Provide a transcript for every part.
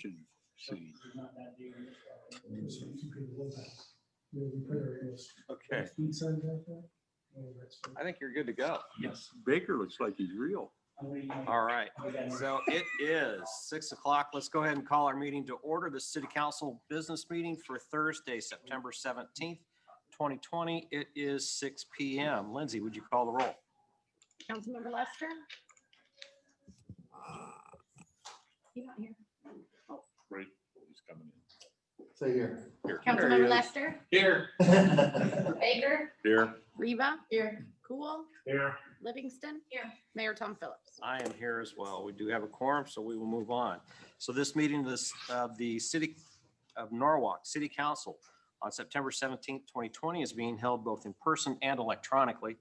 See. Okay. I think you're good to go. Yes. Baker looks like he's real. All right. So it is 6 o'clock. Let's go ahead and call our meeting to order. The City Council business meeting for Thursday, September 17th, 2020. It is 6 p.m. Lindsay, would you call the roll? Councilmember Lester? He's not here. Right. He's coming in. Say here. Councilmember Lester? Here. Baker? Here. Reva? Here. Cool? Here. Livingston? Here. Mayor Tom Phillips? I am here as well. We do have a quorum, so we will move on. So this meeting of the City of Norwalk City Council on September 17th, 2020 is being held both in person and electronically.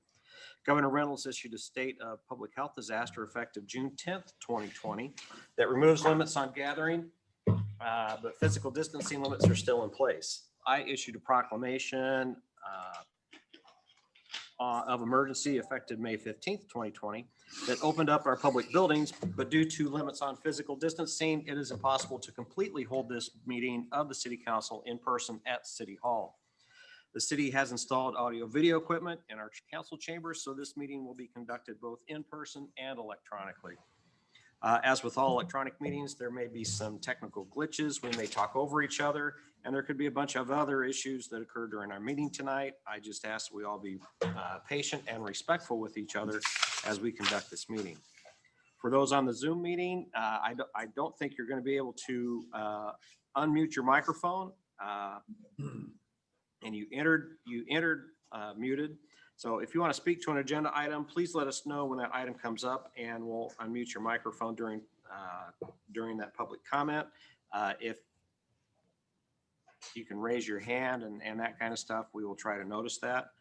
Governor Reynolds issued a state of public health disaster effective June 10th, 2020 that removes limits on gathering, but physical distancing limits are still in place. I issued a proclamation of emergency effective May 15th, 2020 that opened up our public buildings, but due to limits on physical distancing, it is impossible to completely hold this meeting of the City Council in person at City Hall. The city has installed audio video equipment in our council chambers, so this meeting will be conducted both in person and electronically. As with all electronic meetings, there may be some technical glitches. We may talk over each other, and there could be a bunch of other issues that occur during our meeting tonight. I just ask we all be patient and respectful with each other as we conduct this meeting. For those on the Zoom meeting, I don't think you're going to be able to unmute your microphone. And you entered muted. So if you want to speak to an agenda item, please let us know when that item comes up and we'll unmute your microphone during that public comment. If you can raise your hand and that kind of stuff, we will try to notice that.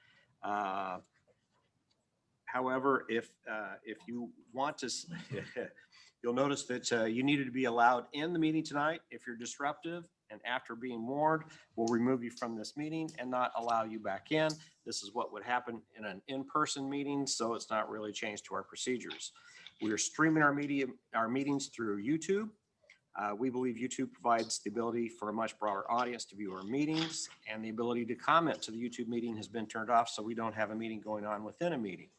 However, if you want to, you'll notice that you needed to be allowed in the meeting tonight. If you're disruptive and after being warned, we'll remove you from this meeting and not allow you back in. This is what would happen in an in-person meeting, so it's not really changed to our procedures. We are streaming our meetings through YouTube. We believe YouTube provides the ability for a much broader audience to view our meetings, and the ability to comment to the YouTube meeting has been turned off, so we don't have a meeting going on within a meeting.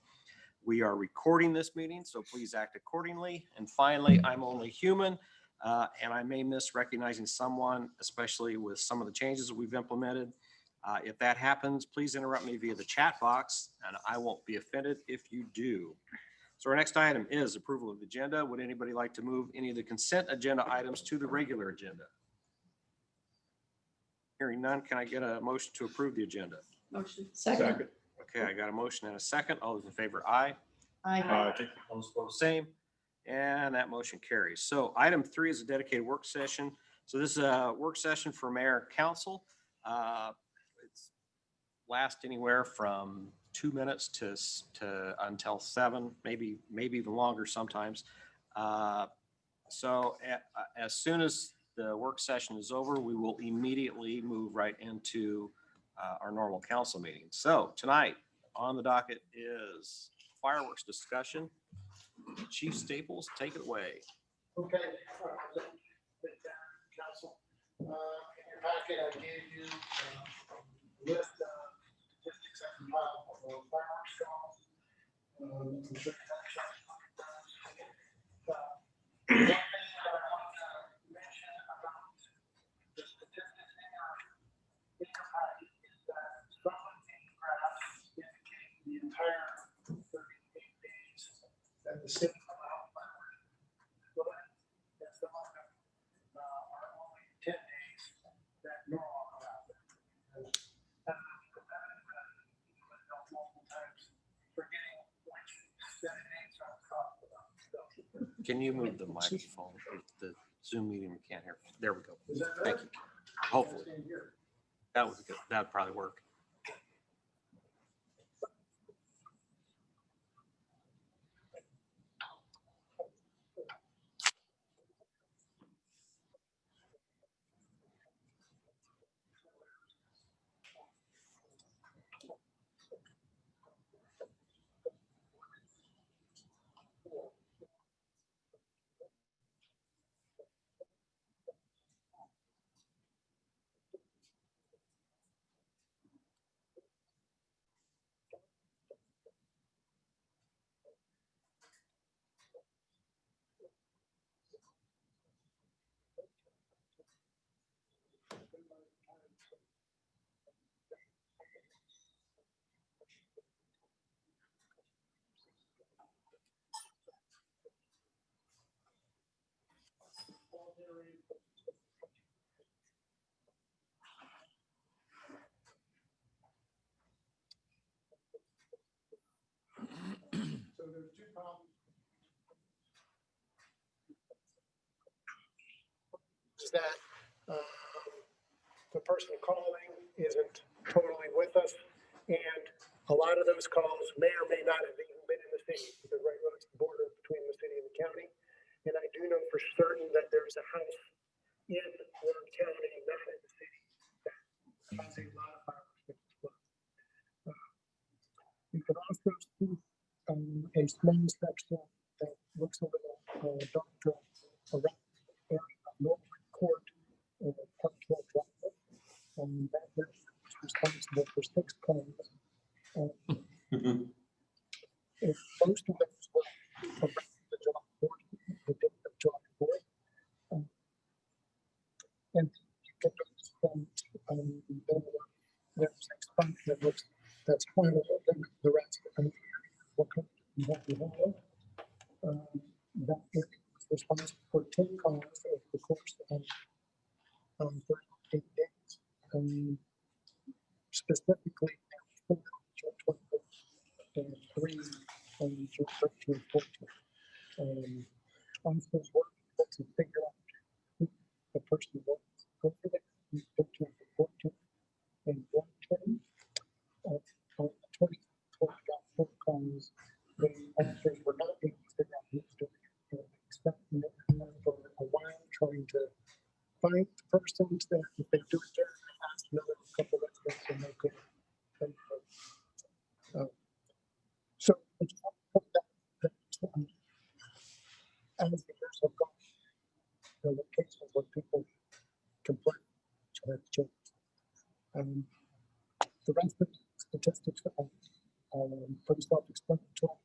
We are recording this meeting, so please act accordingly. And finally, I'm only human, and I may miss recognizing someone, especially with some of the changes that we've implemented. If that happens, please interrupt me via the chat box, and I won't be offended if you do. So our next item is approval of the agenda. Would anybody like to move any of the consent agenda items to the regular agenda? Hearing none, can I get a motion to approve the agenda? Motion. Second. Okay, I got a motion and a second. All those in favor, aye. Aye. All opposed, same. And that motion carries. So item 3 is a dedicated work session. So this is a work session for mayor and council. It's last anywhere from 2 minutes to until 7, maybe even longer sometimes. So as soon as the work session is over, we will immediately move right into our normal council meeting. So tonight on the docket is fireworks discussion. Chief Staples, take it away. Okay. Council. In your packet, I gave you a list of statistics I compiled for fireworks calls. I'm sure you have one thing that I want to mention about the statistics in your packet is that some of these graphs indicate the entire 38 days that the city allowed fireworks. But some of them are only 10 days that Norwalk allowed them. Multiple times forgetting which set of days I'm talking about. Can you move the microphone? The Zoom meeting, we can't hear. There we go. Is that Thank better? you. Hopefully. That was good. That would probably work. So there's two problems. Is that the person calling isn't totally with us, and a lot of those calls may or may not have even been in the city, because right now it's the border between the city and the county. And I do know for certain that there's a house in Warren County, not in the city, that has a lot of fire restrictions. You can also see a small section that looks a little darker around the area of Norwalk Court or Parkville Drive. That is responsible for 6 calls. If most of those were around the July 4th, the date of July 4th. And you can notice there's a spot that looks that's higher than the rest of the what kind of what we have. That is responsible for 10 calls over the course of 38 days. Specifically, 4 June 24th and 3 on June 13th, 14th. Officers work to figure out who the person was. Go for the 13th and 14th and 110. On the 24th, got 4 calls. The officers were not able to figure out who was doing it. Expecting it for a while, trying to find the persons that if they do it there, ask another couple of residents and they could. So it's that as the years have gone, there were cases where people complain have changed. The rest of the statistics pretty self-explanatory.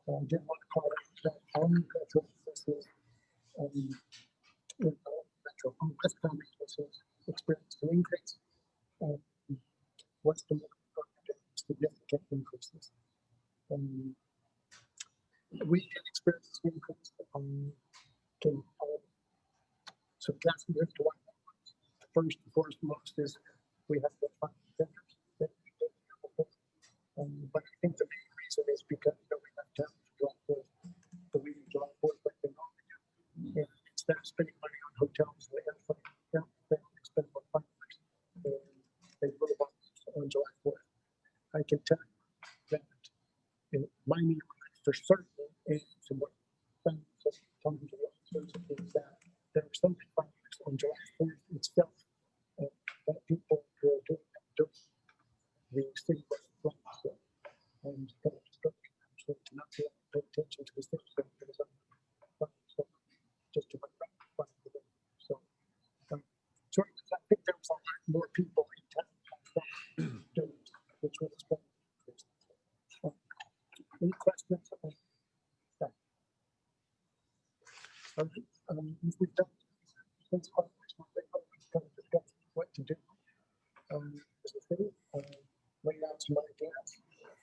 I did want to call out that on metro businesses, metro on westbound businesses experienced an increase. Western significant increases. We did experience an increase to so that's the to one. First and foremost is we have the fund vendors that we did before. But I think the main reason is because we have time to July 4th, the week of July 4th, like they normally do. And instead of spending money on hotels, they have fun. They spend more fireworks. And they move on July 4th. I can tell you that in my neighborhood for certain, and from what I'm talking to the officers, is that there are some fireworks on July 4th itself that people who are doing the city so I'm just going to not be able to pay attention to the city because so just to my back. So so I think there was a lot more people in town doing it, which was fun. Any questions on that? We've done since kind of discuss what to do as a city, lay out some ideas,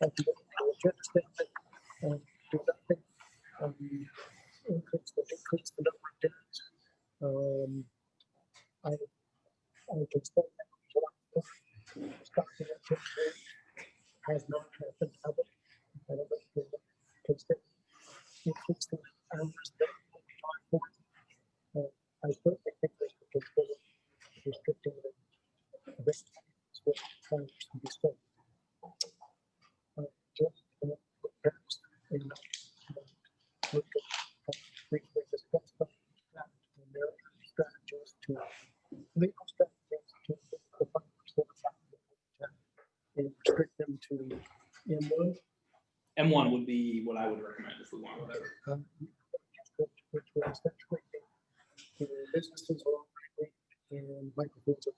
and to get the agenda statement, do nothing, decrease the number of days. I can say that starting at 10 has not happened ever. I don't know if you consider increase the hours that July 4th. I certainly think this would consider restricting the event with times to be spent. Just perhaps in look at briefly discuss that and their strategies to legal strategies to the funders that are and restrict them to M1. M1 would be what I would recommend if we want whatever. Which would essentially be the businesses along the and microphones.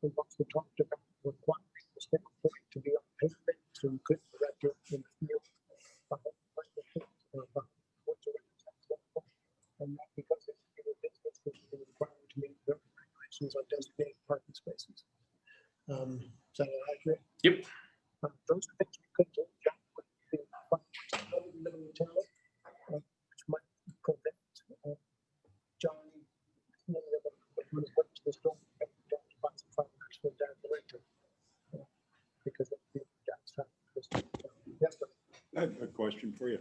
We've also talked about requiring the state employee to be on paper so you couldn't direct it in the field and not because it's a business which is required to meet the regulations on designated parking spaces. Is that accurate? Yep. Those are things we could do. Which might question for you.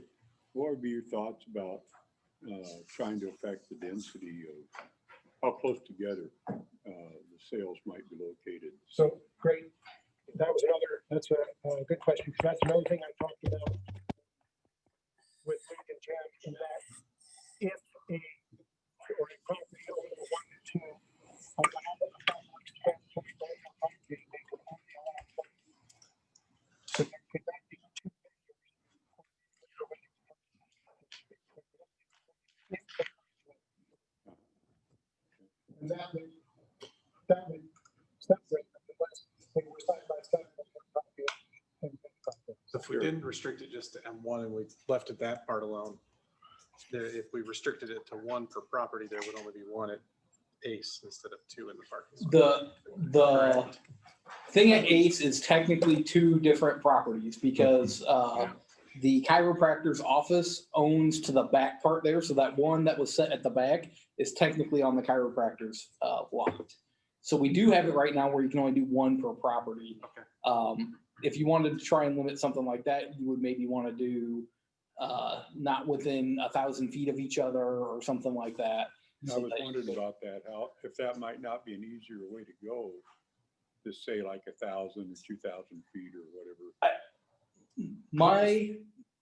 What would be your thoughts about trying to affect the density of how close together the sales might be located? So, great. That's a good question, because that's another thing I talked about with Luke and Jen, in that if a property owner wanted to allow a fireworks event to be on their property, they could only allow one. So there could not be two vendors. And that would separate them unless they were side by side on their property and their property. So if we didn't restrict it just to M1 and we left it that part alone, if we restricted it to one per property, there would only be one at Ace instead of two in the parking spot. The thing at Ace is technically two different properties because the chiropractor's office owns to the back part there. So that one that was set at the back is technically on the chiropractor's lot. So we do have it right now where you can only do one per property. Okay. If you wanted to try and limit something like that, you would maybe want to do not within 1,000 feet of each other or something like that. I was wondering about that, how, if that might not be an easier way to go, to say like 1,000 or 2,000 feet or whatever. My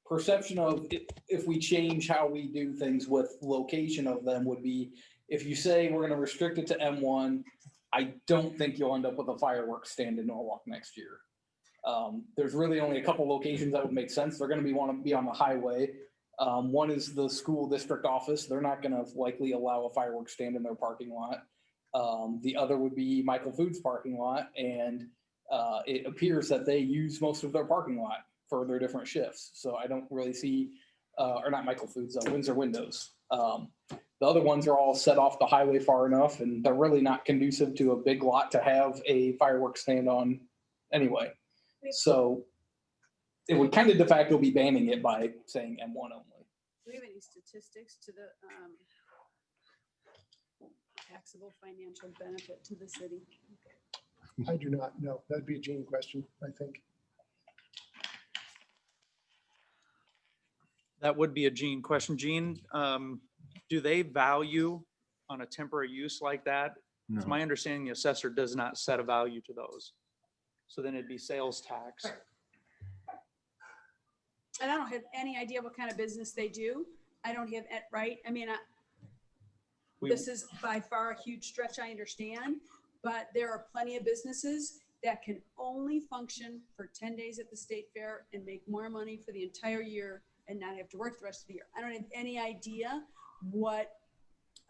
perception of if we change how we do things with location of them would be, if you say we're going to restrict it to M1, I don't think you'll end up with a fireworks stand in Norwalk next year. There's really only a couple locations that would make sense. They're going to want to be on the highway. One is the school district office. They're not going to likely allow a fireworks stand in their parking lot. The other would be Michael Foods parking lot. And it appears that they use most of their parking lot for their different shifts. So I don't really see, or not Michael Foods, Windsor Windows. The other ones are all set off the highway far enough, and they're really not conducive to a big lot to have a fireworks stand on anyway. So it would kind of de facto be banning it by saying M1 only. Do we have any statistics to the taxable financial benefit to the city? I do not know. That'd be a Gene question, I think. That would be a Gene question. Gene, do they value on a temporary use like that? It's my understanding the assessor does not set a value to those. So then it'd be sales tax. Right. And I don't have any idea what kind of business they do. I don't have it right. I mean, this is by far a huge stretch, I understand, but there are plenty of businesses that can only function for 10 days at the state fair and make more money for the entire year and not have to work the rest of the year. I don't have any idea what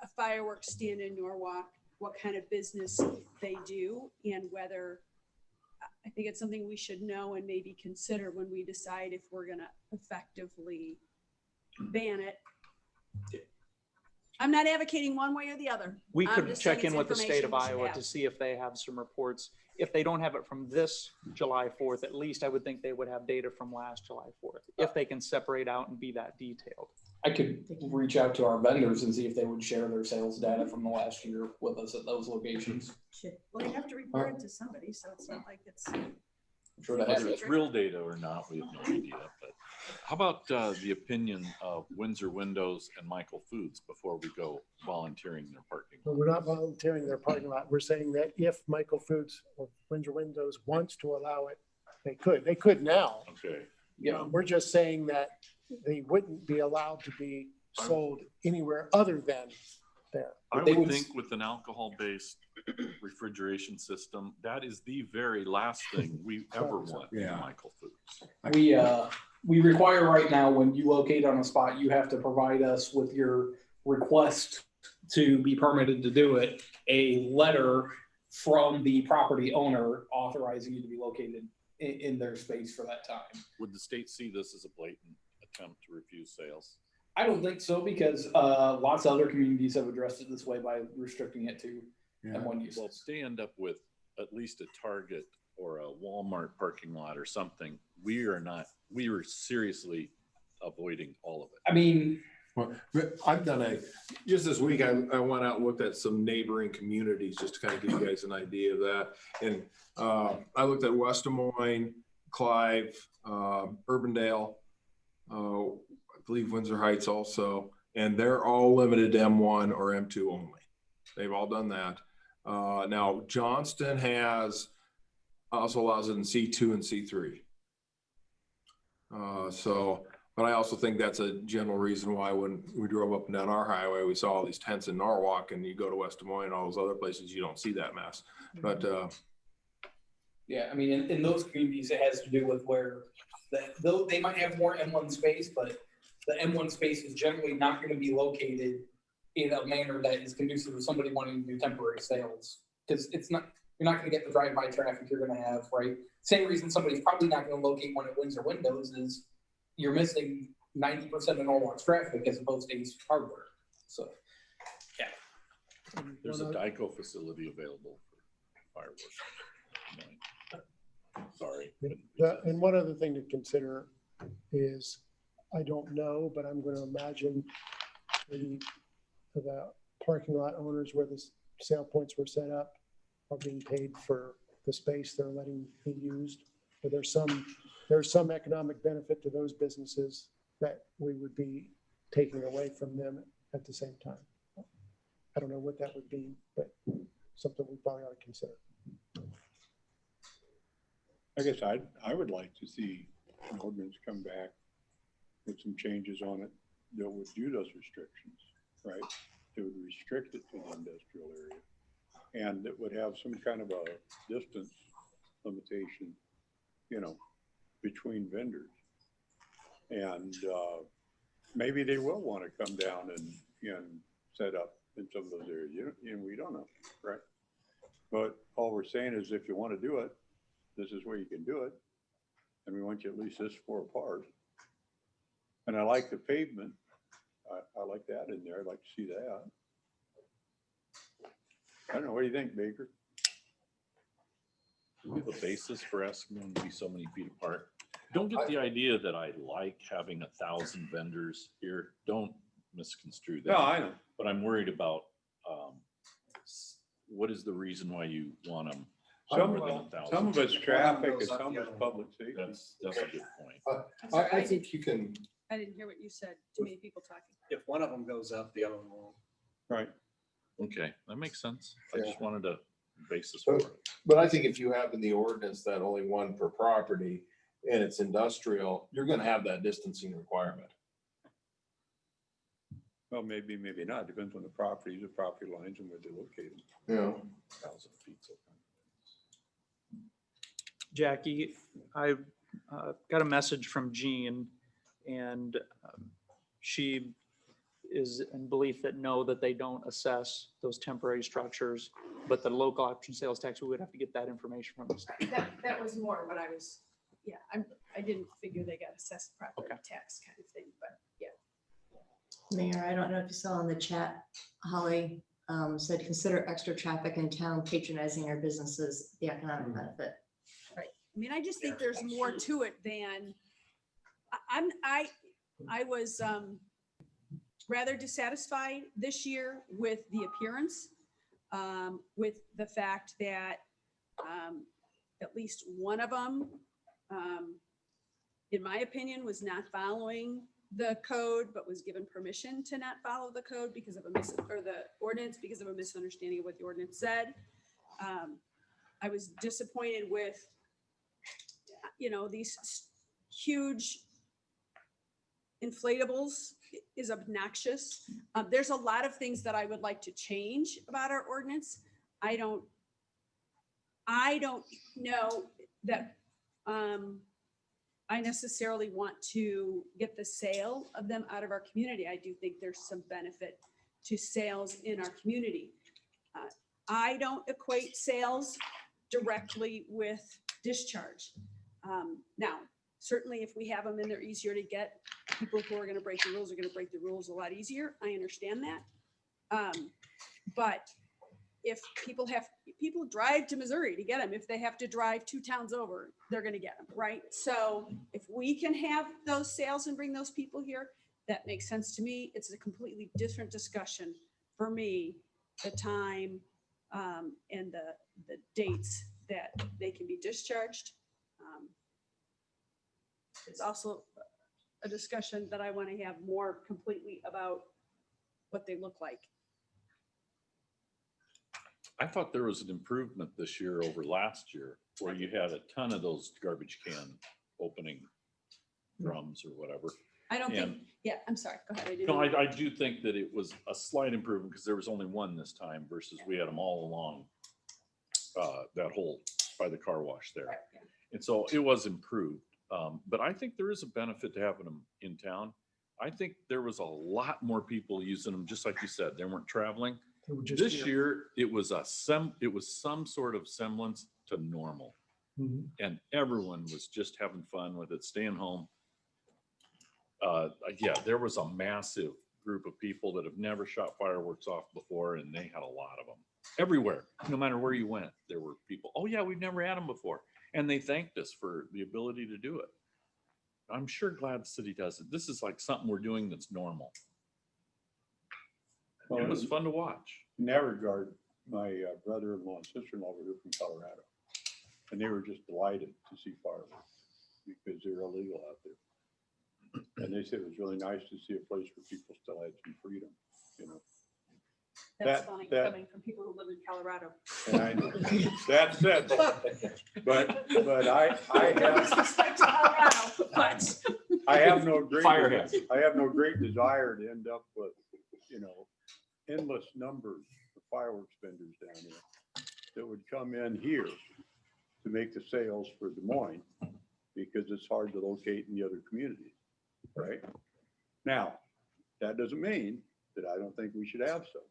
a fireworks stand in Norwalk, what kind of business they do, and whether, I think it's something we should know and maybe consider when we decide if we're gonna effectively ban it. I'm not advocating one way or the other. We I'm could just check saying in it's with the state of information we should Iowa have. to see if they have some reports. If they don't have it from this July 4th, at least I would think they would have data from last July 4th, if they can separate out and be that detailed. I could reach out to our vendors and see if they would share their sales data from the last year with us at those locations. Well, you have to report it to somebody, so it's not like it's. I'm sure they have Whether it. it's real data or not, we have no idea, but how about the opinion of Windsor Windows and Michael Foods before we go volunteering their parking? But we're not volunteering their parking lot. We're saying that if Michael Foods or Windsor Windows wants to allow it, they could. They could now. Okay. Yeah. We're just saying that they wouldn't be allowed to be sold anywhere other than there. I They would would- think with an alcohol-based refrigeration system, that is the very last thing we ever want in Yeah. Michael Foods. We require right now, when you locate on a spot, you have to provide us with your request to be permitted to do it, a letter from the property owner authorizing you to be located in their space for that time. Would the state see this as a blatant attempt to refuse sales? I don't think so, because lots of other communities have addressed it this way by restricting it to M1 Well, uses. if they end up with at least a Target or a Walmart parking lot or something, we are seriously avoiding all of it. I mean, Well, I've done just this week, I went out and looked at some neighboring communities just to kind of give you guys an idea of that. And I looked at West Des Moines, Clive, Urbandale, I believe Windsor Heights also, and they're all limited to M1 or M2 only. They've all done that. Now Johnston also allows it in C2 and C3. But I also think that's a general reason why when we drove up and down our highway, we saw all these tents in Norwalk, and you go to West Des Moines and all those other places, you don't see that mess. But Yeah, I mean, in those communities, it has to do with where, though they might have more M1 space, but the M1 space is generally not going to be located in a manner that is conducive to somebody wanting to do temporary sales. Because you're not going to get the drive-by traffic you're going to have, right? Same reason somebody's probably not going to locate one at Windsor Windows is you're missing 90% of Norwalk's traffic as opposed to Ace Hardware. So, yeah. There's a Dyco facility available for fireworks. Sorry. And one other thing to consider is, I don't know, but I'm going to imagine the parking lot owners where the sale points were set up are being paid for the space they're letting be used. But there's some economic benefit to those businesses that we would be taking away from them at the same time. I don't know what that would be, but something we probably ought to consider. I guess I would like to see an ordinance come back with some changes on it that would do those restrictions, right? That would restrict it to the industrial area. And that would have some kind of a distance limitation, between vendors. And maybe they will want to come down and set up in some of those areas, and we don't know, right? But all we're saying is if you want to do it, this is where you can do it. And we want you at least this far apart. And I like the pavement. I like that in there. I'd like to see that. I don't know. What do you think, Baker? Do we have a basis for asking them to be so many feet apart? Don't get the idea that I like having 1,000 vendors here. Don't misconstrue that. No, I know. But I'm worried about what is the reason why you want them Some more than 1,000? Some of it's traffic and some is public safety. That's a good point. I think you can. I didn't hear what you said. Too many people talking. If one of them goes up, the other one won't. Right. Okay, that makes sense. I just wanted a basis for it. But I think if you have in the ordinance that only one per property and it's industrial, you're gonna have that distancing requirement. Well, maybe not. Depends on the properties, the property lines and where they're located. Yeah. 1,000 feet. Jackie, I got a message from Jean, and she is in belief that no, that they don't assess those temporary structures, but the local option sales tax, we would have to get that information from the state. That was more what I was, I didn't figure they got assessed property tax kind of thing, but yeah. Mayor, I don't know if you saw in the chat, Holly said, consider extra traffic in town patronizing our businesses, the economic benefit. Right. I mean, I just think there's more to it than, I was rather dissatisfied this year with the appearance, with the fact that at least one of them, in my opinion, was not following the code, but was given permission to not follow the code because of the ordinance because of a misunderstanding of what the ordinance said. I was disappointed with, these huge inflatables is obnoxious. There's a lot of things that I would like to change about our ordinance. I don't know that I necessarily want to get the sale of them out of our community. I do think there's some benefit to sales in our community. I don't equate sales directly with discharge. Now, certainly if we have them and they're easier to get, people who are going to break the rules are going to break the rules a lot easier. I understand that. But if people drive to Missouri to get them, if they have to drive 2 towns over, they're going to get them, right? So if we can have those sales and bring those people here, that makes sense to me. It's a completely different discussion for me, the time and the dates that they can be discharged. It's also a discussion that I want to have more completely about what they look like. I thought there was an improvement this year over last year where you had a ton of those garbage can opening drums or whatever. I don't think, And- yeah, I'm sorry, go ahead. I didn't No, know. I do think that it was a slight improvement because there was only one this time versus we had them all along that whole by the car wash there. Right, yeah. And so it was improved. But I think there is a benefit to having them in town. I think there was a lot more people using them, just like you said, they weren't traveling. It would just This be a- year, it was some sort of semblance to normal. Mhm. And everyone was just having fun with it, staying home. Yeah, there was a massive group of people that have never shot fireworks off before, and they had a lot of them. Everywhere, no matter where you went, there were people, oh yeah, we've never had them before. And they thanked us for the ability to do it. I'm sure glad the city does it. This is like something we're doing that's normal. It was fun to watch. In that regard, my brother-in-law and sister-in-law were here from Colorado. And they were just delighted to see fireworks because they're illegal out there. And they said it was really nice to see a place where people still had some freedom, you know. That's that- funny, that- coming from people who live in Colorado. And I, that said, but I have, Disrespect to Colorado, but I have no great, Firehead. I have no great desire to end up with, you know, endless numbers of fireworks vendors down here that would come in here to make the sales for Des Moines because it's hard to locate in the other communities, right? Now, that doesn't mean that I don't think we should have some.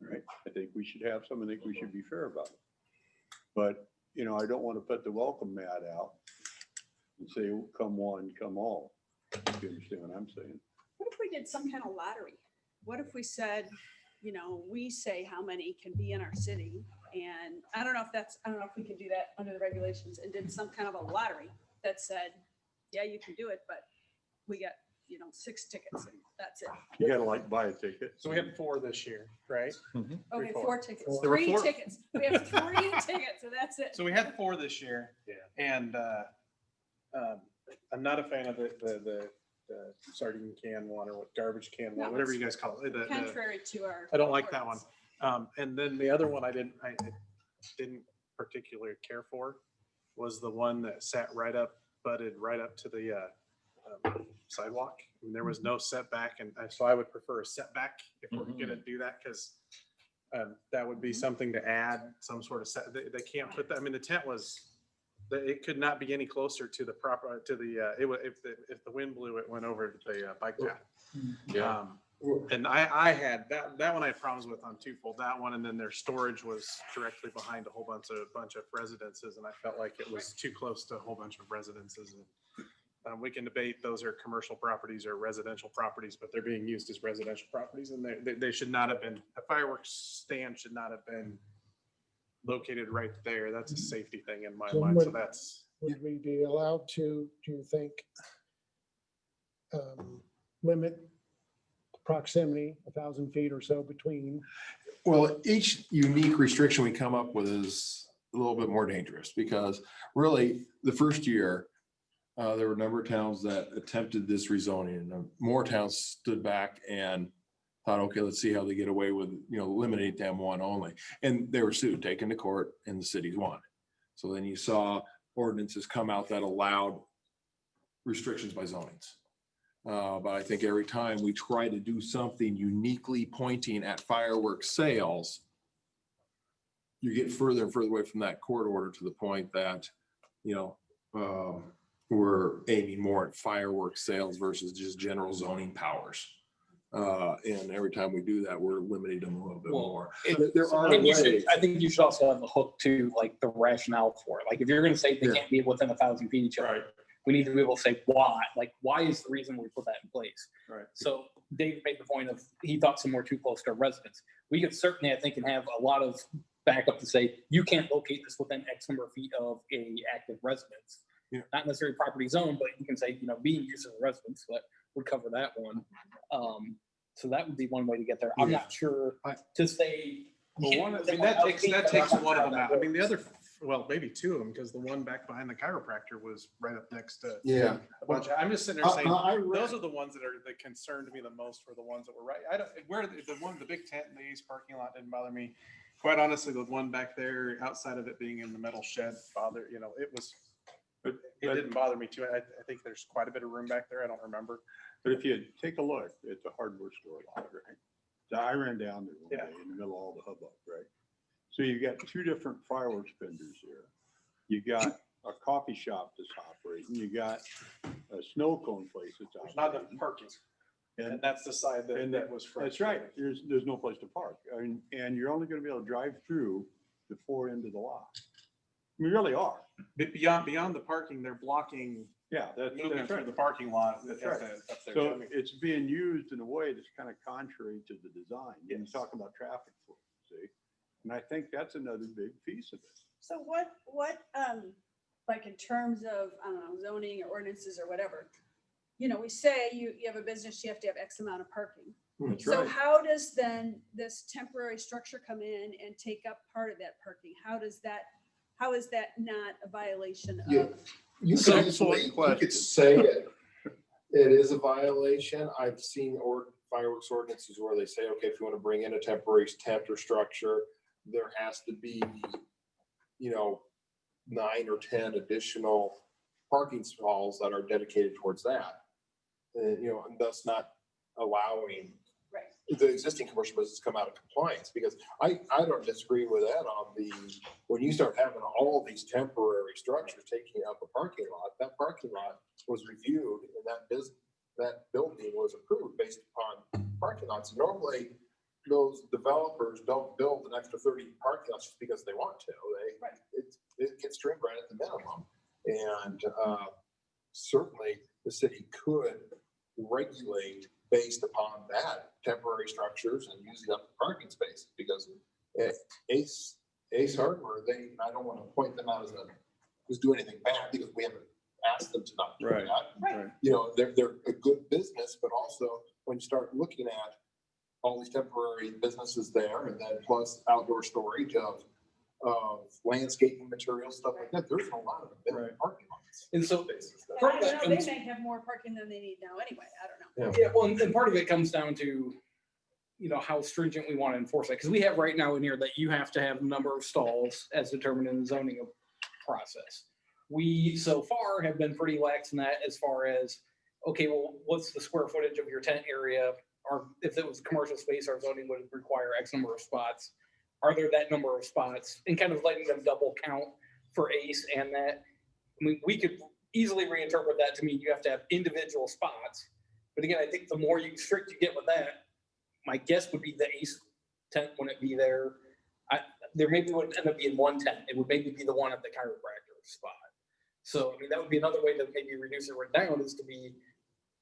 Right? I think we should have some. I think we should be fair about it. But, you know, I don't want to put the welcome mat out and say, "Oh, come one, come all." If you understand what I'm saying? what if we did some kind of lottery? What if we said, you know, we say how many can be in our city? And I don't know if we can do that under the regulations and did some kind of a lottery that said, yeah, you can do it, but we got, you know, 6 tickets and that's it. You gotta like buy a ticket. So we had 4 this year, right? Okay, 4. 4 tickets, There were 3 4. tickets. We have 3 tickets, so that's it. So we had 4 this year. Yeah. And I'm not a fan of the sardine can one or what garbage can one, No, whatever it's you guys call it. Contrary to our. I don't like that one. ordinance. And then the other one I didn't particularly care for was the one that butted right up to the sidewalk. And there was no setback. And so I would prefer a setback if we're gonna do that, because that would be something to add, some sort of set. They can't put that. I mean, the tent was, it could not be any closer to the proper, to the, if the wind blew, it went over the bike path. Yeah. And I had that one I had problems with on twofold, that one, and then their storage was directly behind a whole bunch of residences, and I felt like it was too close to a whole bunch of residences. And we can debate those are commercial properties or residential properties, but they're being used as residential properties, and they should not have been, a fireworks stand should not have been located right there. That's a safety thing in my So mind. So that's, Would we be allowed to, do you think, limit proximity, 1,000 feet or so between? Well, each unique restriction we come up with is a little bit more dangerous because really the first year, there were a number of towns that attempted this rezoning and more towns stood back and thought, okay, let's see how they get away with, you know, limiting them one only. And they were sued, taken to court, and the cities won. So then you saw ordinances come out that allowed restrictions by zonings. But I think every time we try to do something uniquely pointing at fireworks sales, you get further and further away from that court order to the point that, you know, we're aiming more at fireworks sales versus just general zoning powers. And every time we do that, we're limiting them a little bit more. There are ways. I think you should also have a hook to like the rationale for it. Like if you're gonna say they can't be within 1,000 feet of each other, we need to be able to say why. Like, why is the reason we put that in place? Right. So Dave made the point of he thought some were too close to residents. We could certainly, I think, and have a lot of backup to say you can't locate this within X number of feet of a active residence. Yeah. Not necessarily property zone, but you can say, you know, being used as a residence, but would cover that one. So that would be one way to get there. I'm not sure to say. well, that takes one of them out. I mean, the other well, maybe two of them, because the one back behind the chiropractor was right up next to Yeah. a bunch. I'm just sitting there saying, I those are the ones that concerned me the most, were the ones that were right. I don't, where the big tent in the east parking lot didn't bother me. Quite honestly, the one back there, outside of it being in the metal shed, it didn't bother me too. I think there's quite a bit of room back there. I don't remember. But if you take a look at the hardware store lot, right? So I ran down there one day in the middle of all the hubbub, right? So you've got two different fireworks vendors here. You got a coffee shop that's operating. You got a snow cone place that's There's not enough operating. parking. And And that's the side that was. that's right. There's no place to park. I mean, and you're only gonna be able to drive through the fore end of the lot. You really are. But beyond the parking, they're blocking Yeah, movement that's through right. the parking lot. That's at right. the- up there. So it's being used in a way that's kind of contrary to the design. You're Yes. talking about traffic flow, see? And I think that's another big piece of it. So what, like in terms of, I don't know, zoning or ordinances or whatever, we say you have a business, you have to have X amount of parking. That's So right. how does then this temporary structure come in and take up part of that parking? How is that not a violation Yeah. of? You So- could easily, you could say it is a violation. I've seen fireworks ordinances where they say, okay, if you want to bring in a temporary tent or structure, there has to be, 9 or 10 additional parking stalls that are dedicated towards that. And thus not allowing Right. the existing commercial business come out of compliance, because I don't disagree with that when you start having all these temporary structures taking up a parking lot, that parking lot was reviewed and that building was approved based upon parking lots. Normally, those developers don't build an extra 30 parking lots just because they want to. Right. It gets trimmed right at the minimum. And certainly the city could regulate based upon that temporary structures and using up the parking spaces, because Ace Hardware, I don't want to point them out as do anything bad, because we haven't asked them to not do Right. that. Right. They're a good business, but also when you start looking at all these temporary businesses there, and then plus outdoor storage of landscaping materials, stuff like that, there's a lot of available Right. parking lots. And so Spaces that- And part I of don't that know, they comes- may have more parking than they need now anyway. I don't know. Yeah, well, and part of it comes down to, how stringent we want to enforce that. Because we have right now in here that you have to have a number of stalls as determined in the zoning process. We so far have been pretty lax in that, as far as, okay, well, what's the square footage of your tent area? Or if it was commercial space, our zoning would require X number of spots. Are there that number of spots? And kind of letting them double count for Ace and that. I mean, we could easily reinterpret that to mean you have to have individual spots. But again, I think the more strict you get with that, my guess would be the Ace tent wouldn't be there. There maybe wouldn't end up being one tent. It would maybe be the one at the chiropractor spot. So, I mean, that would be another way to maybe reduce it right down, is to be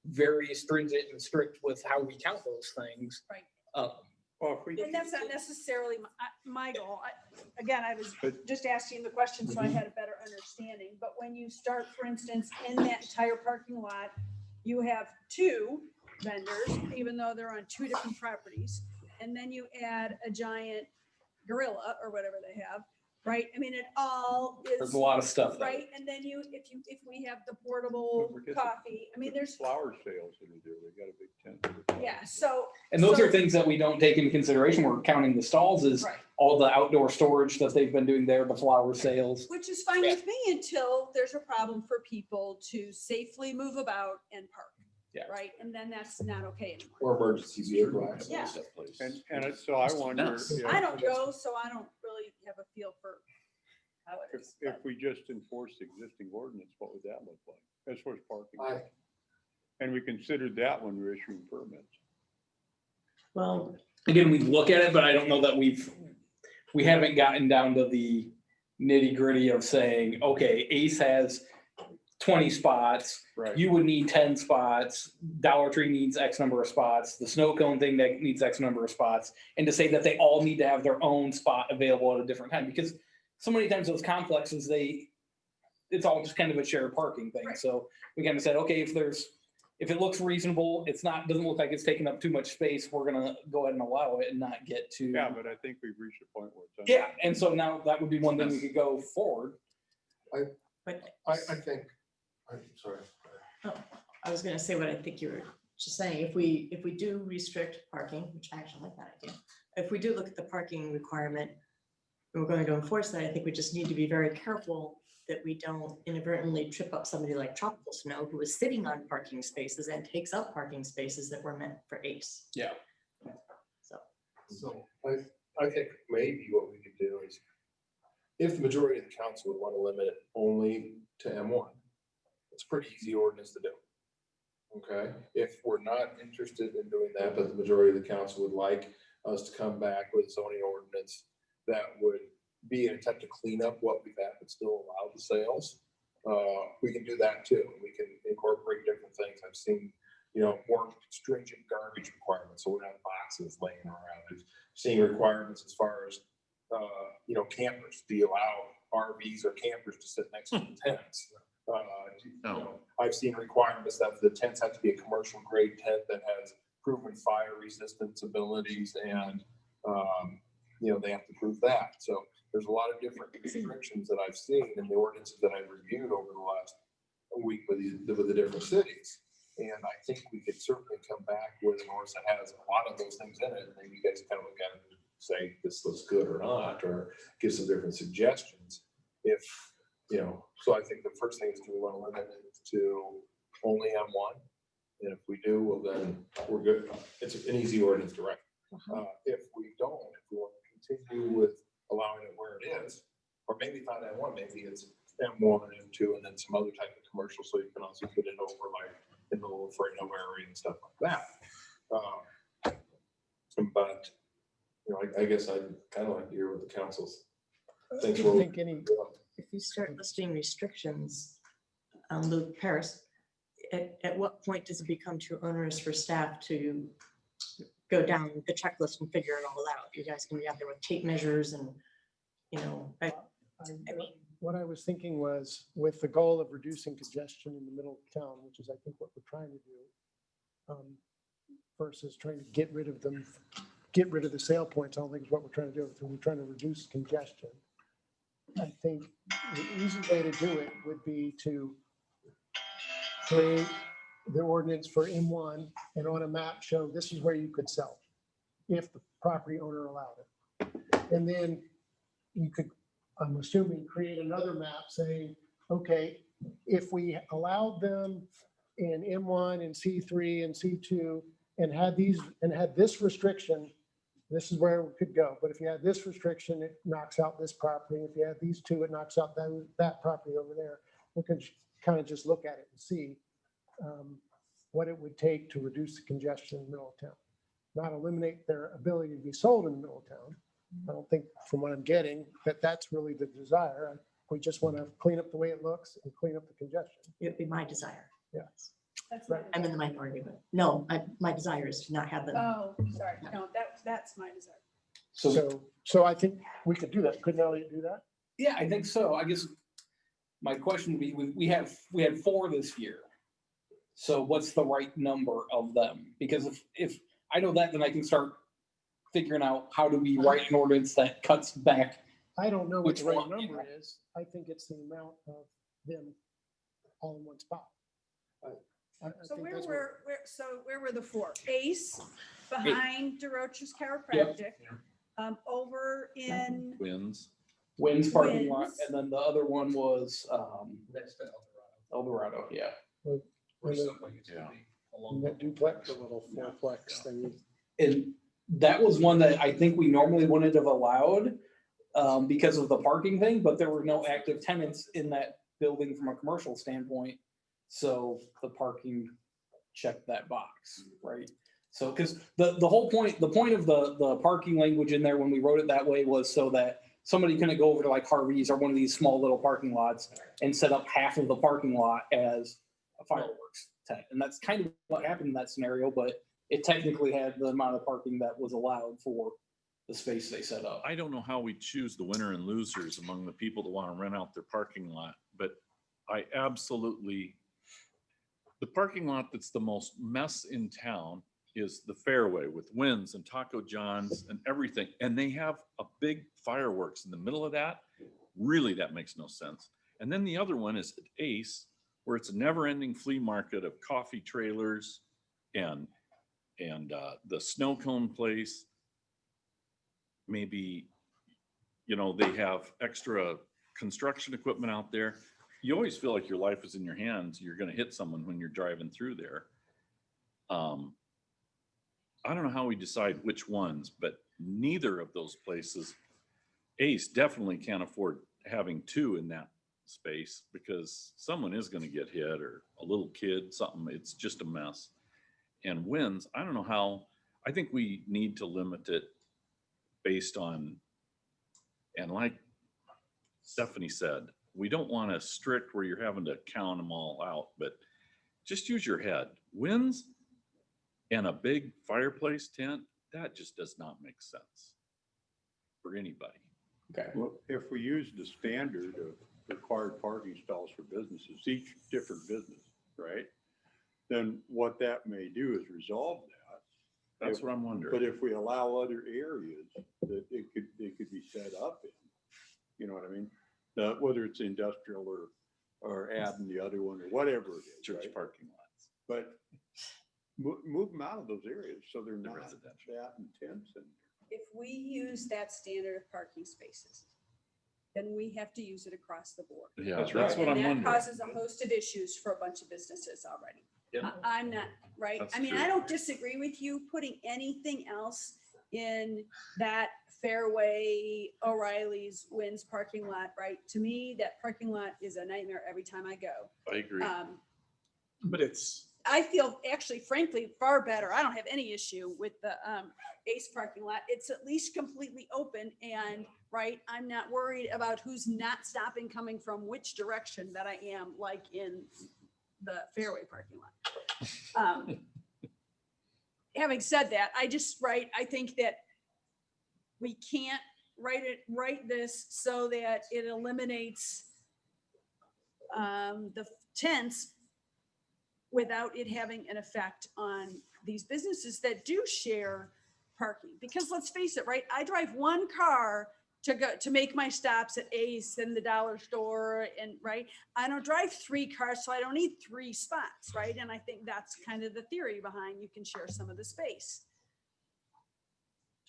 very stringent and strict with how we count those things. Right. Well, if we, And that's not necessarily my goal. Again, I was But- just asking the question so I had a better understanding. But when you start, for instance, in that entire parking lot, you have 2 vendors, even though they're on 2 different properties. And then you add a giant gorilla or whatever they have, right? I mean, it all There's is, a lot of stuff. right? And then if we have the portable Don't forget the- coffee, I mean, there's, flower sales that are there, they got a big tent. yeah, so. And those are so- things that we don't take into consideration. We're counting the stalls as Right. all the outdoor storage that they've been doing there, the flower sales. Which is fine with me until there's a problem for people to safely move about and park. Yeah. Right? And then that's not okay anymore. Or emergency vehicle access. Yeah. That place. So I wonder, nuts. I don't go, so I don't really have a feel for how it is. if we just enforce the existing ordinance, what would that look like as far as parking? Aye. And we considered that when we were issuing permits. Well, Again, we look at it, but I don't know that we haven't gotten down to the nitty gritty of saying, okay, Ace has 20 spots. Right. You would need 10 spots. Dollar Tree needs X number of spots. The snow cone thing that needs X number of spots. And to say that they all need to have their own spot available at a different time, because so many times those complexes, it's all just kind of a shared parking thing. Right. So we kind of said, okay, if there's if it looks reasonable, it's not, doesn't look like it's taking up too much space, we're gonna go ahead and allow it and not get to. Yeah, but I think we've reached a point where it's. Yeah, and so now that would be one thing we could go forward. But I think, I'm sorry. I was gonna say what I think you were just saying, if we do restrict parking, which I actually like that idea. If we do look at the parking requirement, and we're going to enforce that, I think we just need to be very careful that we don't inadvertently trip up somebody like Tropical Snow, who is sitting on parking spaces and takes up parking spaces that were meant for ACE. Yeah. So I think maybe what we could do is, if the majority of the council would want to limit it only to M1, it's a pretty easy ordinance to do. Okay, if we're not interested in doing that, but the majority of the council would like us to come back with a zoning ordinance that would be an attempt to clean up what we've had but still allow the sales, we can do that too. We can incorporate different things. I've seen, more stringent garbage requirements, so we're not boxes laying around. I've seen requirements as far as, campers. Do you allow RVs or campers to sit next to the tents? I've seen requirements that the tents have to be a commercial grade tent that has proven fire resistance abilities, and they have to prove that. So there's a lot of different restrictions that I've seen in the ordinances that I've reviewed over the last week with the different cities. And I think we could certainly come back with an ordinance that has a lot of those things in it, and then you guys kind of look at it and say this looks good or not, or give some different suggestions. So I think the first thing is, do we want to limit it to only M1? And if we do, well, then we're good. It's an easy ordinance to write. If we don't, if we want to continue with allowing it where it is, or maybe it's not M1, maybe it's M1 and M2 and then some other type of commercial, so you can also put it over like in the little Fresno area and stuff like that. But I guess I'd kind of like to hear what the council's thinks. I think If you start listing restrictions, Luke Paris, at what point does it become too onerous for staff to go down the checklist and figure it all out? You guys can be out there with tape measures and, what I was thinking was, with the goal of reducing congestion in the middle of town, which is I think what we're trying to do, versus trying to get rid of the sale points. I don't think is what we're trying to do. We're trying to reduce congestion. I think the easy way to do it would be to create the ordinance for M1 and on a map show this is where you could sell if the property owner allowed it. And then you could, I'm assuming, create another map saying, okay, if we allowed them in M1 and C3 and C2 and had this restriction, this is where we could go. But if you had this restriction, it knocks out this property. If you had these two, it knocks out that property over there. We could kind of just look at it and see what it would take to reduce the congestion in the middle of town. Not eliminate their ability to be sold in the middle of town. I don't think, from what I'm getting, that's really the desire. We just want to clean up the way it looks and clean up the congestion. it'd be my desire. Yes. That's Right. I'm in the minority, but no, my desire is to not have them. Oh, sorry. No, that's my desire. So I think we could do that. Couldn't Elliot do that? Yeah, I think so. I guess my question would be, we had 4 this year. So what's the right number of them? Because if I know that, then I can start figuring out how do we write an ordinance that cuts back. I don't know what Which the right one? number is. I think it's the amount of them all in one spot. I So think where that's were the 4? Ace, behind DeRoche's Chiropractic, over in, Wins. Parking lot, Wynn's. and then the other one was Next to Eldorado, yeah. Yeah. in that duplex. The little fourplex thing. And that was one that I think we normally wouldn't have allowed because of the parking thing, but there were no active tenants in that building from a commercial standpoint. So the parking checked that box, right? So, because the whole point, the point of the parking language in there when we wrote it that way was so that somebody couldn't go over to like Harvey's or one of these small little parking lots and set up half of the parking lot as a fireworks tent. And that's kind of what happened in that scenario, but it technically had the amount of parking that was allowed for the space they set up. I don't know how we choose the winner and losers among the people that want to rent out their parking lot, but I absolutely The parking lot that's the most mess in town is the Fairway with Wynn's and Taco John's and everything. And they have a big fireworks in the middle of that. Really, that makes no sense. And then the other one is at Ace, where it's a never-ending flea market of coffee trailers and the snow cone place. Maybe, you know, they have extra construction equipment out there. You always feel like your life is in your hands. You're going to hit someone when you're driving through there. I don't know how we decide which ones, but neither of those places, Ace definitely can't afford having two in that space because someone is going to get hit or a little kid, something. It's just a mess. And Wynn's, I don't know how. I think we need to limit it based on, and like Stephanie said, we don't want to strict where you're having to count them all out, but just use your head. Wynn's and a big fireplace tent, that just does not make sense for anybody. Okay. Well, if we use the standard of required parking stalls for businesses, each different business, right? Then what that may do is resolve that. That's what I'm wondering. But if we allow other areas that they could be set up in, you know what I mean? Whether it's industrial or adding the other one or whatever it is. Church right? parking lots. But move them out of those areas so they're The not residential. that intense. And If we use that standard of parking spaces, then we have to use it across the board. Yeah, That's that's right. what I'm And that wondering. causes a host of issues for a bunch of businesses already. Yep. I'm not, right? That's I mean, true. I don't disagree with you putting anything else in that Fairway, O'Reilly's, Wynn's parking lot, right? To me, that parking lot is a nightmare every time I go. I agree. But it's, I feel actually, frankly, far better. I don't have any issue with the Ace parking lot. It's at least completely open and, right, I'm not worried about who's not stopping coming from which direction that I am, like in the Fairway parking lot. Having said that, I think that we can't write this so that it eliminates the tents without it having an effect on these businesses that do share parking. Because let's face it, right? I drive one car to make my stops at Ace and the dollar store and right. I don't drive three cars, so I don't need three spots, right? And I think that's kind of the theory behind you can share some of the space.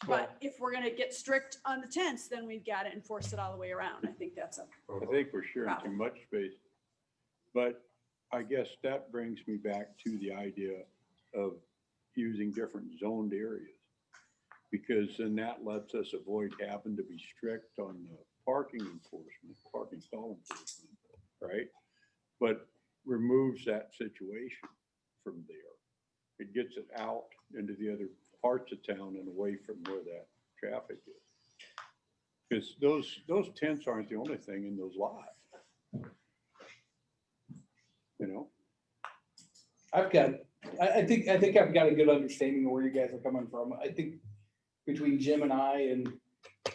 But if we're gonna get strict on the tents, then we've got to enforce it all the way around. I think that's I think we're sharing too much space. But I guess that brings me back to the idea of using different zoned areas. Because then that lets us avoid having to be strict on the parking enforcement, parking stall enforcement, right? But removes that situation from there. It gets it out into the other parts of town and away from where that traffic is. Because those tents aren't the only thing in those lots. You know? I think I've got a good understanding of where you guys are coming from. I think between Jim and I and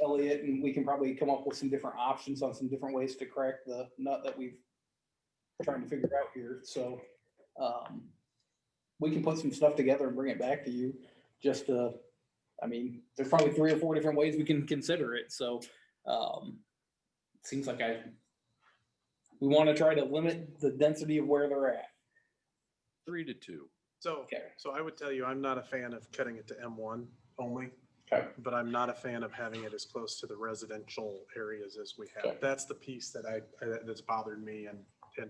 Elliot, and we can probably come up with some different options on some different ways to crack the nut that we've trying to figure out here. So we can put some stuff together and bring it back to you. Just I mean, there's probably 3 or 4 different ways we can consider it. So it seems like we want to try to limit the density of where they're at. 3 to 2. so, Okay. so I would tell you, I'm not a fan of cutting it to M1 only. Okay. But I'm not a fan of having it as close to the residential areas as we have. Okay. That's the piece that that's bothered me, and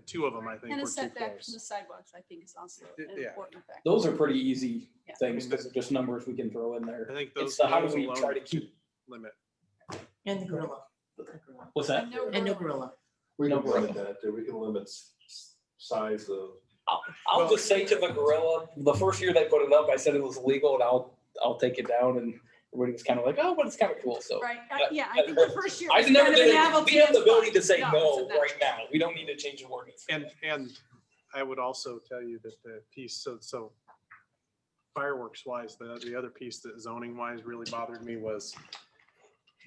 2 of them, I think, And were a too setback from the close. sidewalks, I think is also an Yeah. important factor. Those are pretty easy Yeah. things because they're just numbers we can throw in there. I think It's those, the how do those we alone try to should keep, limit. And the gorilla. what's that? And no And no gorilla. gorilla. We No can limit that, we can limit size of. I'll just say to the gorilla, the first year they put it up, I said it was illegal and I'll take it down, and everybody was kind of like, oh, but it's kind of cool, so. Right, yeah, I think the first year. I was never kind of a did it. novelty, We have the it's fun. ability to say No, no it's a right now. We don't need to change the ordinance. And I would also tell you that the piece, so fireworks wise, the other piece that zoning wise really bothered me was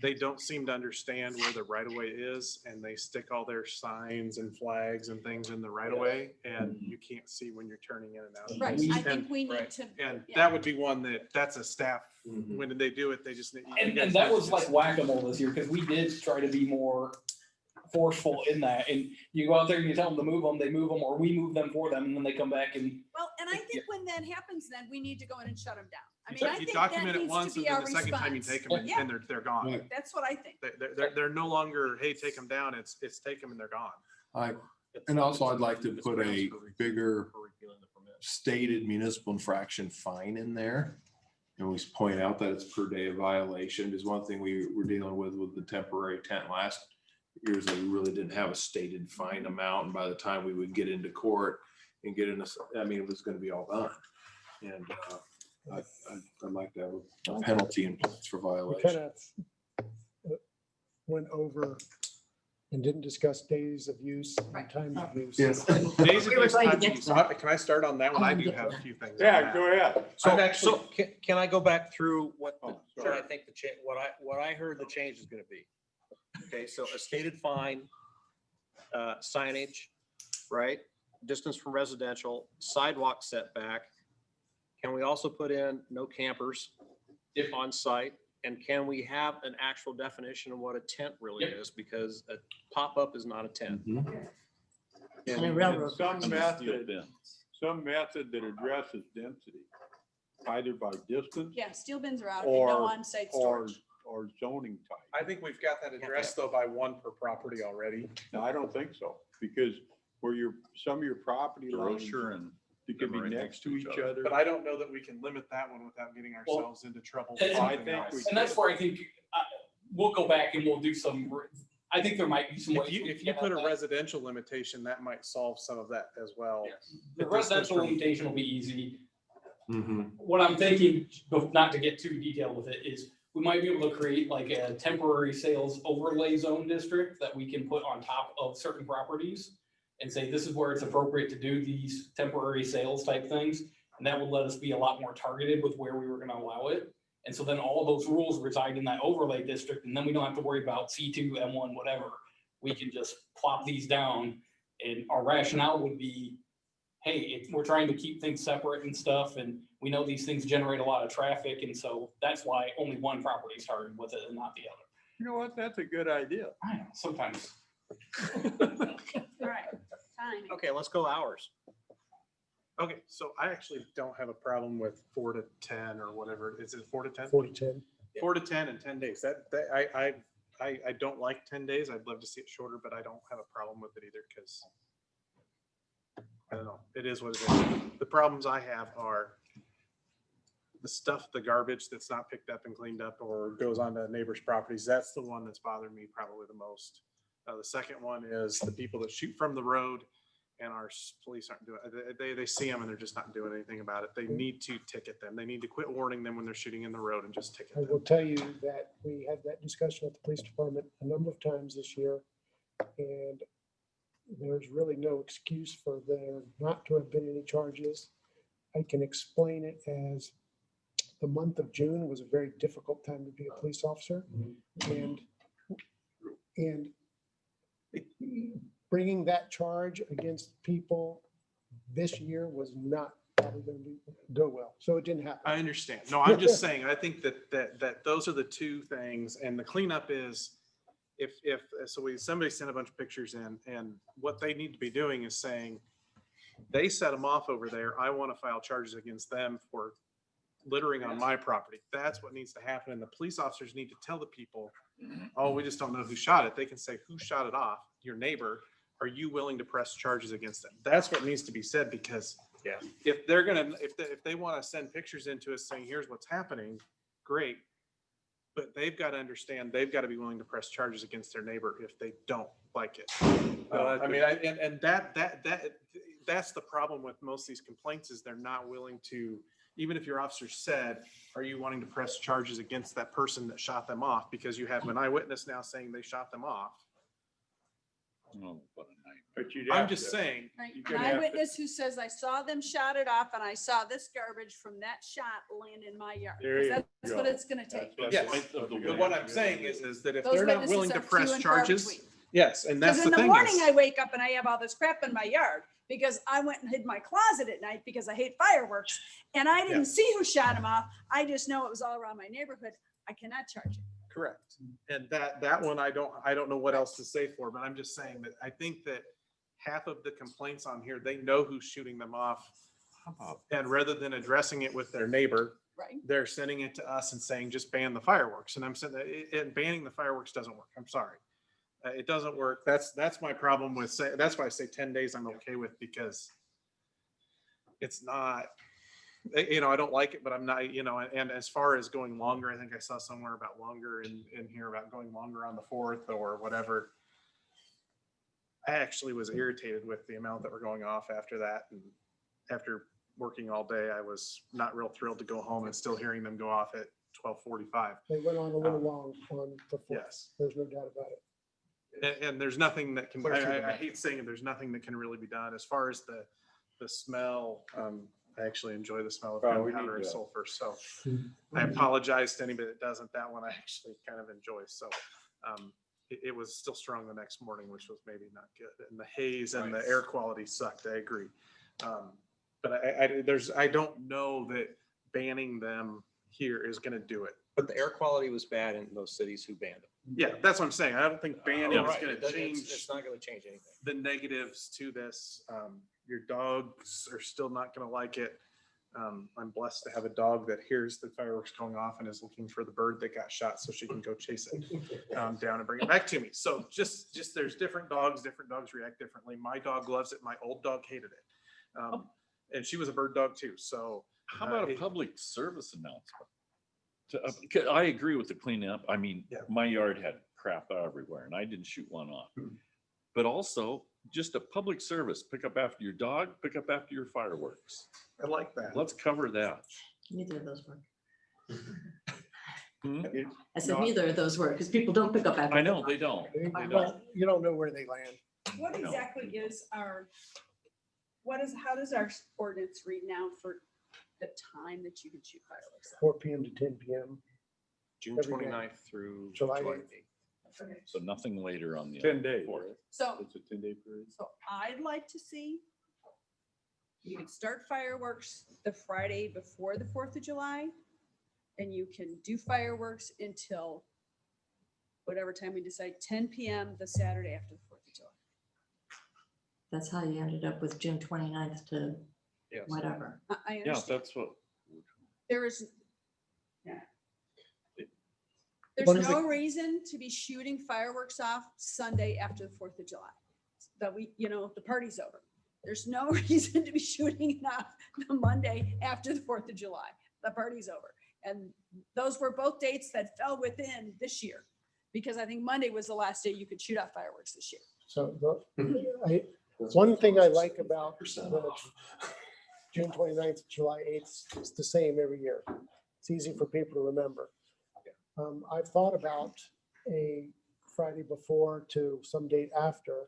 they don't seem to understand where the right of way is, and they stick all their signs and flags and things in the right of way, and you can't see when you're turning in and out. Right, I think And- we need right. to. And yeah. that would be one that's a staff, Mhm. when they do it, they just. you And guys that need was to like just- whack-a-mole this year, because we did try to be more forceful in that, and you go out there and you tell them to move them, they move them, or we move them for them, and then they come back and. Well, and I think when that happens, then we need to go in and shut them down. I mean, I You think that document it needs once, to and be then our the second time you response. take them, Yeah. and they're gone. Right. That's what I think. They're no longer, hey, take them down, it's take them and they're gone. And also I'd like to put a bigger stated municipal infraction fine in there. And we point out that it's per day of violation, because one thing we were dealing with the temporary tent last years, that we really didn't have a stated fine amount. And by the time we would get into court and get in this, I mean, it was gonna be all done. And I'd like to have a penalty in place for We violation. kind of went over and didn't discuss days of use and Right. times of use. Yes. Days of We were use, going to time get of use. to that. Can I start on that one? I I wanna do get to have a that. few things. on Yeah, that. go ahead. I've So actually, can I go back through what Sure. I think what I heard the change is gonna be? Okay, so a stated fine, signage, right? Distance from residential, sidewalk setback. Can we also put in no campers on site? And can we have an actual definition of what a tent really Yep. is? Because a pop-up is not a tent. Mhm. I mean, And railroad. some Steel method, bins. some method that addresses density, either by distance Yeah, steel bins are out and no or, on-site or, storage. or zoning type. I think we've got that addressed though by one per property already. No, I don't think so, because where some of your property lines, Grocer and they could be right next to each other. But I don't know that we can limit that one without getting ourselves into trouble. with And- I something think else. we And that's where I think, we'll go back and we'll do some, I think there might be some ways. If we you can put a have that. residential limitation, that might solve some of that as well. The residential limitation will be easy. Mhm. What I'm thinking, but not to get too detailed with it, is we might be able to create like a temporary sales overlay zone district that we can put on top of certain properties and say, this is where it's appropriate to do these temporary sales type things. And that would let us be a lot more targeted with where we were gonna allow it. And so then all those rules reside in that overlay district, and then we don't have to worry about C2, M1, whatever. We can just plop these down, and our rationale would be, hey, we're trying to keep things separate and stuff, and we know these things generate a lot of traffic, and so that's why only one property started with it and not the other. You know what? That's a good idea. I know, sometimes. All right, timing. Okay, let's go hours. Okay, so I actually don't have a problem with 4 to 10 or whatever. Is it 4 to 10? 40-10. 4 to 10 and 10 days. I don't like 10 days. I'd love to see it shorter, but I don't have a problem with it either because I don't know. It is what it is. The problems I have are the stuff, the garbage that's not picked up and cleaned up or goes onto neighbors' properties. That's the one that's bothered me probably the most. The second one is the people that shoot from the road and our police aren't doing, they see them and they're just not doing anything about it. They need to ticket them. They need to quit warning them when they're shooting in the road and just ticket I them. will tell you that we had that discussion at the police department a number of times this year. And there's really no excuse for there not to have been any charges. I can explain it as the month of June was a very difficult time to be a police officer. And bringing that charge against people this year was not probably going to go well. So it didn't happen. I understand. No, I'm just saying, I think that those are the two things, and the cleanup is somebody sent a bunch of pictures in, and what they need to be doing is saying, they set them off over there. I want to file charges against them for littering on my property. That's what needs to happen. And the police officers need to tell the people, oh, we just don't know who shot it. They can say, who shot it off? Your neighbor. Are you willing to press charges against them? That's what needs to be said, because if they're gonna, if they want to send pictures into us saying, here's what's happening, great. But they've got to understand, they've got to be willing to press charges against their neighbor if they don't like it. I mean, that's the problem with most of these complaints, is they're not willing to, even if your officer said, are you wanting to press charges against that person that shot them off? Because you have an eyewitness now saying they shot them off. Oh, what a night. But you'd I'm have just to- saying, Right, You could an have to- eyewitness who says, I saw them shot it off and I saw this garbage from that shot land in my yard. There 'Cause you that's what go. it's gonna take. That's Yes. what- Of the but what I'm saying is that if Those they're not witnesses willing to are few press and far charges, between. yes, and that's Because the in the thing morning, I is, wake up and I have all this crap in my yard because I went and hid my closet at night because I hate fireworks. And I Yeah. didn't see who shot them off. I just know it was all around my neighborhood. I cannot charge it. correct. And that one, I don't know what else to say for, but I'm just saying that I think that half of the complaints on here, they know who's shooting them off. And rather than addressing it with their neighbor, Right. they're sending it to us and saying, just ban the fireworks. And I'm saying that banning the fireworks doesn't work. I'm sorry. It doesn't work. That's my problem with that's why I say 10 days I'm okay with, because it's not, I don't like it, but I'm not, and as far as going longer, I think I saw somewhere about longer in here about going longer on the 4th or whatever. I actually was irritated with the amount that were going off after that. And after working all day, I was not real thrilled to go home and still hearing them go off at 12:45. They went on a little long on the fourth. Yes. There's no doubt about it. And there's nothing that can, Clear through the I night. hate saying it, there's nothing that can really be done. As far as the smell, I actually enjoy the smell of Well, we gunpowder need and to- sulfur, so I apologize to anybody that doesn't. That one I actually kind of enjoy, so. It was still strong the next morning, which was maybe not good. And the haze and the air quality sucked, I agree. But I don't know that banning them here is gonna do it. But the air quality was bad in those cities who banned them. Yeah, that's what I'm saying. I don't think banning Yeah, is right. gonna change It's not gonna change anything. the negatives to this. Your dogs are still not gonna like it. I'm blessed to have a dog that hears the fireworks going off and is looking for the bird that got shot so she can go chase it down and bring it back to me. So just there's different dogs react differently. My dog loves it. My old dog hated it. And she was a bird dog too. So How about a public service announcement? I agree with the cleanup. I mean, Yeah. my yard had crap everywhere and I didn't shoot one off. But also just a public service, pick up after your dog, pick up after your fireworks. I like that. Let's cover that. Neither of those work. Hmm? I said No. neither of those work because people don't pick up after. I know, they don't. You don't know where they land. What No. exactly is our, how does our ordinance read now for the time that you can shoot fireworks? 4 PM to 10 PM. June Every day. 29th through July July 8th. 8th. Okay. So nothing later on the. 10 days. 4th. right? So, It's a 10-day period. so I'd like to see, you can start fireworks the Friday before the 4th of July, and you can do fireworks until whatever time we decide, 10 PM the Saturday after the 4th of July. That's how you ended up with June 29th to Yes. whatever. I Yeah, understand. that's what. There is, yeah. What There's is no reason to be shooting fireworks off Sunday after the 4th of July. That the party's over. There's no reason to be shooting it off the Monday after the 4th of July. The party's over. And those were both dates that fell within this year. Because I think Monday was the last day you could shoot off fireworks this year. So one thing I like about the June 29th, July 8th, it's the same every year. It's easy for people to remember. I've thought about a Friday before to some date after.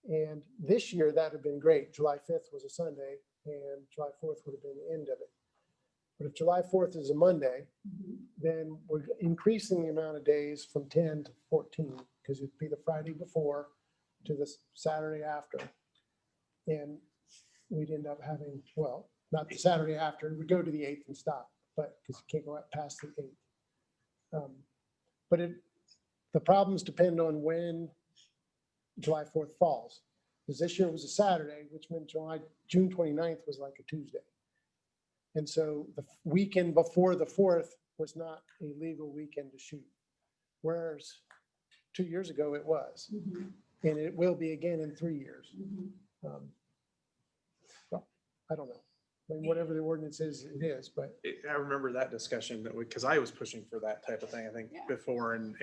And this year, that'd have been great. July 5th was a Sunday and July 4th would have been the end of it. But if July 4th is a Monday, then we're increasing the amount of days from 10 to 14, because it'd be the Friday before to the Saturday after. And we'd end up having, well, not the Saturday after, we'd go to the 8th and stop, but because you can't go out past the 8th. But the problems depend on when July 4th falls. Because this year was a Saturday, which meant June 29th was like a Tuesday. And so the weekend before the 4th was not a legal weekend to shoot. Whereas 2 years ago it was, and it will be again in 3 years. Well, I don't know. I mean, whatever the ordinance is, it is, but I remember that discussion because I was pushing for that type of thing, I think, Yeah. before, and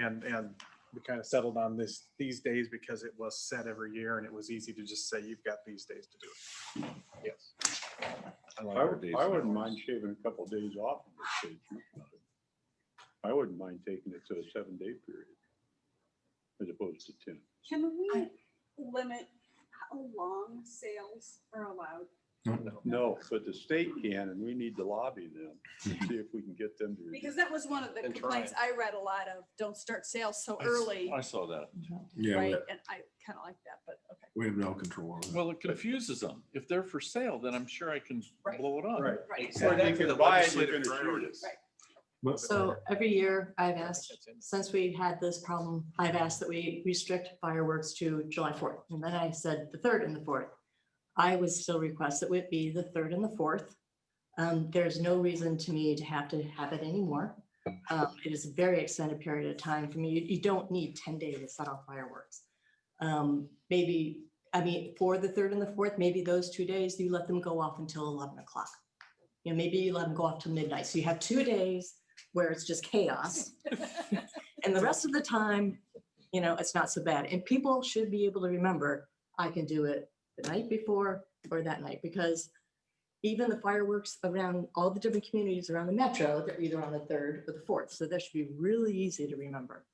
we kind of settled on these days because it was set every year and it was easy to just say, you've got these days to do it. Yes. I like I our days wouldn't and mind hours. shaving a couple of days off. of this stage. I wouldn't mind taking it to a 7-day period as opposed to 10. Can we, limit how long sales are allowed? No, but the state can, and we need to lobby them, to see if we can get them to. Because that was one of the And try complaints I read a lot of, don't start sales so I s- early, I saw that. Yeah, right? And I kind of like that, but okay. we have no control over that. Well, it confuses them. If they're for sale, then I'm sure I can Right. blow it up. Right. Right. Or you Exactly. can buy it, you're Legislative gonna shoot priorities. it. Right. So every year I've asked, since we had this problem, I've asked that we restrict fireworks to July 4th. And then I said the 3rd and the 4th. I would still request that it be the 3rd and the 4th. There's no reason to me to have it anymore. It is a very extended period of time for me. You don't need 10 days to set off fireworks. Maybe, I mean, for the 3rd and the 4th, maybe those 2 days, you let them go off until 11 o'clock. You know, maybe you let them go off till midnight. So you have 2 days where it's just chaos. And the rest of the time, you know, it's not so bad. And people should be able to remember, I can do it the night before or that night, because even the fireworks around all the different communities around the metro, they're either on the 3rd or the 4th. So that should be really easy to remember.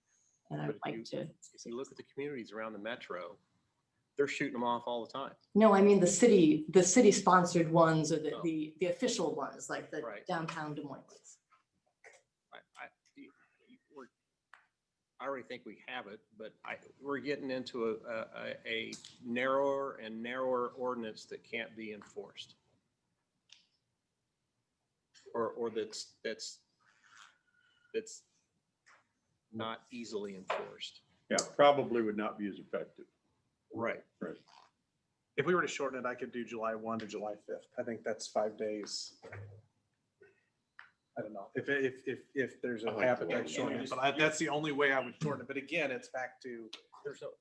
And I'd But if like to, If you look at the communities around the metro, they're shooting them off all the time. no, I mean, the city sponsored ones or the official ones, like the Right. downtown Des Moines ones. I already think we have it, but we're getting into a narrower and narrower ordinance that can't be enforced. Or that's not easily enforced. Yeah, probably would not be as effective. Right. Right. If we were to shorten it, I could do July 1 to July 5th. I think that's 5 days. I don't know if there's I a like habit the way that's you shortening do it, it. but that's the only way I would shorten it. But again, it's back to,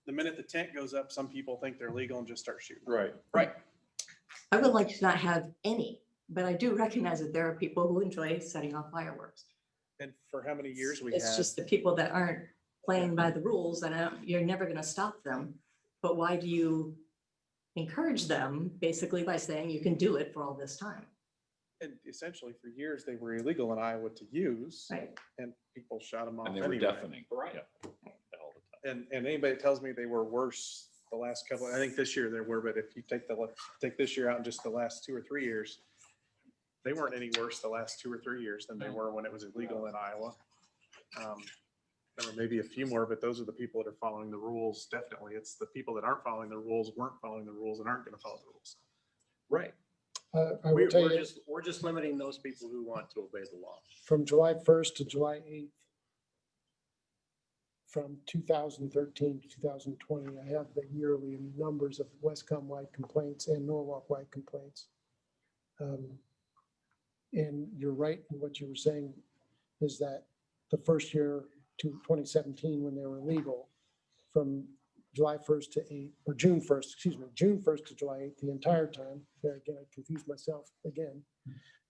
the minute the tent goes up, some people think they're legal and just start shooting. Right. Right. I would like to not have any, but I do recognize that there are people who enjoy setting off fireworks. And for how many years we It's had, just the people that aren't playing by the rules, and you're never gonna stop them. But why do you encourage them basically by saying you can do it for all this time? and essentially for years, they were illegal in Iowa to use, Right. and people shot them off And they were anyway. deafening. Right. Yeah. All the time. And anybody that tells me they were worse the last couple, I think this year they were, but if you take this year out and just the last 2 or 3 years, they weren't any worse the last 2 or 3 years than they were when it was illegal in Iowa. There were maybe a few more, but those are the people that are following the rules. Definitely. It's the people that aren't following the rules, weren't following the rules, and aren't going to follow the rules. Right. I will tell you, We're just limiting those people who want to obey the law. from July 1st to July 8th, from 2013 to 2020, I have the yearly numbers of Westcom-wide complaints and Norwalk-wide complaints. And you're right in what you were saying, is that the first year to 2017, when they were legal, from July 1st to 8th, or June 1st, excuse me, June 1st to July 8th, the entire time, there again, I confused myself again.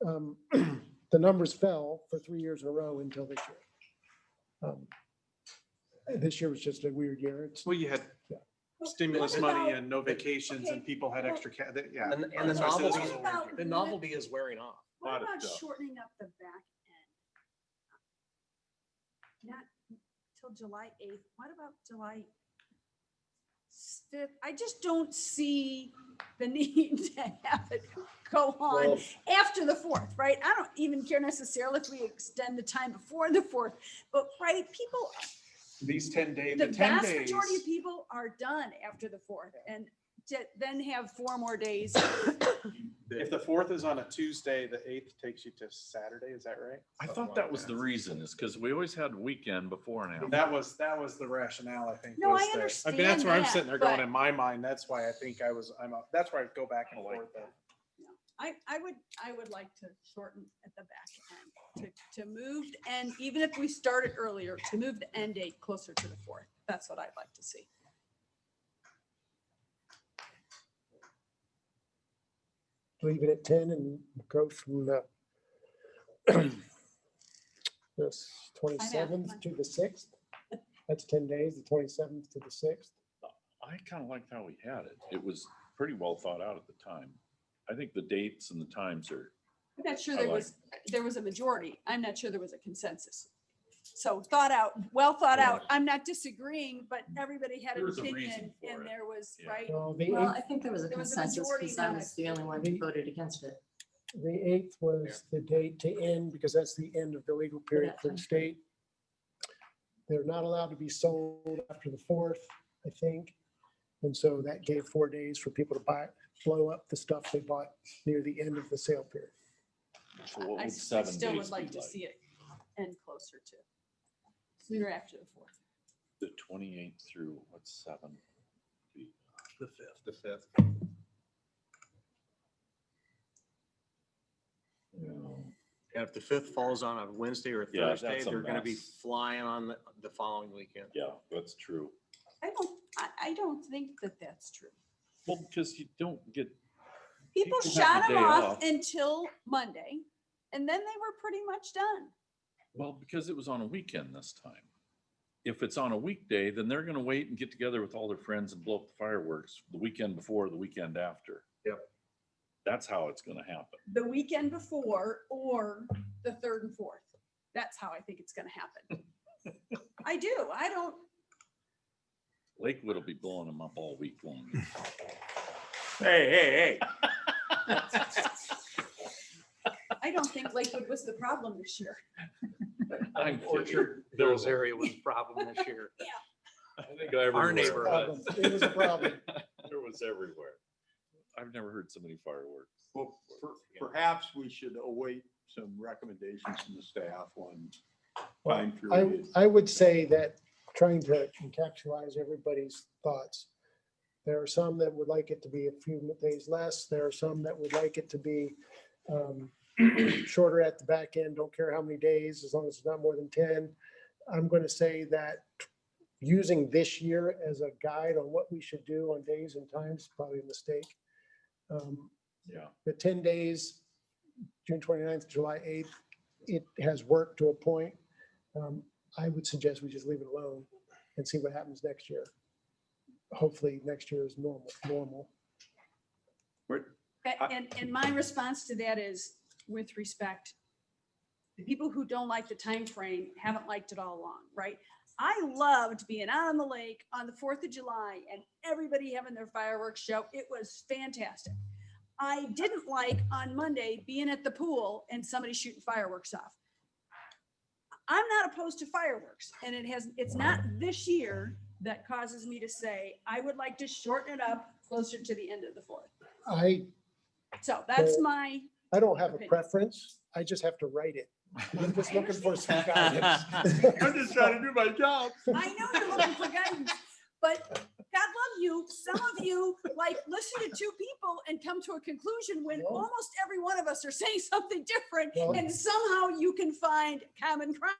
The numbers fell for 3 years in a row until this year. This year was just a weird year. It's, Well, you had Yeah. stimulus What money about- and no vacations and okay, people had well- extra yeah. And the That's why I said this was a weird novelty- year. The novelty is wearing off. What Lot of about stuff. shortening up the back end? Not till July 8th. What about July 5th? I just don't see the need to have it go on after the 4th, right? I don't even care necessarily if we extend the time before the 4th, but right, people, These 10 days, the the 10 vast majority of days, people are done after the 4th and then have 4 more days. if the 4th is on a Tuesday, the 8th takes you to Saturday, is that right? I thought that was the reason, is because we always had weekend before and after. That was the rationale, I think. No, was I that- understand mean, that's where I'm that, sitting there going, but- in my mind, that's why I think that's where I go back and I like forth. I would like to shorten at the back end, to move, and even if we started earlier, to move the end date closer to the 4th. That's what I'd like to see. leave it at 10 and go through this 27th to the 6th. That's 10 days, the 27th to the 6th. I kind of liked how we had it. It was pretty well thought out at the time. I think the dates and the times are, I'm not sure I there was a majority. I'm not sure there was a consensus. So well thought Yeah. out. I'm not disagreeing, but everybody had There an was a reason opinion for and it. there was, Yeah. right? Well, Well, I think there was a There was a consensus majority because I not. was the only one who voted against it. The 8th was the date to end because that's the end of the legal period for the state. They're not allowed to be sold after the 4th, I think. And so that gave 4 days for people to blow up the stuff they bought near the end of the sale period. So what I would s- I 7 still days would like be to see it end closer to, sooner after the 4th. The 28th through what's 7? The fifth. The fifth. Yeah, if the fifth falls on a Wednesday or Yeah, Thursday, that's a they're gonna be mess. flying on the following weekend. Yeah, that's true. I don't think that that's true. Well, because you don't get, People People have shot the them day off off. until Monday and then they were pretty much done. well, because it was on a weekend this time. If it's on a weekday, then they're gonna wait and get together with all their friends and blow up the fireworks the weekend before, the weekend after. Yep. That's how it's gonna happen. The weekend before or the 3rd and 4th. That's how I think it's gonna happen. I do. I don't, Lakewood will be blowing them up all week long. Hey. I don't think Lakewood was the problem this year. I'm kidding. Orchard Hills area was a problem this year. I think everywhere. Our neighborhood. It was a problem. There was everywhere. I've never heard so many fireworks. Well, perhaps we should await some recommendations from the staff on time period. I would say that trying to encapsulate everybody's thoughts. There are some that would like it to be a few days less. There are some that would like it to be shorter at the back end. Don't care how many days, as long as it's not more than 10. I'm going to say that using this year as a guide on what we should do on days and times is probably a mistake. Yeah. The 10 days, June 29th, July 8th, it has worked to a point. I would suggest we just leave it alone and see what happens next year. Hopefully next year is normal. And my response to that is, with respect, the people who don't like the time frame haven't liked it all along, right? I loved being out on the lake on the 4th of July and everybody having their fireworks show. It was fantastic. I didn't like on Monday being at the pool and somebody shooting fireworks off. I'm not opposed to fireworks, and it's not this year that causes me to say, I would like to shorten it up closer to the end of the 4th. So that's my, I don't have a Opinion. preference. I just have to write it. I'm just looking for some guidance. I'm just trying to do my job. I know you're looking for guidance, but God love you, some of you like listen to 2 people and come to a conclusion when No. almost every one of us are saying something different, Well- and somehow you can find common ground.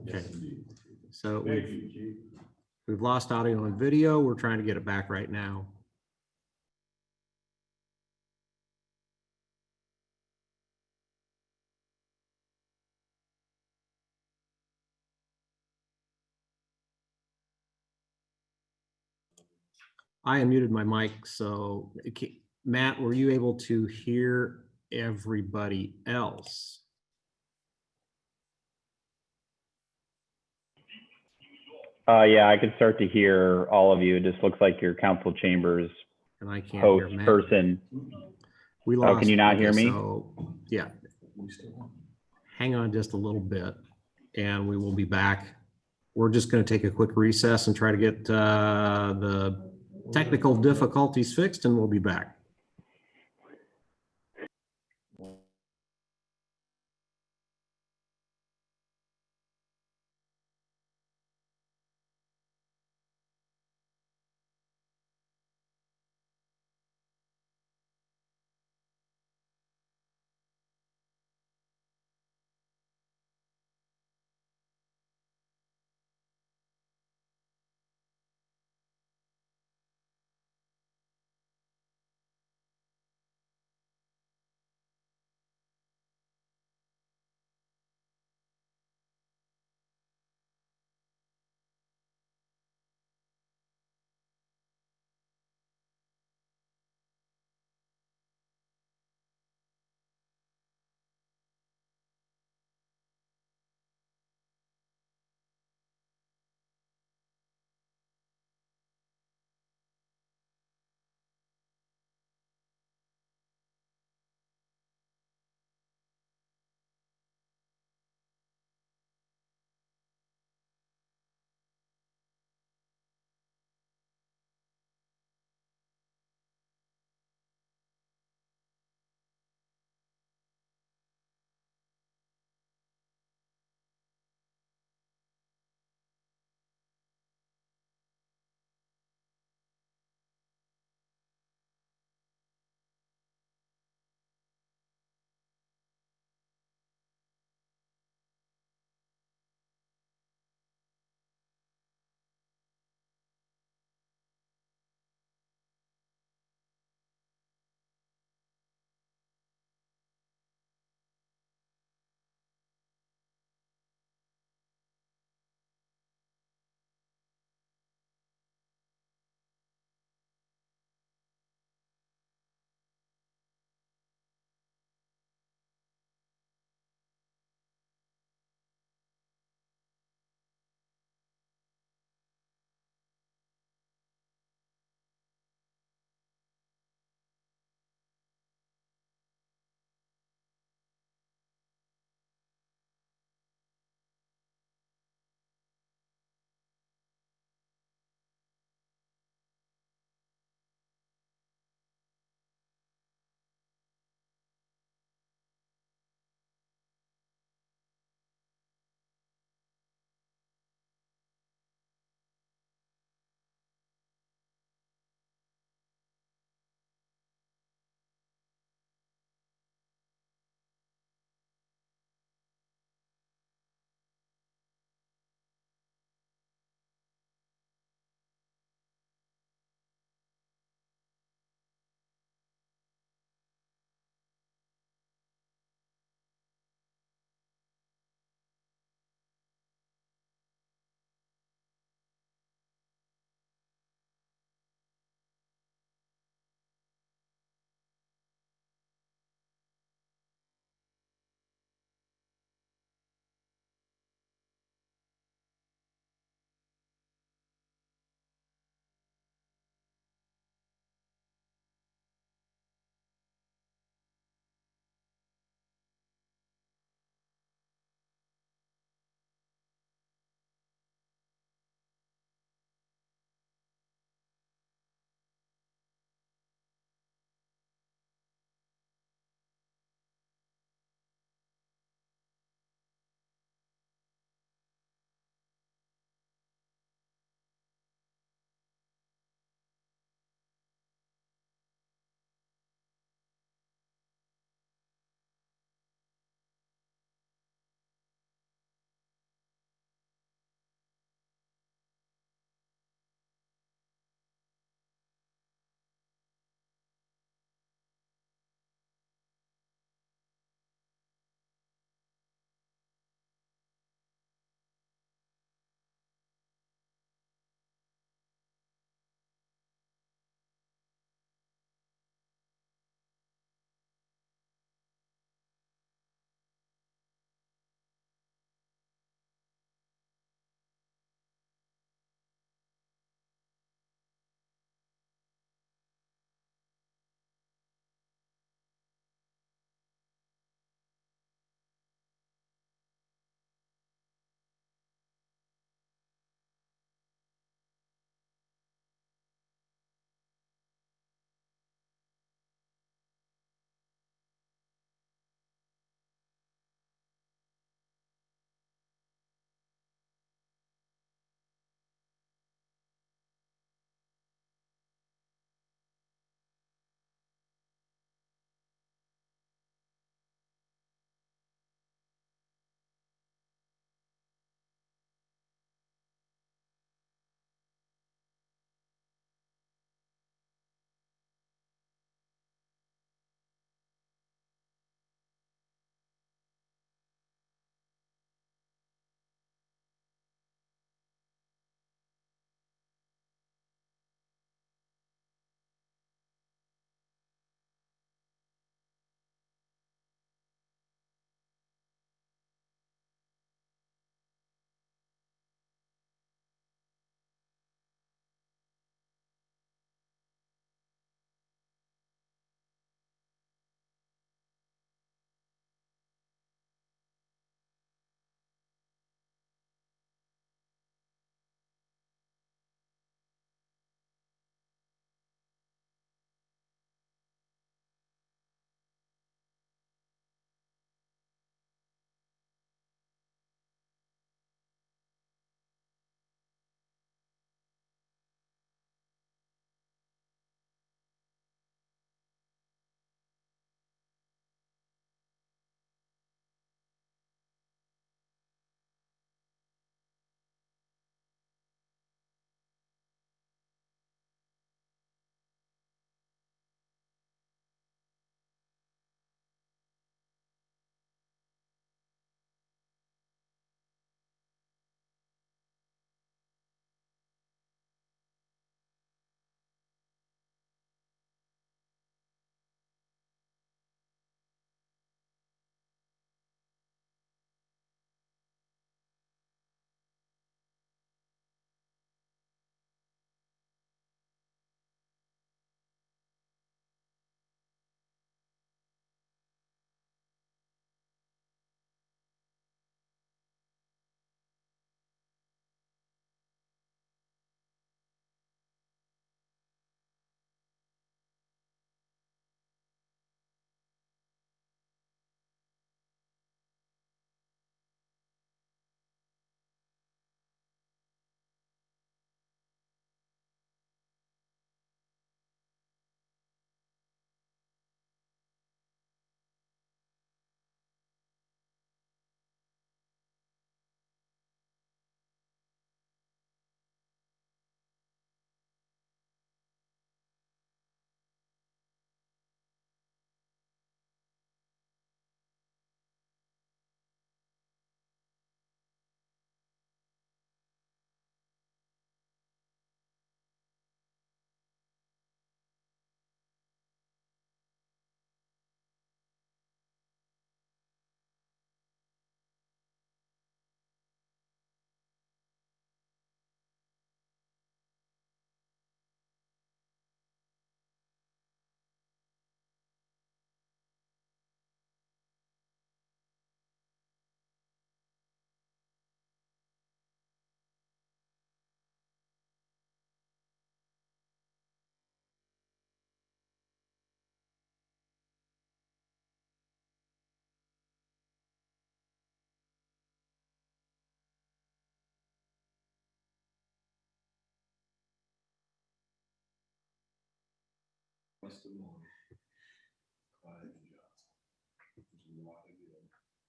Okay. So we've lost audio and video. We're trying to get it back right now. I unmuted my mic, so Matt, were you able to hear everybody else? Yeah, I could start to hear all of you. It just looks like your council chambers And I can't hear host Matt. person. We Oh, lost. can you not okay, hear me? So, yeah. Hang on just a little bit and we will be back. We're just going to take a quick recess and try to get the technical difficulties fixed, and we'll be back.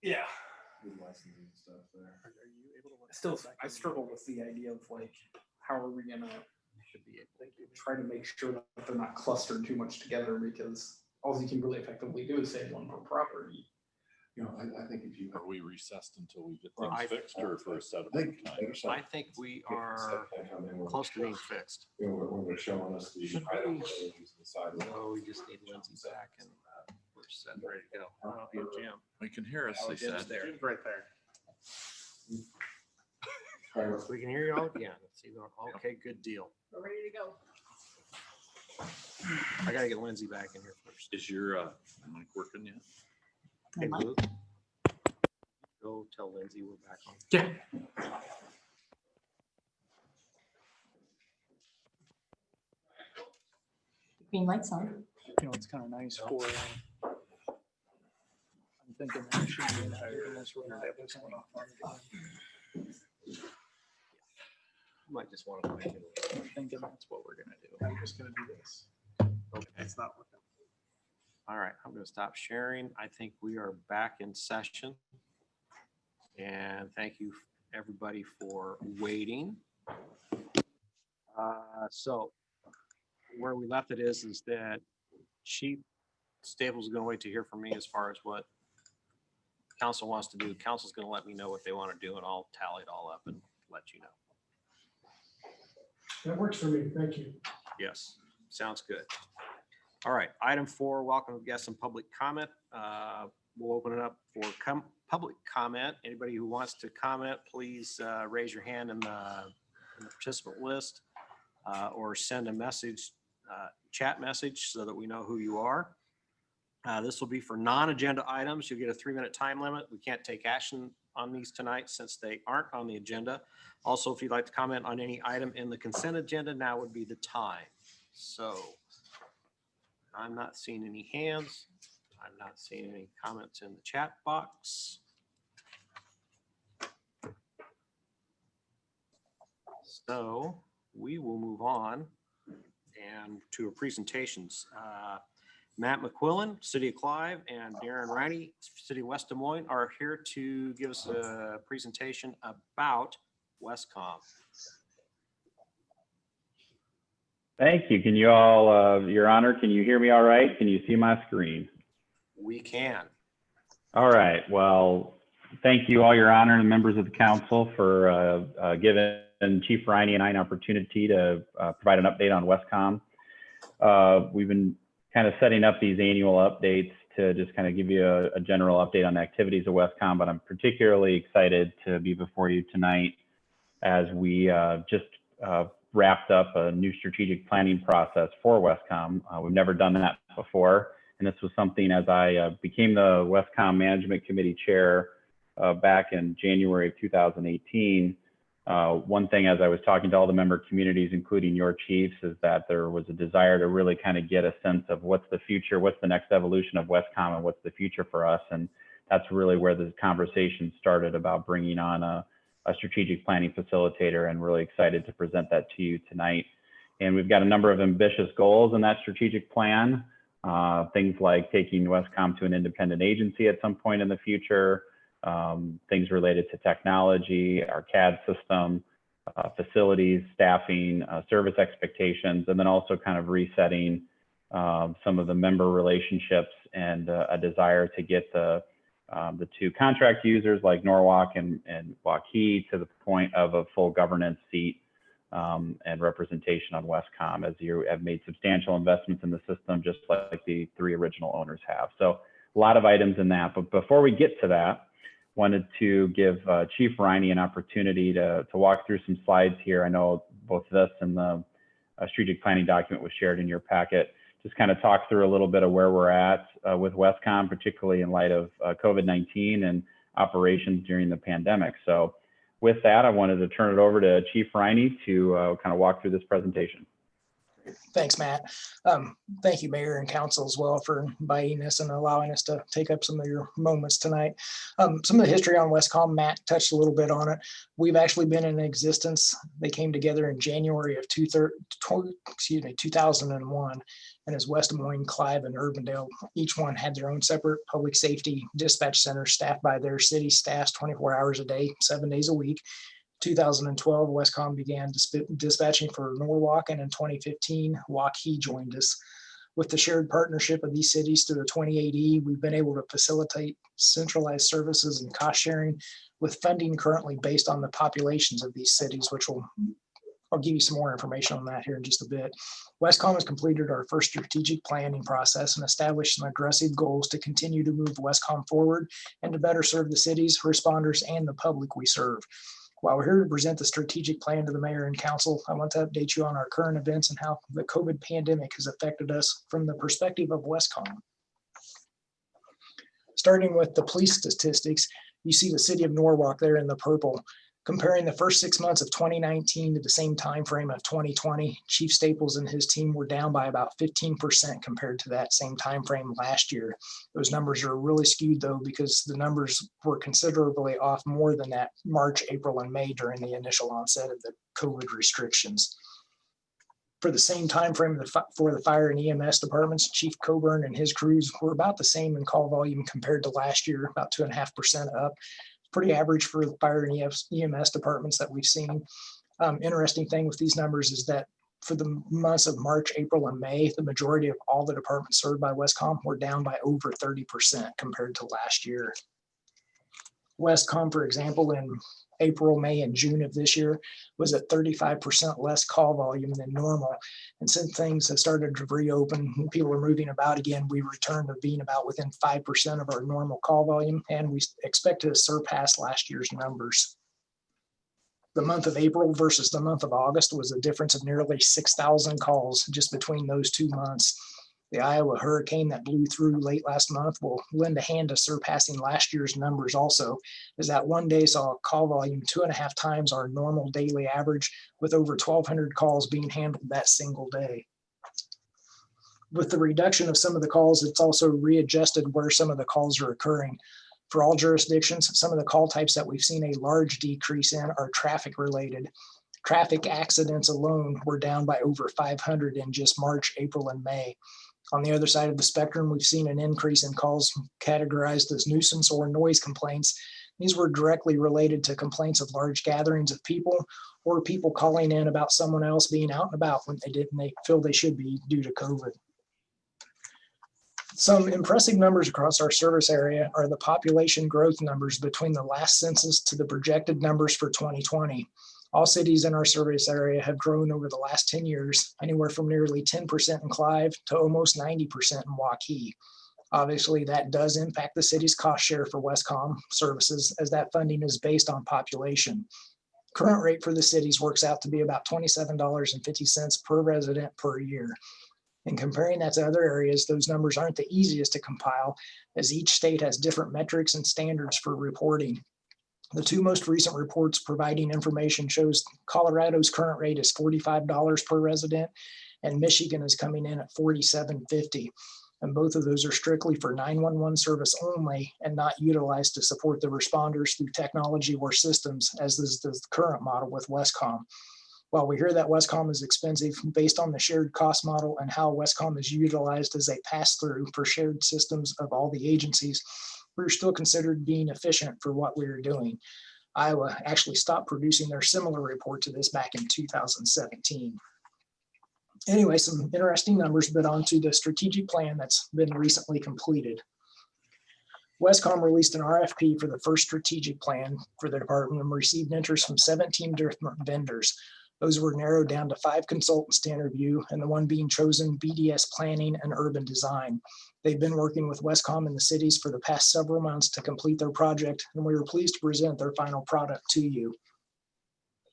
Yeah. Good licensing stuff there. Still, I struggle with the idea of like, how are we gonna try to make sure that they're not clustered too much together, because all you can really effectively do is say one per property. You know, I think if you. Are we recessed until we get Well, things fixed or for a set of think- time? I think we are close to being fixed. You know, when they're showing us the. Should right of we- ways, the sidewalks. Oh, we just need Lindsay back and we're set and ready to go. Oh, and Jim. We can hear us, they Jim's said. there. Right there. We can hear you all again. Let's see. Okay, good deal. We're ready to go. I gotta get Lindsay back in here first. Is your mic working yet? Hey, Luke. Go tell Lindsay we're back on. Yeah. Green light's on. You know, it's kind of nice for, I'm thinking that should be in this room that was You might just want to find it. I'm thinking that's what we're gonna do. I'm just gonna do this. Okay. It's not working. All right, I'm gonna stop sharing. I think we are back in session. And thank you, everybody, for waiting. So where we left it is that Chief Staples is gonna wait to hear from me as far as what council wants to do. Council's gonna let me know what they want to do, and I'll tally it all up and let you know. That works for me. Thank you. Yes, sounds good. All right, item 4, welcome guests and public comment. We'll open it up for public comment. Anybody who wants to comment, please raise your hand in the participant list or send a message, chat message, so that we know who you are. This will be for non-agenda items. You'll get a 3-minute time limit. We can't take action on these tonight since they aren't on the agenda. Also, if you'd like to comment on any item in the consent agenda, now would be the time. So I'm not seeing any hands. I'm not seeing any comments in the chat box. So we will move on and to our presentations. Matt McQuillan, City of Clive, and Darren Riney, City of West Des Moines, are here to give us a presentation about Westcom. Thank you. Can you all, Your Honor, can you hear me all right? Can you see my screen? We can. All right. Well, thank you all, Your Honor, and members of the council for giving Chief Riney and I an opportunity to provide an update on Westcom. We've been kind of setting up these annual updates to just kind of give you a general update on the activities of Westcom, but I'm particularly excited to be before you tonight as we just wrapped up a new strategic planning process for Westcom. We've never done that before. And this was something as I became the Westcom Management Committee Chair back in January of 2018. One thing as I was talking to all the member communities, including your chiefs, is that there was a desire to really kind of get a sense of what's the future, what's the next evolution of Westcom, and what's the future for us. And that's really where the conversation started about bringing on a strategic planning facilitator, and really excited to present that to you tonight. And we've got a number of ambitious goals in that strategic plan. Things like taking Westcom to an independent agency at some point in the future, things related to technology, our CAD system, facilities, staffing, service expectations, and then also kind of resetting some of the member relationships and a desire to get the two contract users like Norwalk and Waukee to the point of a full governance seat and representation on Westcom, as you have made substantial investments in the system, just like the 3 original owners have. So a lot of items in that. But before we get to that, wanted to give Chief Riney an opportunity to walk through some slides here. I know both this and the strategic planning document was shared in your packet. Just kind of talk through a little bit of where we're at with Westcom, particularly in light of COVID-19 and operations during the pandemic. So with that, I wanted to turn it over to Chief Riney to kind of walk through this presentation. Thanks, Matt. Thank you, Mayor and Council as well for inviting us and allowing us to take up some of your moments tonight. Some of the history on Westcom, Matt touched a little bit on it. We've actually been in existence. They came together in January of 2001. And as West Des Moines, Clive, and Urbandale, each one had their own separate public safety dispatch centers staffed by their city staffs 24 hours a day, 7 days a week. 2012, Westcom began dispatching for Norwalk, and in 2015, Waukee joined us. With the shared partnership of these cities through the 28E, we've been able to facilitate centralized services and cost sharing with funding currently based on the populations of these cities, which I'll give you some more information on that here in just a bit. Westcom has completed our first strategic planning process and established some aggressive goals to continue to move Westcom forward and to better serve the cities, responders, and the public we serve. While we're here to present the strategic plan to the mayor and council, I want to update you on our current events and how the COVID pandemic has affected us from the perspective of Westcom. Starting with the police statistics, you see the city of Norwalk there in the purple. Comparing the first 6 months of 2019 to the same time frame of 2020, Chief Staples and his team were down by about 15% compared to that same time frame last year. Those numbers are really skewed though, because the numbers were considerably off more than that March, April, and May during the initial onset of the COVID restrictions. For the same time frame for the fire and EMS departments, Chief Coburn and his crews were about the same in call volume compared to last year, about 2.5% up. Pretty average for the fire and EMS departments that we've seen. Interesting thing with these numbers is that for the months of March, April, and May, the majority of all the departments served by Westcom were down by over 30% compared to last year. Westcom, for example, in April, May, and June of this year was at 35% less call volume than normal. And since things have started to reopen and people are moving about again, we returned to being about within 5% of our normal call volume, and we expect to surpass last year's numbers. The month of April versus the month of August was a difference of nearly 6,000 calls just between those 2 months. The Iowa hurricane that blew through late last month will lend a hand to surpassing last year's numbers also, as that one day saw a call volume 2.5 times our normal daily average, with over 1,200 calls being handled that single day. With the reduction of some of the calls, it's also readjusted where some of the calls are occurring. For all jurisdictions, some of the call types that we've seen a large decrease in are traffic related. Traffic accidents alone were down by over 500 in just March, April, and May. On the other side of the spectrum, we've seen an increase in calls categorized as nuisance or noise complaints. These were directly related to complaints of large gatherings of people or people calling in about someone else being out and about when they feel they should be due to COVID. Some impressive numbers across our service area are the population growth numbers between the last census to the projected numbers for 2020. All cities in our service area have grown over the last 10 years, anywhere from nearly 10% in Clive to almost 90% in Waukee. Obviously, that does impact the city's cost share for Westcom services, as that funding is based on population. Current rate for the cities works out to be about $27.50 per resident per year. And comparing that to other areas, those numbers aren't the easiest to compile, as each state has different metrics and standards for reporting. The 2 most recent reports providing information shows Colorado's current rate is $45 per resident, and Michigan is coming in at $47.50. And both of those are strictly for 911 service only and not utilized to support the responders through technology or systems, as is the current model with Westcom. While we hear that Westcom is expensive, based on the shared cost model and how Westcom is utilized as a pass-through for shared systems of all the agencies, we're still considered being efficient for what we are doing. Iowa actually stopped producing their similar report to this back in 2017. Anyway, some interesting numbers, but on to the strategic plan that's been recently completed. Westcom released an RFP for the first strategic plan for the department and received interest from 17 different vendors. Those were narrowed down to 5 consultants to interview, and the one being chosen, BDS Planning and Urban Design. They've been working with Westcom in the cities for the past several months to complete their project, and we were pleased to present their final product to you.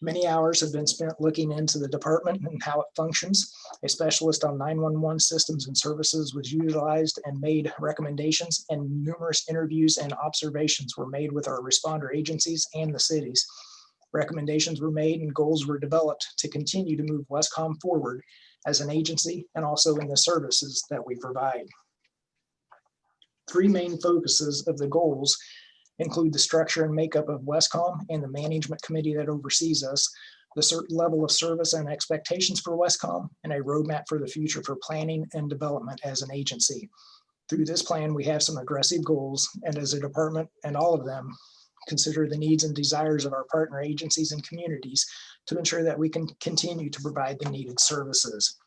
Many hours have been spent looking into the department and how it functions. A specialist on 911 systems and services was utilized and made recommendations, and numerous interviews and observations were made with our responder agencies and the cities. Recommendations were made and goals were developed to continue to move Westcom forward as an agency and also in the services that we provide. Three main focuses of the goals include the structure and makeup of Westcom and the management committee that oversees us, the certain level of service and expectations for Westcom, and a roadmap for the future for planning and development as an agency. Through this plan, we have some aggressive goals, and as a department, and all of them consider the needs and desires of our partner agencies and communities to ensure that we can continue to provide the needed services.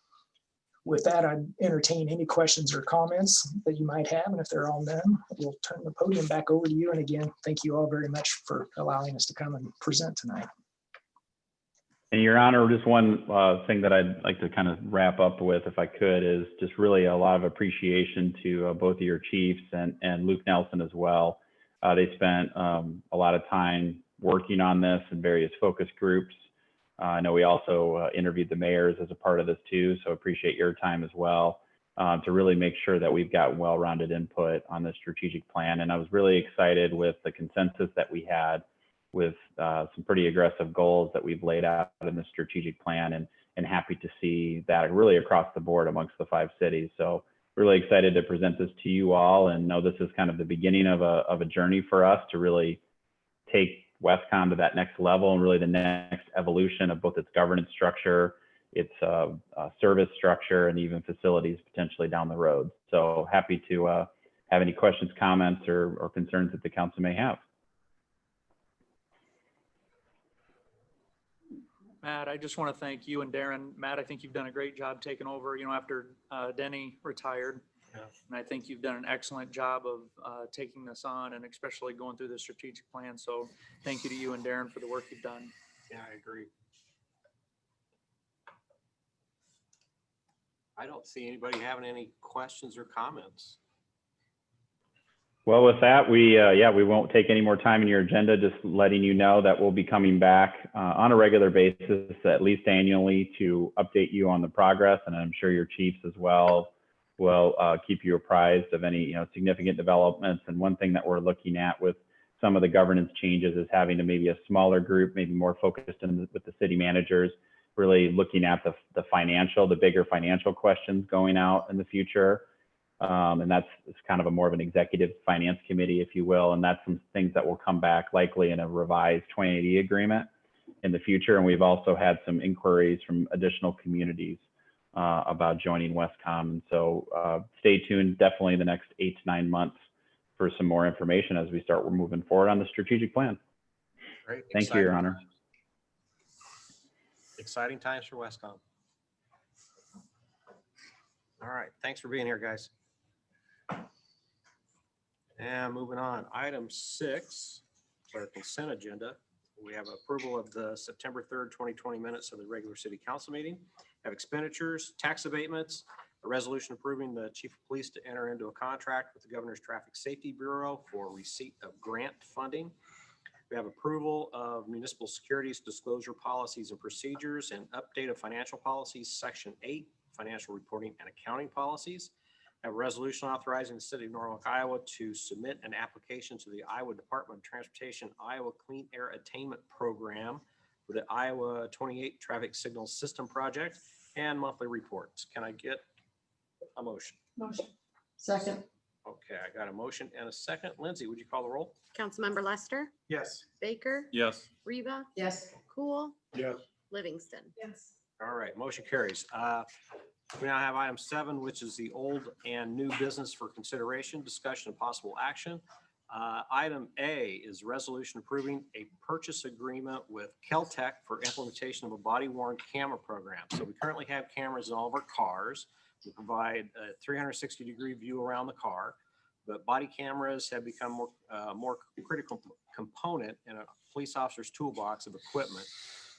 With that, I'd entertain any questions or comments that you might have, and if there are all none, we'll turn the podium back over to you. And again, thank you all very much for allowing us to come and present tonight. And Your Honor, just one thing that I'd like to kind of wrap up with, if I could, is just really a lot of appreciation to both of your chiefs and Luke Nelson as well. They spent a lot of time working on this in various focus groups. I know we also interviewed the mayors as a part of this too, so appreciate your time as well to really make sure that we've got well-rounded input on the strategic plan. And I was really excited with the consensus that we had with some pretty aggressive goals that we've laid out in the strategic plan, and happy to see that really across the board amongst the 5 cities. So really excited to present this to you all, and know this is kind of the beginning of a journey for us to really take Westcom to that next level, and really the next evolution of both its governance structure, its service structure, and even facilities potentially down the road. So happy to have any questions, comments, or concerns that the council may have. Matt, I just want to thank you and Darren. Matt, I think you've done a great job taking over, after Denny retired. Yeah. And I think you've done an excellent job of taking this on, and especially going through the strategic plan. So thank you to you and Darren for the work you've done. Yeah, I agree. I don't see anybody having any questions or comments. Well, with that, we won't take any more time in your agenda, just letting you know that we'll be coming back on a regular basis, at least annually, to update you on the progress. And I'm sure your chiefs as well will keep you apprised of any significant developments. And one thing that we're looking at with some of the governance changes is having to maybe a smaller group, maybe more focused with the city managers, really looking at the bigger financial questions going out in the future. And it's kind of a more of an executive finance committee, if you will. And that's some things that will come back likely in a revised 2080 agreement in the future. And we've also had some inquiries from additional communities about joining Westcom. And so stay tuned, definitely the next 8 to 9 months for some more information as we start moving forward on the strategic plan. Great. Thank you, Your Honor. Exciting times for Westcom. All right. Thanks for being here, guys. And moving on, item 6, our consent agenda. We have approval of the September 3rd, 2020 minutes of the regular city council meeting. Have expenditures, tax abatements, a resolution approving the chief of police to enter into a contract with the Governor's Traffic Safety Bureau for receipt of grant funding. We have approval of municipal securities disclosure policies and procedures, and update of financial policies, section 8, financial reporting and accounting policies. Have a resolution authorizing the city of Norwalk, Iowa to submit an application to the Iowa Department of Transportation Iowa Clean Air Attainment Program for the Iowa 28 Traffic Signal System Project, and monthly reports. Can I get a motion? Motion. Second. Okay, I got a motion and a second. Lindsay, would you call the roll? Councilmember Lester, Yes. Baker, Yes. Reba, Yes. Cool, Yes. Livingston. Yes. All right, motion carries. We now have item 7, which is the old and new business for consideration, discussion, and possible action. Item A is resolution approving a purchase agreement with Keltec for implementation of a body-worn camera program. So we currently have cameras in all of our cars. We provide a 360-degree view around the car, but body cameras have become more critical component in a police officer's toolbox of equipment.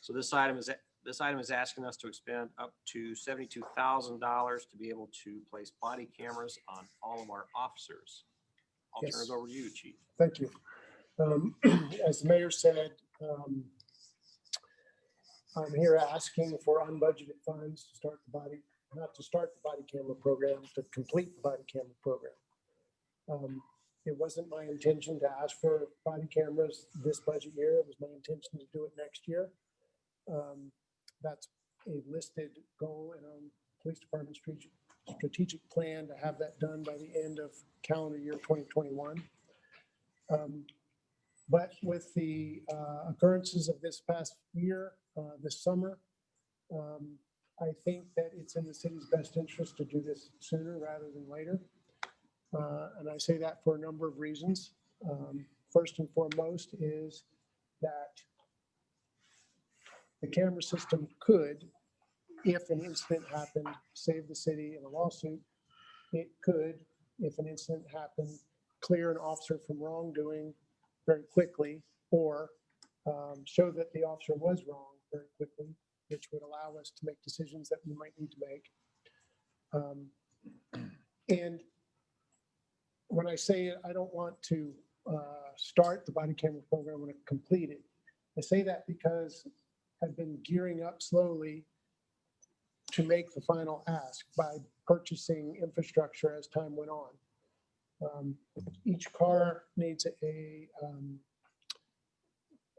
So this item is asking us to expend up to $72,000 to be able to place body cameras on all of our officers. I'll turn Yes. it over to you, Chief. Thank you. As the mayor said, I'm here asking for unbudgeted funds to start not to start the body camera program, to complete the body camera program. It wasn't my intention to ask for body cameras this budget year. It was my intention to do it next year. That's a listed goal in our police department strategic plan to have that done by the end of calendar year 2021. But with the occurrences of this past year, this summer, I think that it's in the city's best interest to do this sooner rather than later. And I say that for a number of reasons. First and foremost is that the camera system could, if an incident happened, save the city in a lawsuit. It could, if an incident happened, clear an officer from wrongdoing very quickly, or show that the officer was wrong very quickly, which would allow us to make decisions that we might need to make. And when I say it, I don't want to start the body camera program, I want to complete it. I say that because I've been gearing up slowly to make the final ask by purchasing infrastructure as time went on. Each car needs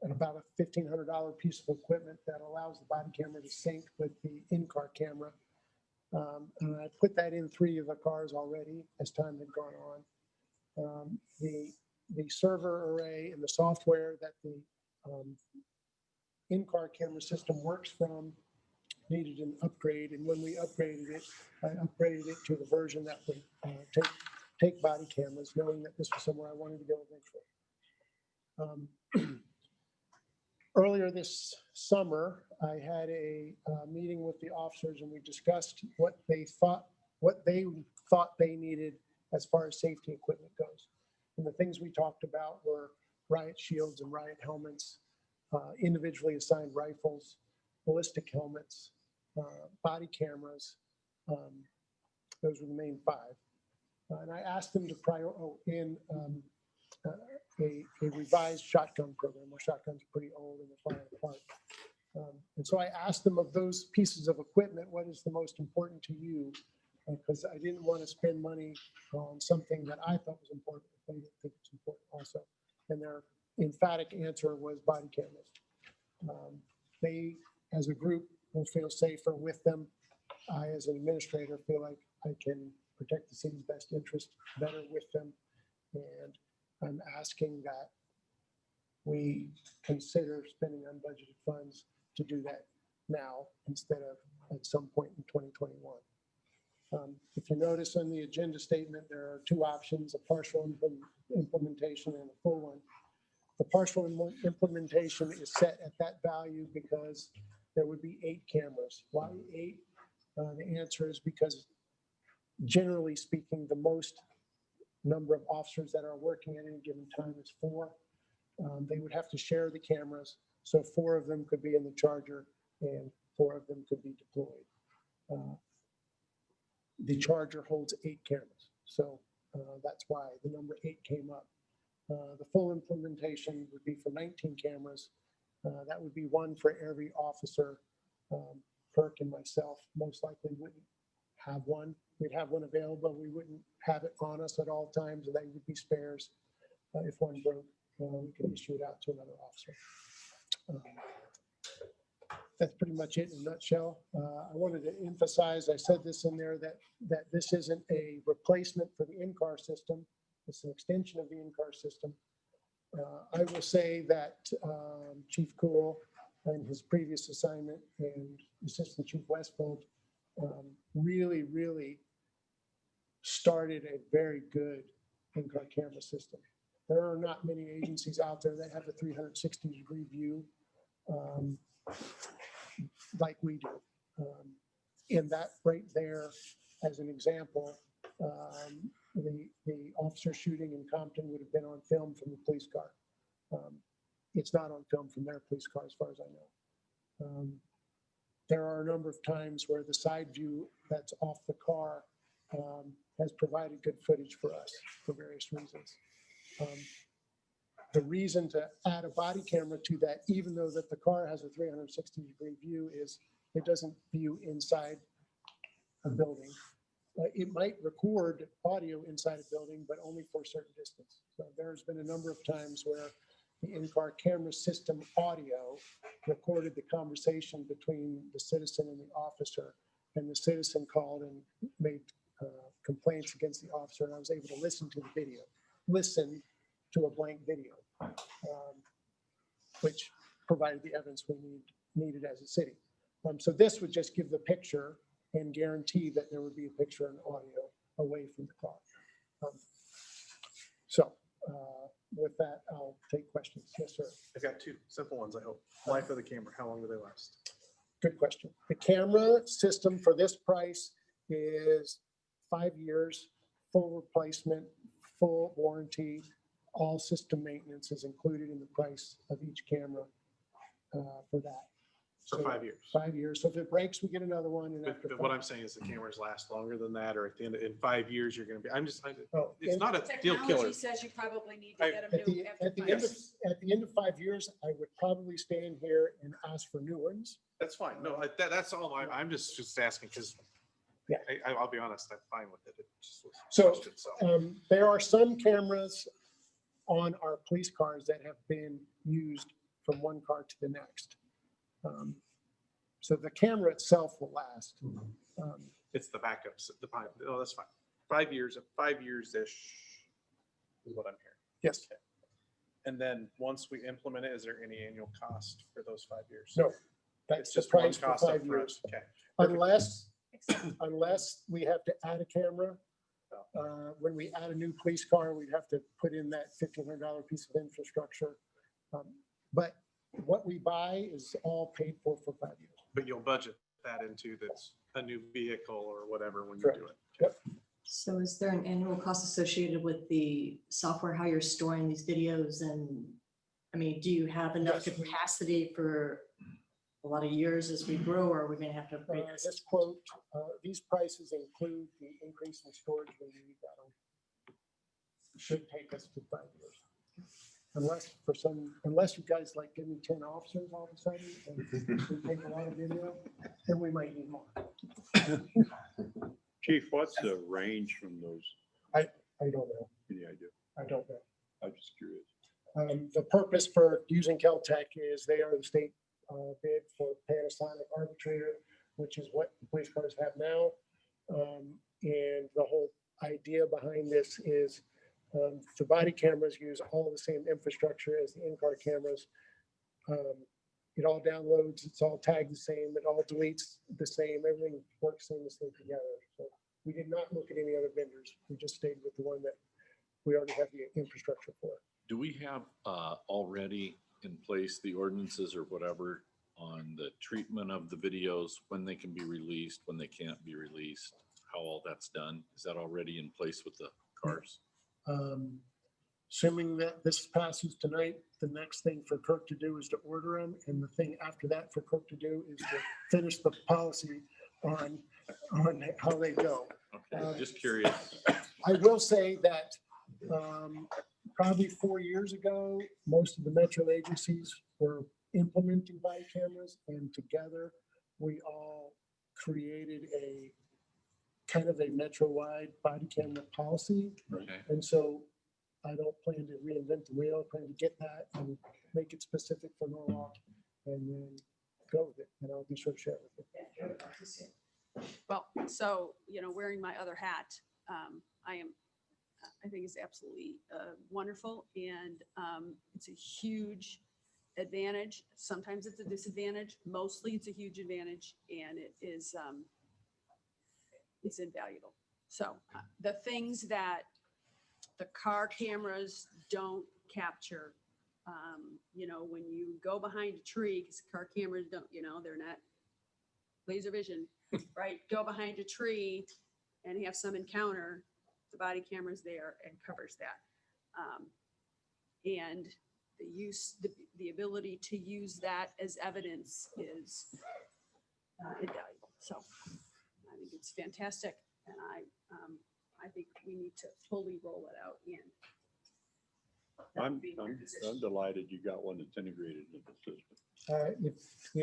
about a $1,500 piece of equipment that allows the body camera to sync with the in-car camera. And I put that in 3 of the cars already as time had gone on. The server array and the software that the in-car camera system works from needed an upgrade. And when we upgraded it, I upgraded it to the version that would take body cameras, knowing that this was somewhere I wanted to go eventually. Earlier this summer, I had a meeting with the officers and we discussed what they thought they needed as far as safety equipment goes. And the things we talked about were riot shields and riot helmets, individually assigned rifles, ballistic helmets, body cameras. Those were the main 5. And I asked them to a revised shotgun program. Our shotgun's pretty old and they're falling apart. And so I asked them, of those pieces of equipment, what is the most important to you? Because I didn't want to spend money on something that I thought was important if they didn't think it's important also. And their emphatic answer was body cameras. They, as a group, will feel safer with them. I, as an administrator, feel like I can protect the city's best interest better with them. And I'm asking that we consider spending unbudgeted funds to do that now instead of at some point in 2021. If you notice on the agenda statement, there are 2 options, a partial implementation and a full one. The partial implementation is set at that value because there would be 8 cameras. Why 8? The answer is because, generally speaking, the most number of officers that are working at any given time is 4. They would have to share the cameras, so 4 of them could be in the charger and 4 of them could be deployed. The charger holds 8 cameras, so that's why the number 8 came up. The full implementation would be for 19 cameras. That would be 1 for every officer. Kirk and myself most likely wouldn't have one. We'd have one available. We wouldn't have it on us at all times, and they would be spares. If one broke, we could issue it out to another officer. That's pretty much it in a nutshell. I wanted to emphasize, I said this in there, that this isn't a replacement for the in-car system. It's an extension of the in-car system. I will say that Chief Cool and his previous assignment and Assistant Chief Westfold really started a very good in-car camera system. There are not many agencies out there that have a 360-degree view like we do. And that right there, as an example, the officer shooting in Compton would have been on film from the police car. It's not on film from their police car, as far as I know. There are a number of times where the side view that's off the car has provided good footage for us for various reasons. The reason to add a body camera to that, even though that the car has a 360-degree view, is it doesn't view inside a building. It might record audio inside a building, but only for a certain distance. So there's been a number of times where the in-car camera system audio recorded the conversation between the citizen and the officer, and the citizen called and made complaints against the officer, and I was able to listen to the video, listen to a blank video, which provided the evidence we needed as a city. So this would just give the picture and guarantee that there would be a picture and audio away from the car. With that, I'll take questions. Yes, sir. I've got two simple ones, I hope. Life of the camera, how long do they last? Good question. The camera system for this price is 5 years, full replacement, full warranty. All system maintenance is included in the price of each camera for that. For 5 years. 5 years. So if it breaks, we get another one. And after But what 5 I'm saying is the cameras last longer than that, or at the end, in 5 years, you're gonna be, Oh, it's and not a deal killer. Technology says you probably need to get At them the, new after at the 5 end of, years. at the end of 5 years, I would probably stand here and ask for new ones. That's fine. No, that's all. I'm just asking because Yeah. I'll be honest, I'm fine with it. It just was a So, question, so. There are some cameras on our police cars that have been used from one car to the next. So the camera itself will last. It's the backups, oh, that's fine. 5 years, 5 years-ish is what I'm hearing. Yes. And then once we implement it, is there any annual cost for those 5 years? No, It's that's the just one price for cost 5 upfront. years. Okay. Unless we have to add a camera. When we add a new police car, we'd have to put in that $1,500 piece of infrastructure. But what we buy is all paid for 5 years. But you'll budget that into that's a new vehicle or whatever when you do it. Yep. So is there an annual cost associated with the software, how you're storing these videos? And I mean, do you have enough Yes, we- capacity for a lot of years as we grow, or are we gonna have to upgrade this? This quote, these prices include the increase in storage we need. That'll should take us to 5 years. Unless you guys like give me 10 officers all of a sudden and we take a lot of video, then we might need more. Chief, what's the range from those? I don't know. Any idea? I don't know. I'm just curious. The purpose for using Caltech is they are the state bid for Panasonic Arbitrator, which is what the police cars have now. And the whole idea behind this is the body cameras use all the same infrastructure as the in-car cameras. It all downloads, it's all tagged the same, it all deletes the same, everything works seamlessly together. So we did not look at any other vendors. We just stayed with the one that we already have the infrastructure for. Do we have already in place the ordinances or whatever on the treatment of the videos, when they can be released, when they can't be released, how all that's done? Is that already in place with the cars? Assuming that this passes tonight, the next thing for Kirk to do is to order them. And the thing after that for Kirk to do is to finish the policy on how they go. Okay, just curious. I will say that probably 4 years ago, most of the metro agencies were implementing body cameras, and together we all created a kind of a metro-wide body camera policy. Okay. And so I don't plan to reinvent the wheel. I plan to get that and make it specific for Norwalk and then go with it. And I'll be sure to share it with you. Well, so, wearing my other hat, I think is absolutely wonderful. And it's a huge advantage. Sometimes it's a disadvantage. Mostly it's a huge advantage, and it is, it's invaluable. So the things that the car cameras don't capture, when you go behind a tree, because car cameras don't, they're not laser vision, right? Go behind a tree and have some encounter, the body camera's there and covers that. And the use, the ability to use that as evidence is invaluable. So I think it's fantastic, and I think we need to fully roll it out. And I'm delighted you got one that's integrated into the system. They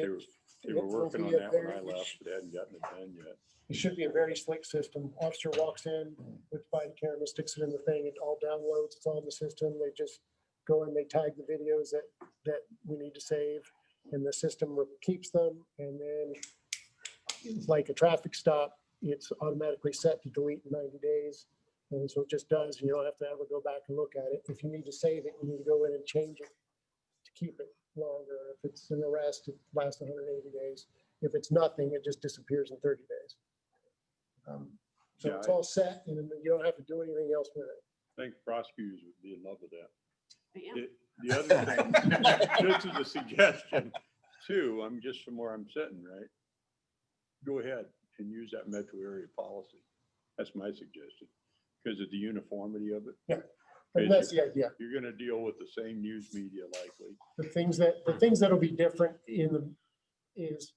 It were will working on be a that when I very- left, but they hadn't gotten it done yet. It should be a very slick system. Officer walks in with body camera, sticks it in the thing, it all downloads, it's all in the system. They just go and they tag the videos that we need to save, and the system keeps them. And then like a traffic stop, it's automatically set to delete in 90 days. And so it just does, and you don't have to ever go back and look at it. If you need to save it, you need to go in and change it to keep it longer. If it's an arrest, it lasts 180 days. If it's nothing, it just disappears in 30 days. So it's all set, and then you don't have to do anything else with it. I think prosecutors would be in love with that. I am. The other thing, this is a suggestion too, I'm just from where I'm sitting, right? Go ahead and use that metro area policy. That's my suggestion, because of the uniformity of it. Yeah, and that's the idea. You're gonna deal with the same news media likely. The things that'll be different is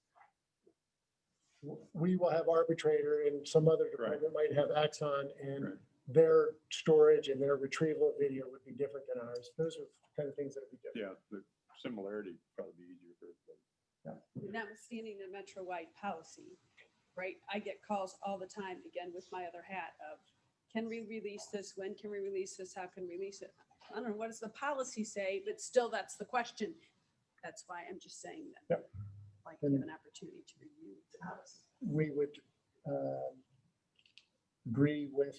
we will have arbitrator and some other department might have Axon, and Right. their storage and their retrieval of video would be different than ours. Those are the kind of things that would be different. Yeah, the similarity would probably be easier for everybody. Notwithstanding the metro-wide policy, right? I get calls all the time, again, with my other hat of, can we release this? When can we release this? How can we release it? I don't know, what does the policy say? But still, that's the question. That's why I'm just saying that. Yep. Like, give an opportunity to review the policy. We would agree with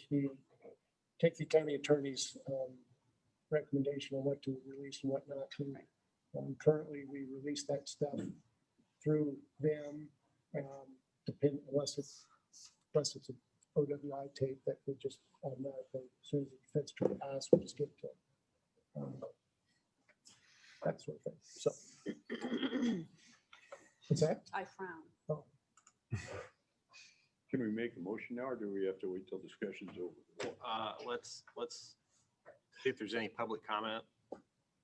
take the county attorney's recommendation on what to release and what not to. Currently, we release that stuff through them, unless it's an OWI tape that we just automatically, as soon as the defense attorney asks, we just give it to them. That sort of thing. So. What's that? I frown. Oh. Can we make a motion now, or do we have to wait till discussion's over? Let's see if there's any public comment.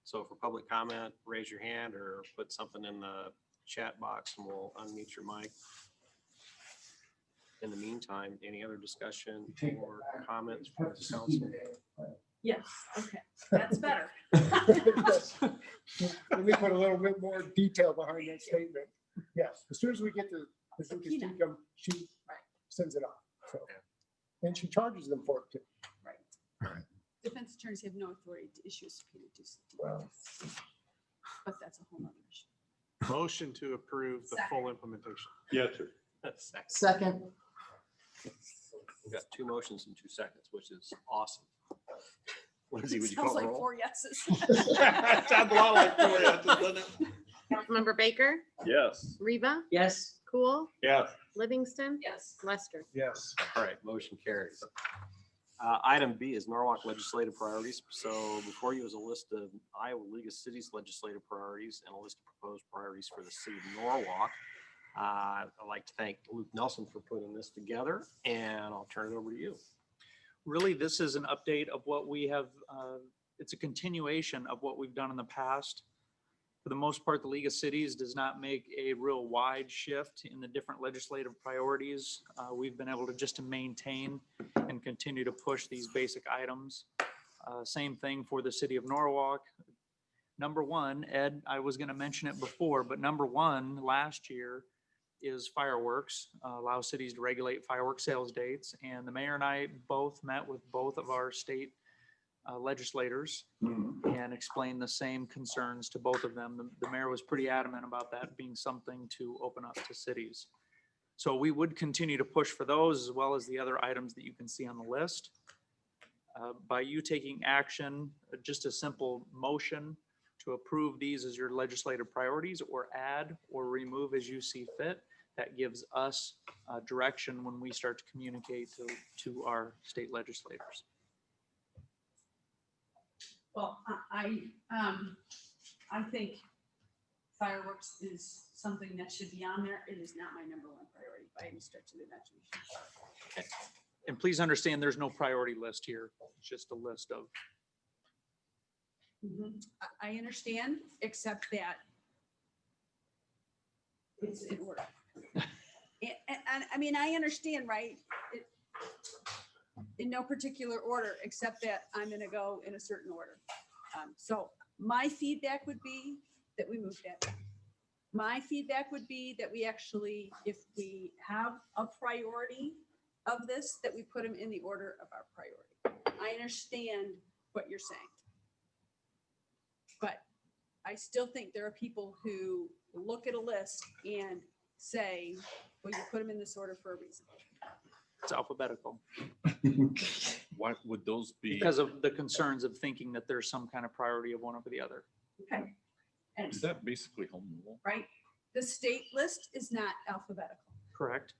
So for public comment, raise your hand or put something in the chat box and we'll unmute your mic. In the meantime, any other discussion or comments from the council? Yes, okay, that's better. Let me put a little bit more detail behind that statement. Yes, as soon as we get the Lucas income, she sends it off. So, and she charges them for it too. Right. Defense attorneys have no authority to issue a subpoena to Well, but that's a whole nother issue. Motion to approve the full implementation. Yes, sir. Second. We've got 2 motions in 2 seconds, which is awesome. Lindsay, would you Sounds call the like roll? 4 yeses. Sounds a lot like 4 yeses, doesn't it? Councilmember Baker, Yes. Reba, Yes. Cool, Yes. Livingston, Yes. Lester. Yes. All right, motion carries. Item B is Norwalk legislative priorities. So before you is a list of Iowa League of Cities legislative priorities and a list of proposed priorities for the city of Norwalk. I'd like to thank Luke Nelson for putting this together, and I'll turn it over to you. Really, this is an update of what we have. It's a continuation of what we've done in the past. For the most part, the League of Cities does not make a real wide shift in the different legislative priorities. We've been able to just to maintain and continue to push these basic items. Same thing for the city of Norwalk. Number one, Ed, I was going to mention it before, but number one last year is fireworks, allow cities to regulate fireworks sales dates. And the mayor and I both met with both of our state legislators and explained the same concerns to both of them. The mayor was pretty adamant about that being something to open up to cities. So we would continue to push for those as well as the other items that you can see on the list. By you taking action, just a simple motion to approve these as your legislative priorities or add or remove as you see fit, that gives us direction when we start to communicate to our state legislators. Well, I think fireworks is something that should be on there. It is not my number one priority by any stretch of the imagination. And please understand, there's no priority list here. It's just a list of. I understand, except that it's in order. And I mean, I understand, right? In no particular order, except that I'm gonna go in a certain order. So my feedback would be that we move that. My feedback would be that we actually, if we have a priority of this, that we put them in the order of our priority. I understand what you're saying. But I still think there are people who look at a list and say, Well, you put them in this order for a reason. It's alphabetical Why would those be? because of the concerns of thinking that there's some kind of priority of one over the other. Okay. And, Is that basically home rule? right, the state list is not alphabetical. Correct.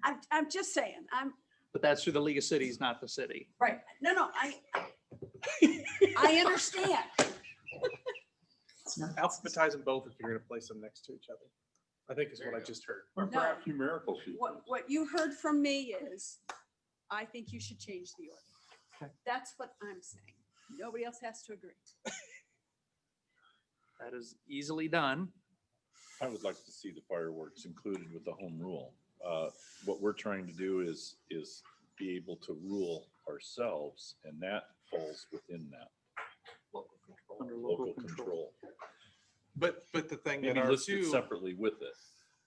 I'm just saying, But that's through the League of Cities, not the city. right, no, I understand. It's not. Alphabetize them both if you're gonna place them next to each other. I think is what I just heard. Or perhaps numerical sequence. What you heard from me is, I think you should change the order. Okay. That's what I'm saying. Nobody else has to agree. That is easily done. I would like to see the fireworks included with the home rule. What we're trying to do is be able to rule ourselves, and that falls within that Under local control. But the thing that Maybe our listed two separately with it.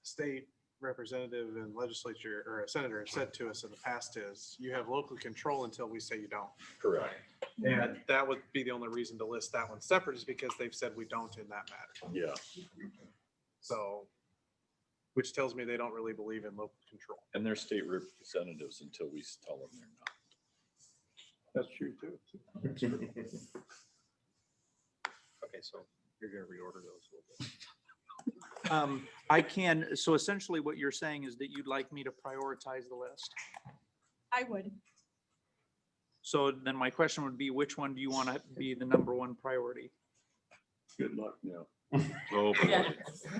state representative and legislature or a senator has said to us in the past is you have local control until we say you don't. Correct. And that would be the only reason to list that one separate is because they've said we don't in that matter. Yeah. So, which tells me they don't really believe in local control. And they're state representatives until we tell them they're not. That's true too. Okay, so you're gonna reorder those a little bit. I can, so essentially what you're saying is that you'd like me to prioritize the list. I would. So then my question would be, which one do you want to be the number one priority? Good luck now. Oh, boy. Yeah.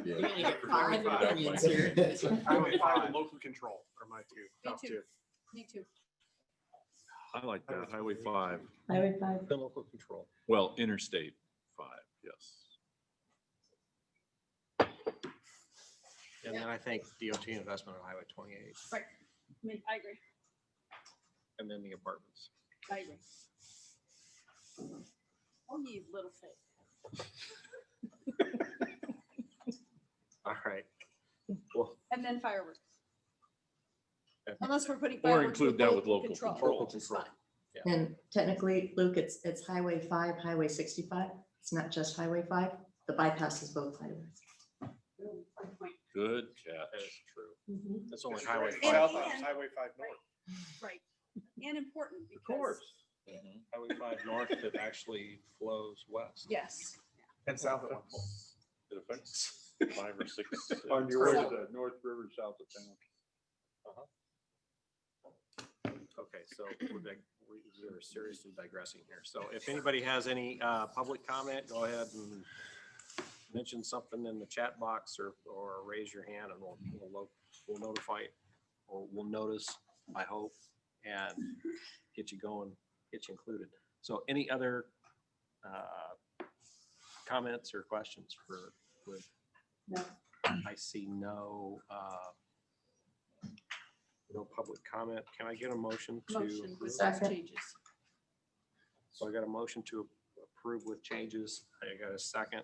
Yeah. You're gonna get 5 opinions here. Highway 5 and local control are my two. Me top too. two. Me too. I like that. Highway 5. Highway 5. The local control. Well, Interstate 5, yes. And then I think DOT investment on Highway 28, Right. I mean, I agree. and then the apartments. I agree. Oh, you little faith. All right. Well, And then fireworks. Okay. Unless we're putting Or fireworks include that with local control. which is fine. And technically, Luke, it's Highway 5, Highway 65. It's not just Highway 5. The bypass is both highways. Good point. Good that is catch. true. It's only Just Highway right 5. South on Highway 5 north. Right. And important Of because, course. Mhm. Highway 5 north that actually flows west. yes. And south at one point. It affects 5 or 6. On your way to the North River, south of town. Okay, so we're seriously digressing here. So if anybody has any public comment, go ahead and mention something in the chat box or raise your hand and we'll notify or we'll notice, I hope, and get you going, get you included. So any other comments or questions for Liz? No. I see no public comment. Can I get a motion to? Motion with approve? those Second. changes. So I got a motion to approve with changes. I got a second.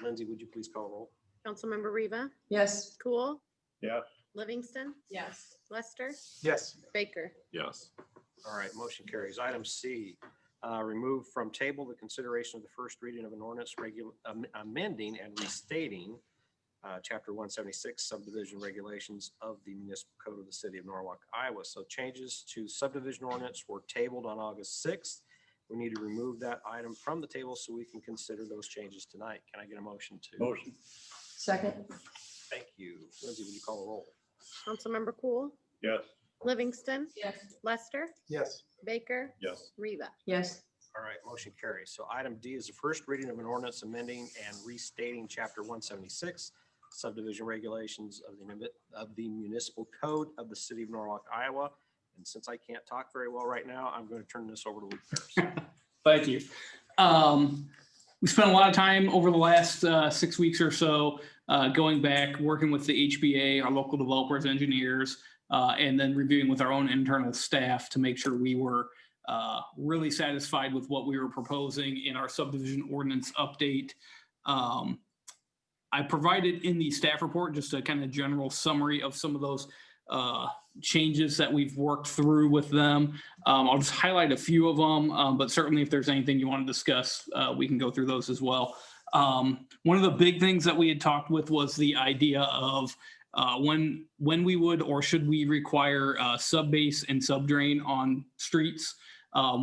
Lindsay, would you please call roll? Councilmember Riva, Yes. Cool, Yeah. Livingston, Yes. Lester, Yes. Baker. Yes. All right, motion carries. Item C, remove from table the consideration of the first reading of an ordinance amending and restating Chapter 176 subdivision regulations of the municipal code of the city of Norwalk, Iowa. So changes to subdivision ordinance were tabled on August 6th. We need to remove that item from the table so we can consider those changes tonight. Can I get a motion to? Motion. Second. Thank you. Lindsay, would you call the roll? Councilmember Cool, Yes. Livingston, Yes. Lester, Yes. Baker, Yes. Riva. Yes. All right, motion carries. So item D is the first reading of an ordinance amending and restating Chapter 176 subdivision regulations of the municipal code of the city of Norwalk, Iowa. And since I can't talk very well right now, I'm going to turn this over to Luke Harris. Thank you. We spent a lot of time over the last 6 weeks or so going back, working with the HBA, our local developers, engineers, and then reviewing with our own internal staff to make sure we were really satisfied with what we were proposing in our subdivision ordinance update. I provided in the staff report just a kind of general summary of some of those changes that we've worked through with them. I'll just highlight a few of them, but certainly if there's anything you want to discuss, we can go through those as well. One of the big things that we had talked with was the idea of when we would or should we require sub-base and sub-drain on streets.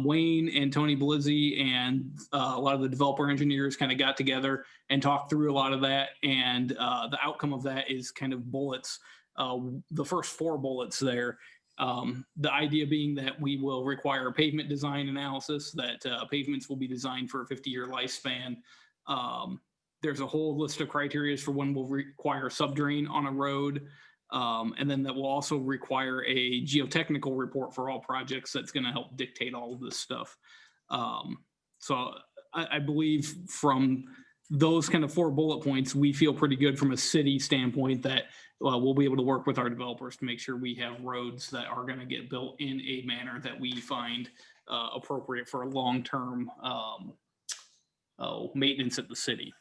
Wayne and Tony Blizzi and a lot of the developer engineers kind of got together and talked through a lot of that. And the outcome of that is kind of bullets, the first 4 bullets there. The idea being that we will require a pavement design analysis, that pavements will be designed for a 50-year lifespan. There's a whole list of criteria for when we'll require subdrain on a road. And then that will also require a geotechnical report for all projects that's going to help dictate all of this stuff. So I believe from those kind of 4 bullet points, we feel pretty good from a city standpoint that we'll be able to work with our developers to make sure we have roads that are going to get built in a manner that we find appropriate for a long-term maintenance at the city.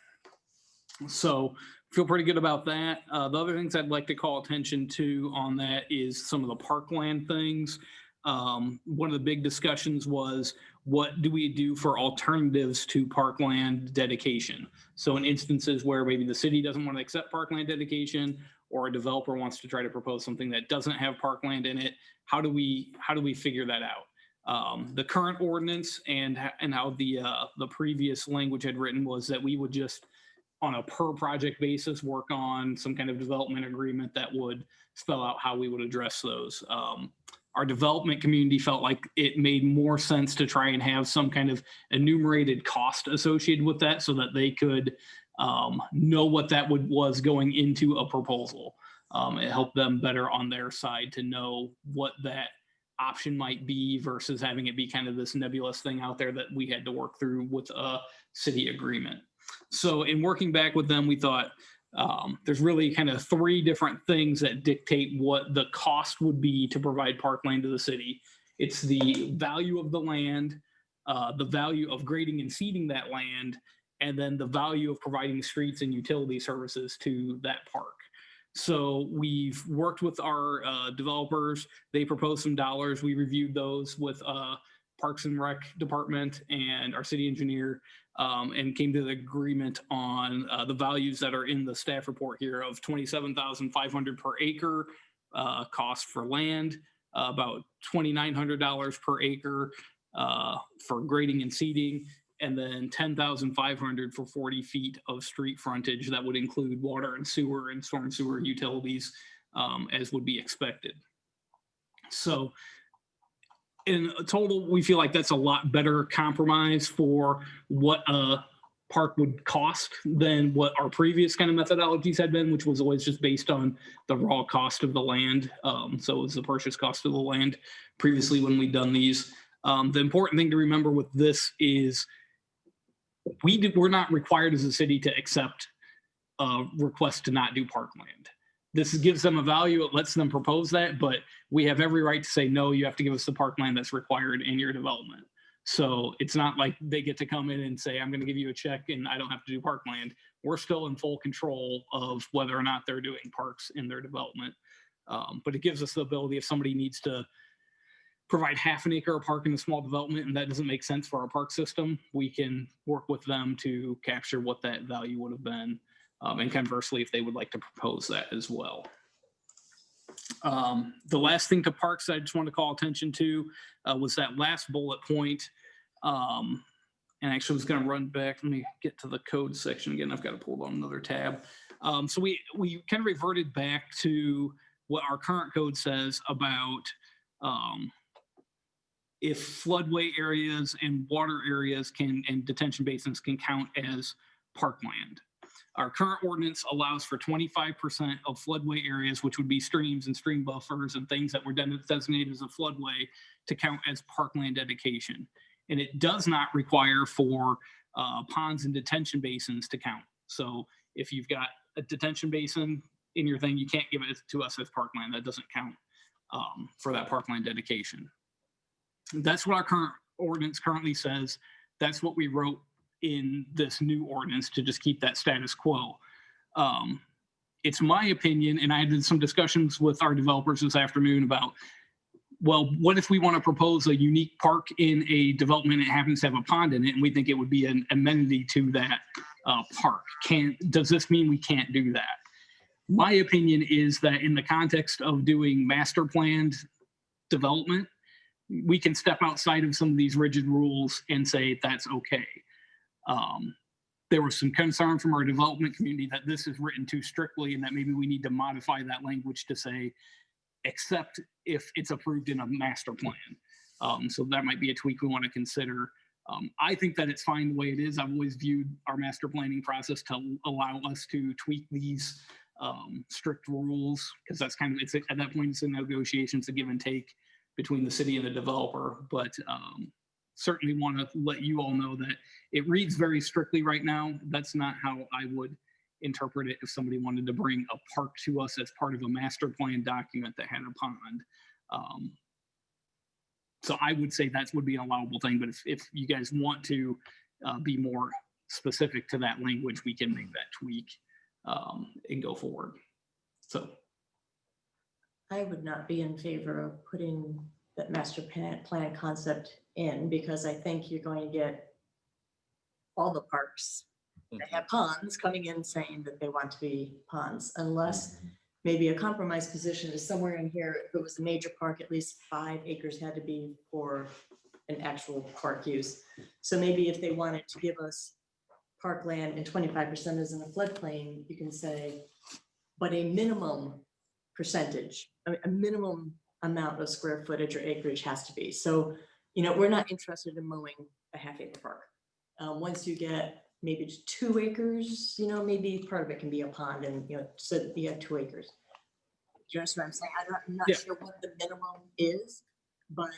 So feel pretty good about that. The other things I'd like to call attention to on that is some of the parkland things. One of the big discussions was, what do we do for alternatives to parkland dedication? So in instances where maybe the city doesn't want to accept parkland dedication, or a developer wants to try to propose something that doesn't have parkland in it, how do we figure that out? The current ordinance and how the previous language had written was that we would just, on a per project basis, work on some kind of development agreement that would spell out how we would address those. Our development community felt like it made more sense to try and have some kind of enumerated cost associated with that so that they could know what that was going into a proposal. It helped them better on their side to know what that option might be versus having it be kind of this nebulous thing out there that we had to work through with a city agreement. So in working back with them, we thought there's really kind of 3 different things that dictate what the cost would be to provide parkland to the city. It's the value of the land, the value of grading and seeding that land, and then the value of providing streets and utility services to that park. So we've worked with our developers. They proposed some dollars. We reviewed those with Parks and Rec Department and our city engineer, and came to the agreement on the values that are in the staff report here of $27,500 per acre cost for land, about $2,900 per acre for grading and seeding, and then $10,500 for 40 feet of street frontage that would include water and sewer and storm sewer utilities, as would be expected. So in total, we feel like that's a lot better compromise for what a park would cost than what our previous kind of methodologies had been, which was always just based on the raw cost of the land. So it was the purchase cost of the land previously when we'd done these. The important thing to remember with this is we're not required as a city to accept a request to not do parkland. This gives them a value. It lets them propose that, but we have every right to say, no, you have to give us the parkland that's required in your development. So it's not like they get to come in and say, I'm going to give you a check and I don't have to do parkland. We're still in full control of whether or not they're doing parks in their development. But it gives us the ability, if somebody needs to provide half an acre of park in a small development and that doesn't make sense for our park system, we can work with them to capture what that value would have been. And conversely, if they would like to propose that as well. The last thing to parks I just want to call attention to was that last bullet point. And actually I was going to run back. Let me get to the code section again. I've got to pull on another tab. So we kind of reverted back to what our current code says about if floodway areas and water areas and detention basins can count as parkland. Our current ordinance allows for 25% of floodway areas, which would be streams and stream buffers and things that were designated as a floodway, to count as parkland dedication. And it does not require for ponds and detention basins to count. So if you've got a detention basin in your thing, you can't give it to us as parkland. That doesn't count for that parkland dedication. That's what our current ordinance currently says. That's what we wrote in this new ordinance to just keep that status quo. It's my opinion, and I did some discussions with our developers this afternoon about, well, what if we want to propose a unique park in a development that happens to have a pond in it, and we think it would be an amenity to that park? Does this mean we can't do that? my opinion is that in the context of doing master planned development, we can step outside of some of these rigid rules and say that's okay. There was some concern from our development community that this is written too strictly and that maybe we need to modify that language to say, except if it's approved in a master plan. So that might be a tweak we want to consider. I think that it's fine the way it is. I've always viewed our master planning process to allow us to tweak these strict rules, because that's kind of, it's at that point, it's a negotiation, it's a give and take between the city and the developer. But certainly want to let you all know that it reads very strictly right now. That's not how I would interpret it if somebody wanted to bring a park to us as part of a master plan document that had a pond. So I would say that would be an allowable thing, but if you guys want to be more specific to that language, we can make that tweak and go forward. So I would not be in favor of putting that master plan concept in, because I think you're going to get all the parks that have ponds coming in saying that they want to be ponds, unless maybe a compromise position is somewhere in here. If it was a major park, at least 5 acres had to be for an actual park use. So maybe if they wanted to give us parkland and 25% is in a floodplain, you can say, but a minimum percentage, a minimum amount of square footage or acreage has to be. So, you know, we're not interested in mowing a half-acre park. Once you get maybe 2 acres, you know, maybe part of it can be a pond, and, you know, so you have 2 acres. You know what I'm saying? I'm not sure what the minimum is, but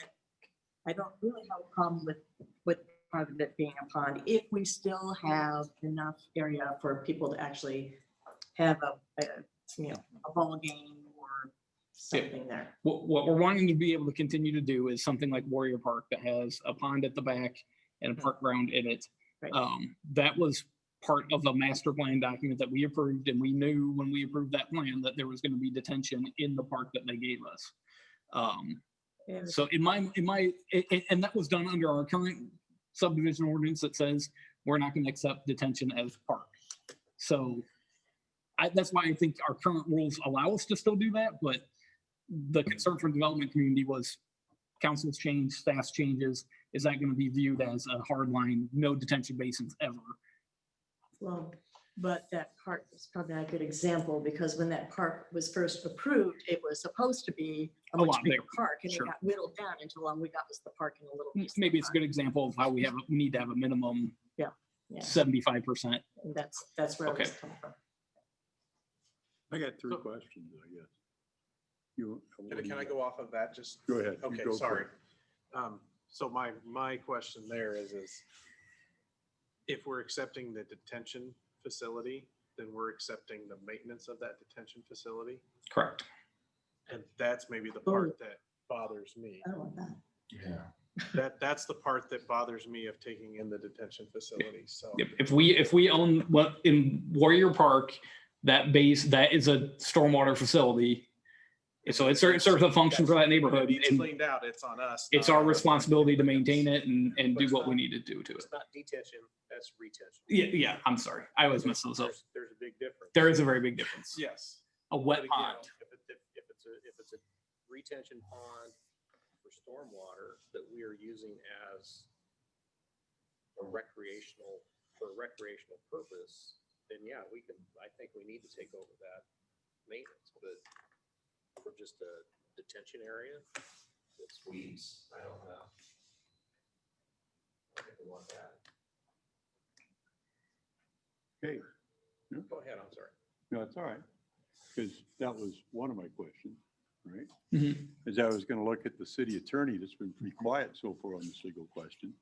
I don't really have a problem with part of it being a pond if we still have enough area for people to actually have a you know, a ball game or something there. what we're wanting to be able to continue to do is something like Warrior Park that has a pond at the back and a park ground in it. Right. That was part of the master plan document that we approved, and we knew when we approved that plan that there was going to be detention in the park that they gave us. So and that was done under our current subdivision ordinance that says we're not going to accept detention as park. So that's why I think our current rules allow us to still do that. But the concern from the development community was council's change, staff's changes. Is that going to be viewed as a hard line, no detention basins ever? Well, but that park is probably a good example, because when that park was first approved, it was supposed to be a much bigger park, and Sure. it got whittled down until all we got was the park in a little piece. Maybe it's a good example of how we need to have a minimum 75%. And that's where I was coming from. I got 3 questions, I guess. Can I go off of that? Just go ahead. Okay, Go for sorry. it. So my question there is if we're accepting the detention facility, then we're accepting the maintenance of that detention facility. Correct. And that's maybe the part that bothers me. I don't want that. Yeah. That's the part that bothers me of taking in the detention facility. So If we own what in Warrior Park, that is a stormwater facility. So it serves a function for that neighborhood. It's And cleaned out, it's on us. it's our responsibility to maintain it and do what we need to do to it. It's not detention, that's retention. Yeah, I'm sorry. I always mess those up. There's a big difference. There is a very big difference. Yes. A But wet again, pond. if it's a retention pond for stormwater that we are using as a recreational purpose, then yeah, I think we need to take over that maintenance, but for just a detention area that's weeds, I don't know. I think we want that. Okay. Go ahead, I'm sorry. No, it's all right. Because that was one of my questions, right? Mhm. Is I was going to look at the city attorney that's been pretty quiet so far on this legal question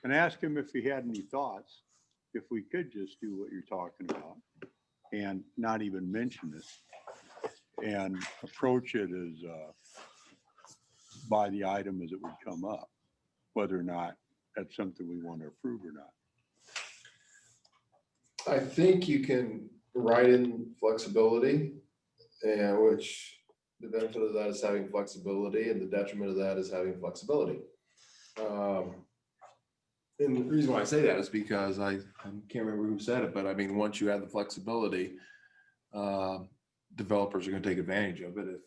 and ask him if he had any thoughts, if we could just do what you're talking about and not even mention it and approach it as by the item as it would come up, whether or not that's something we want to approve or not. I think you can write in flexibility, and which the benefit of that is having flexibility, and the detriment of that is having flexibility. And the reason why I say that is because I can't remember who said it, but I mean, once you have the flexibility, developers are gonna take advantage of it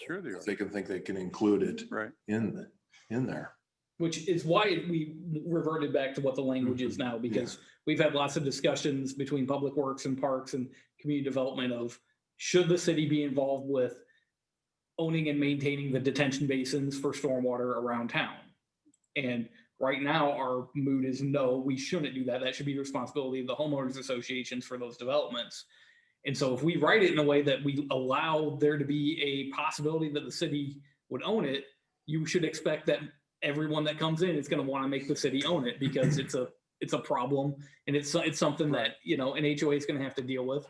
Sure they are. if they can think they can include it Right. in there. Which is why we reverted back to what the language is now, because we've had lots of discussions between Public Works and Parks and Community Development of, should the city be involved with owning and maintaining the detention basins for stormwater around town? And right now, our mood is no, we shouldn't do that. That should be the responsibility of the homeowners associations for those developments. And so if we write it in a way that we allow there to be a possibility that the city would own it, you should expect that everyone that comes in is going to want to make the city own it, because it's a problem, and it's something that, you know, an HOA is going to have to deal with.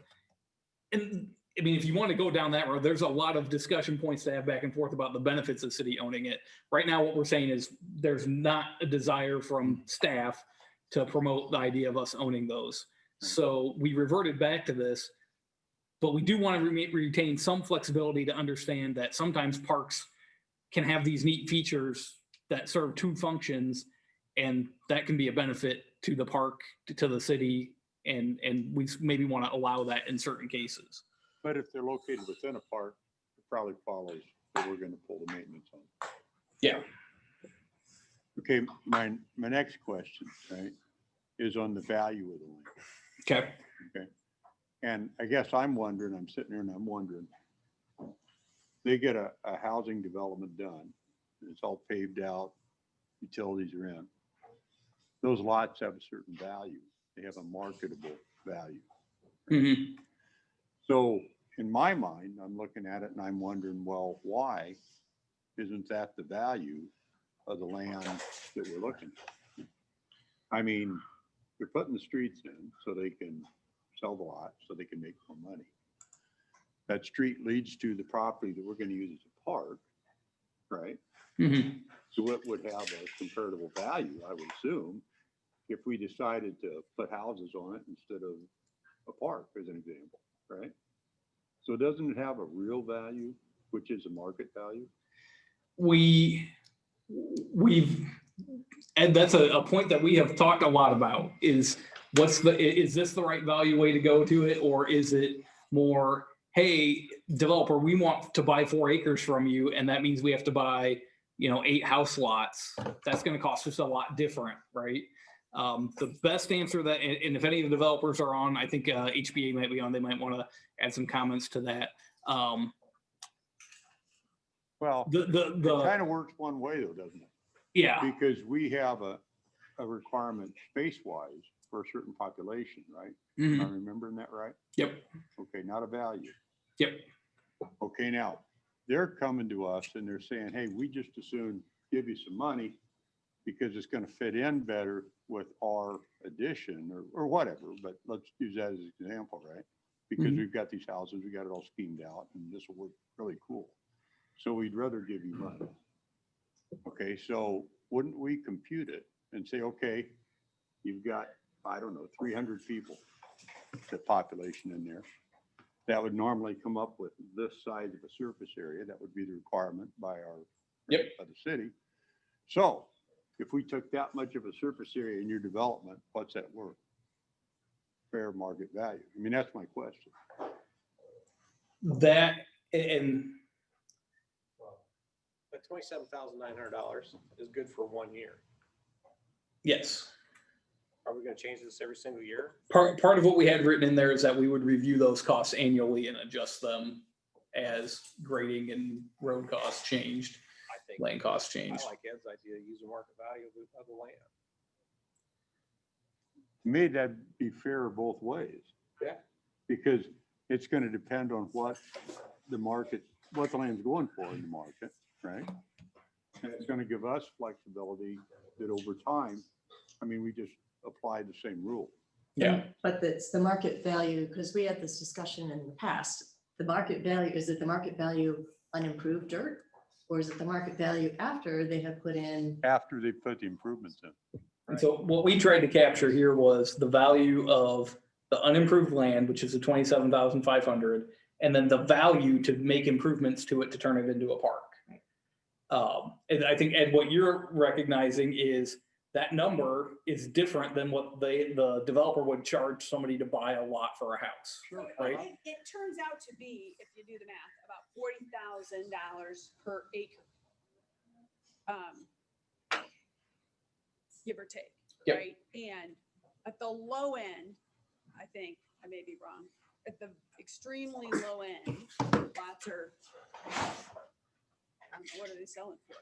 And I mean, if you want to go down that road, there's a lot of discussion points to have back and forth about the benefits of city owning it. Right now, what we're saying is there's not a desire from staff to promote the idea of us owning those. So we reverted back to this, but we do want to retain some flexibility to understand that sometimes parks can have these neat features that serve two functions, and that can be a benefit to the park, to the city, and we maybe want to allow that in certain cases. But if they're located within a park, it probably follows that we're gonna pull the maintenance on. Yeah. Okay, my next question, right, is on the value of the land. Okay. Okay. And I guess I'm wondering, I'm sitting here and I'm wondering, they get a housing development done, it's all paved out, utilities are in. Those lots have a certain value. They have a marketable value. Mhm. So in my mind, I'm looking at it and I'm wondering, well, why isn't that the value of the land that we're looking at? I mean, they're putting the streets in so they can sell the lot, so they can make more money. That street leads to the property that we're going to use as a park, right? Mhm. So it would have a comparable value, I would assume, if we decided to put houses on it instead of a park, as an example, right? So doesn't it have a real value, which is a market value? And that's a point that we have talked a lot about, is is this the right value way to go to it? Or is it more, hey, developer, we want to buy 4 acres from you, and that means we have to buy, 8 house lots. That's going to cost us a lot different, right? The best answer that, and if any of the developers are on, I think HBA might be on, they might want to add some comments to that. Well, it kind of works one way though, doesn't it? Yeah. Because we have a requirement space-wise for a certain population, right? Am I remembering that right? Yep. Okay, not a value. Yep. Okay, now, they're coming to us and they're saying, hey, we just as soon give you some money because it's going to fit in better with our addition or whatever, but let's use that as an example, right? Because we've got these houses, we got it all schemed out, and this will work really cool. So we'd rather give you money. Okay, so wouldn't we compute it and say, okay, you've got, I don't know, 300 people, the population in there. That would normally come up with this size of a surface area. That would be the requirement by by the city. So if we took that much of a surface area in your development, what's that worth? Fair market value. I mean, that's my question. That, and But $27,900 is good for 1 year. yes. Are we going to change this every single year? Part of what we had written in there is that we would review those costs annually and adjust them as grading and road costs changed, I think land costs changed. I like Ed's idea of using market value of the land. To me, that'd be fair both ways. Yeah. Because it's going to depend on what the market, what the land's going for in the market, right? And it's going to give us flexibility that over time, I mean, we just apply the same rule. Yeah. But it's the market value, because we had this discussion in the past. The market value, is it the market value unimproved dirt? Or is it the market value after they have put in? After they put the improvements in. And so what we tried to capture here was the value of the unimproved land, which is the 27,500, and then the value to make improvements to it to turn it into a park. And I think, Ed, what you're recognizing is that number is different than what the developer would charge somebody to buy a lot for a house. Right? It turns out to be, if you do the math, about $40,000 per acre. Give or take, Yep. right? And at the low end, I think, I may be wrong, at the extremely low end, lots are, I don't know, what are they selling for?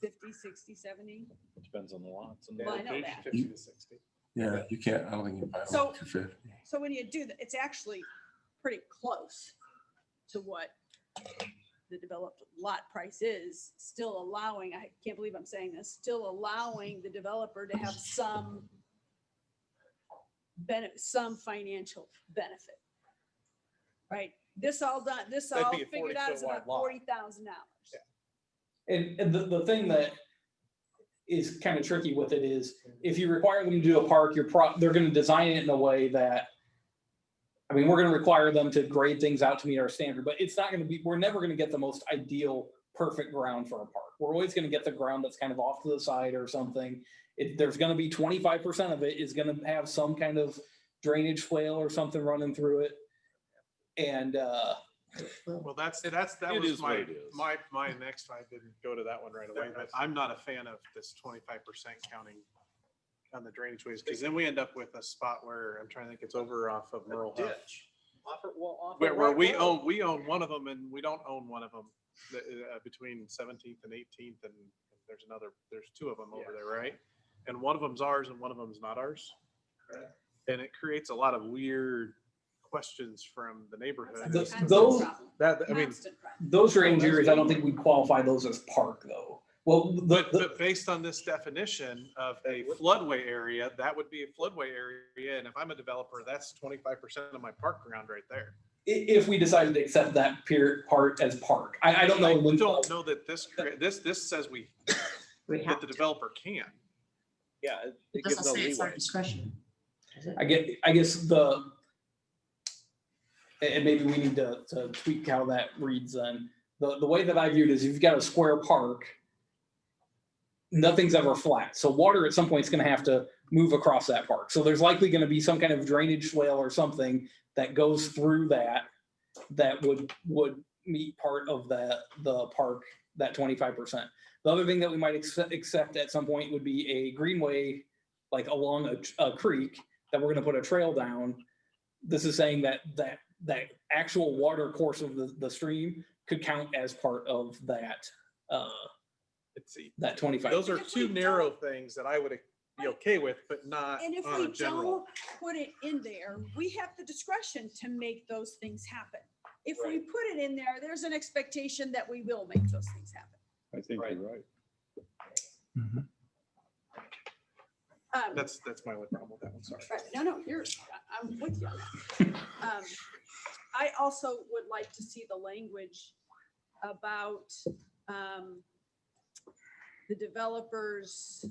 50, 60, 70? Depends on the lots and. Well, I know that. 50 to 60. Yeah, you can't, I don't think you can buy So- one for 50. So when you do that, it's actually pretty close to what the developed lot price is, still allowing, I can't believe I'm saying this, still allowing the developer to have some some financial benefit. Right? This all done, this That'd all be a figured out is 40-foot about wide lot. $40,000. And the thing that is kind of tricky with it is if you require them to do a park, they're going to design it in a way that, I mean, we're going to require them to grade things out to meet our standard, but it's not going to be, we're never going to get the most ideal, perfect ground for a park. We're always going to get the ground that's kind of off to the side or something. There's going to be 25% of it is going to have some kind of drainage swale or something running through it. And, Well, that It was is what it is. my next, I didn't go to that one right away, but I'm not a fan of this 25% counting on the drainage ways, because then we end up with a spot where, I'm trying to think, it's over off of Merle Huff. Where we own one of them and we don't own one of them, between 17th and 18th, and there's two of them over there, right? And one of them's ours and one of them's not ours. And it creates a lot of weird questions from the neighborhood. Those drainage areas, I don't think we qualify those as park though. Well, but based on this definition of a floodway area, that would be a floodway area. And if I'm a developer, that's 25% of my park ground right there. If we decided to accept that part as park, I don't know. I don't know that this says that the developer can. Yeah. It doesn't say it's our discretion. I guess and maybe we need to tweak how that reads then. The way that I view it is if you've got a square park, nothing's ever flat. So water at some point is going to have to move across that park. So there's likely going to be some kind of drainage swale or something that goes through that would meet part of the park, that 25%. The other thing that we might accept at some point would be a greenway, like along a creek that we're going to put a trail down. This is saying that actual water course of the stream could count as part of that. That 25. Those are two narrow things that I would be okay with, but not And if on we a general. don't put it in there, we have the discretion to make those things happen. If we put it in there, there's an expectation that we will make those things happen. I think you're right. That's my only problem with that one, sorry. Right. No, I'm with you on that. I also would like to see the language about the developer's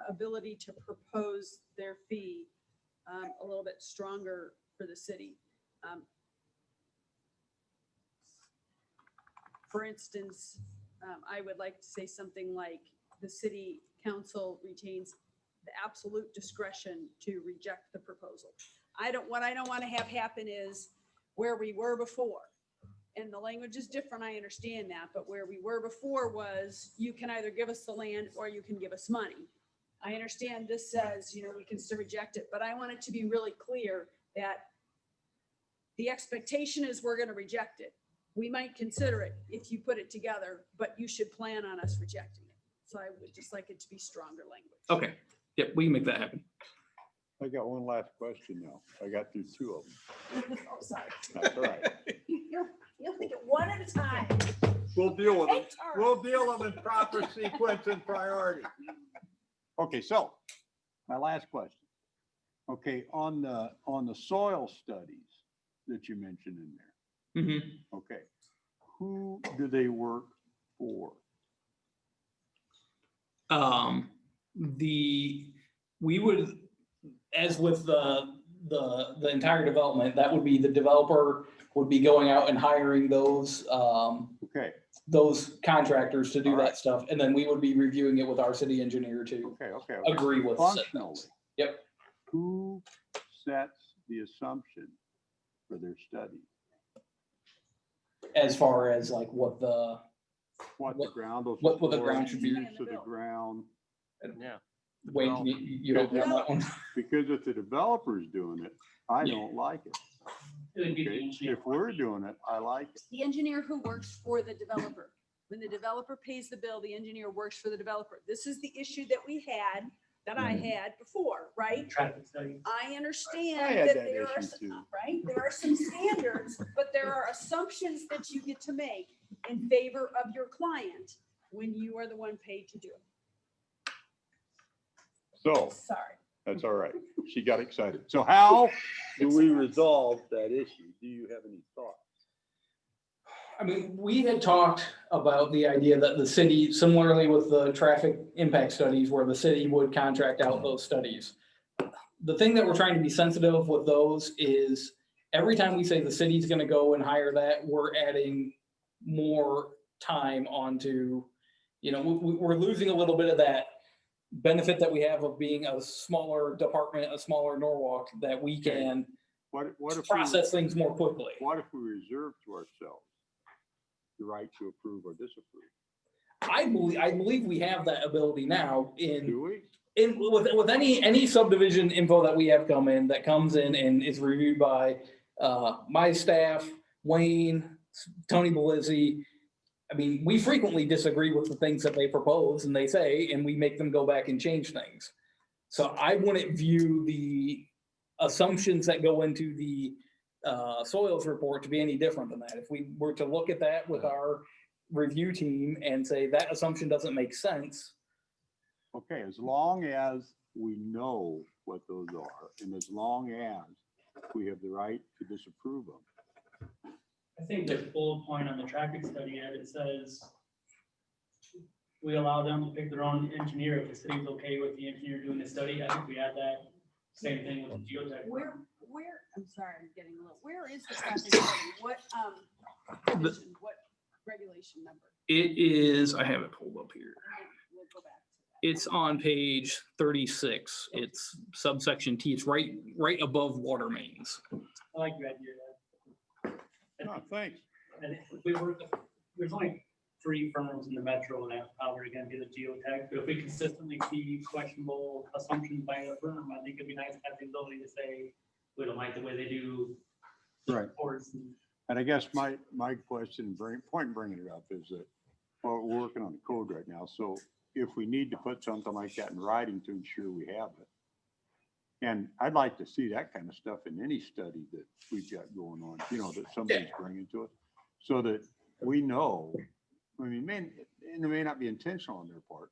ability to propose their fee a little bit stronger for the city. For instance, I would like to say something like the city council retains the absolute discretion to reject the proposal. What I don't want to have happen is where we were before. And the language is different, I understand that, but where we were before was you can either give us the land or you can give us money. I understand this says, we can still reject it, but I want it to be really clear that the expectation is we're going to reject it. We might consider it if you put it together, but you should plan on us rejecting it. So I would just like it to be stronger language. Okay. Yep, we can make that happen. I got one last question now. I got through two of them. Oh, sorry. That's all right. You'll think it one at a time. We'll deal with them. Take turns. We'll deal with them in proper sequence and priority. Okay, so my last question. Okay, on the soil studies that you mentioned in there. Mm-hmm. Okay, who do they work for? We would, as with the entire development, that would be the developer would be going out and hiring Okay, those contractors to do All right. that stuff. And then we would be reviewing it with our city engineer to okay. agree with said Functionally. things. Yep. Who sets the assumption for their study? As far as like what the, What the ground will what the support, ground should be. use of the ground. Yeah. Wayne, can you don't get that one. Because if the developer's doing it, I don't like it. Okay? If we're doing it, I like it. The engineer who works for the developer. When the developer pays the bill, the engineer works for the developer. This is the issue that we had, that I had before, right? Traffic study. I understand I had that that there are, issue too. right, there are some standards, but there are assumptions that you get to make in favor of your client when you are the one paid to do it. So, Sorry. that's all right. She got excited. So how do we resolve that issue? Do you have any thoughts? I mean, we had talked about the idea that the city, similarly with the traffic impact studies, where the city would contract out those studies. The thing that we're trying to be sensitive with those is every time we say the city's gonna go and hire that, we're adding more time onto, we're losing a little bit of that benefit that we have of being a smaller department, a smaller Norwalk, that we can What if process things more quickly. What if we reserve to ourselves the right to approve or disapprove? I believe we have that ability now Do we? with any subdivision info that we have come in, that comes in and is reviewed by my staff, Wayne, Tony Belizzi. I mean, we frequently disagree with the things that they propose and they say, and we make them go back and change things. So I wouldn't view the assumptions that go into the soils report to be any different than that. If we were to look at that with our review team and say that assumption doesn't make sense. Okay, as long as we know what those are, and as long as we have the right to disapprove them. I think the bullet point on the traffic study, Ed, it says we allow them to pick their own engineer if the city's okay with the engineer doing the study. I think we had that same thing with geotech. Where, I'm sorry, I'm getting a little, where is the traffic study? What, division, what regulation number? It is, I have it pulled up here. We'll go back to that. It's on page 36. It's subsection T. It's right above water mains. I like your idea, Ed. Oh, thanks. And we were, there's only 3 firms in the metro that are gonna be the geotech, but if we consistently see questionable assumptions by a firm, I think it'd be nice to have the ability to say, we don't like the way they do. Right. reports and And I guess my question, point in bringing it up is that, well, we're working on the code right now. So if we need to put something like that in writing to ensure we have it. And I'd like to see that kind of stuff in any study that we've got going on, that somebody's bringing to us. So that we know, I mean, and it may not be intentional on their part,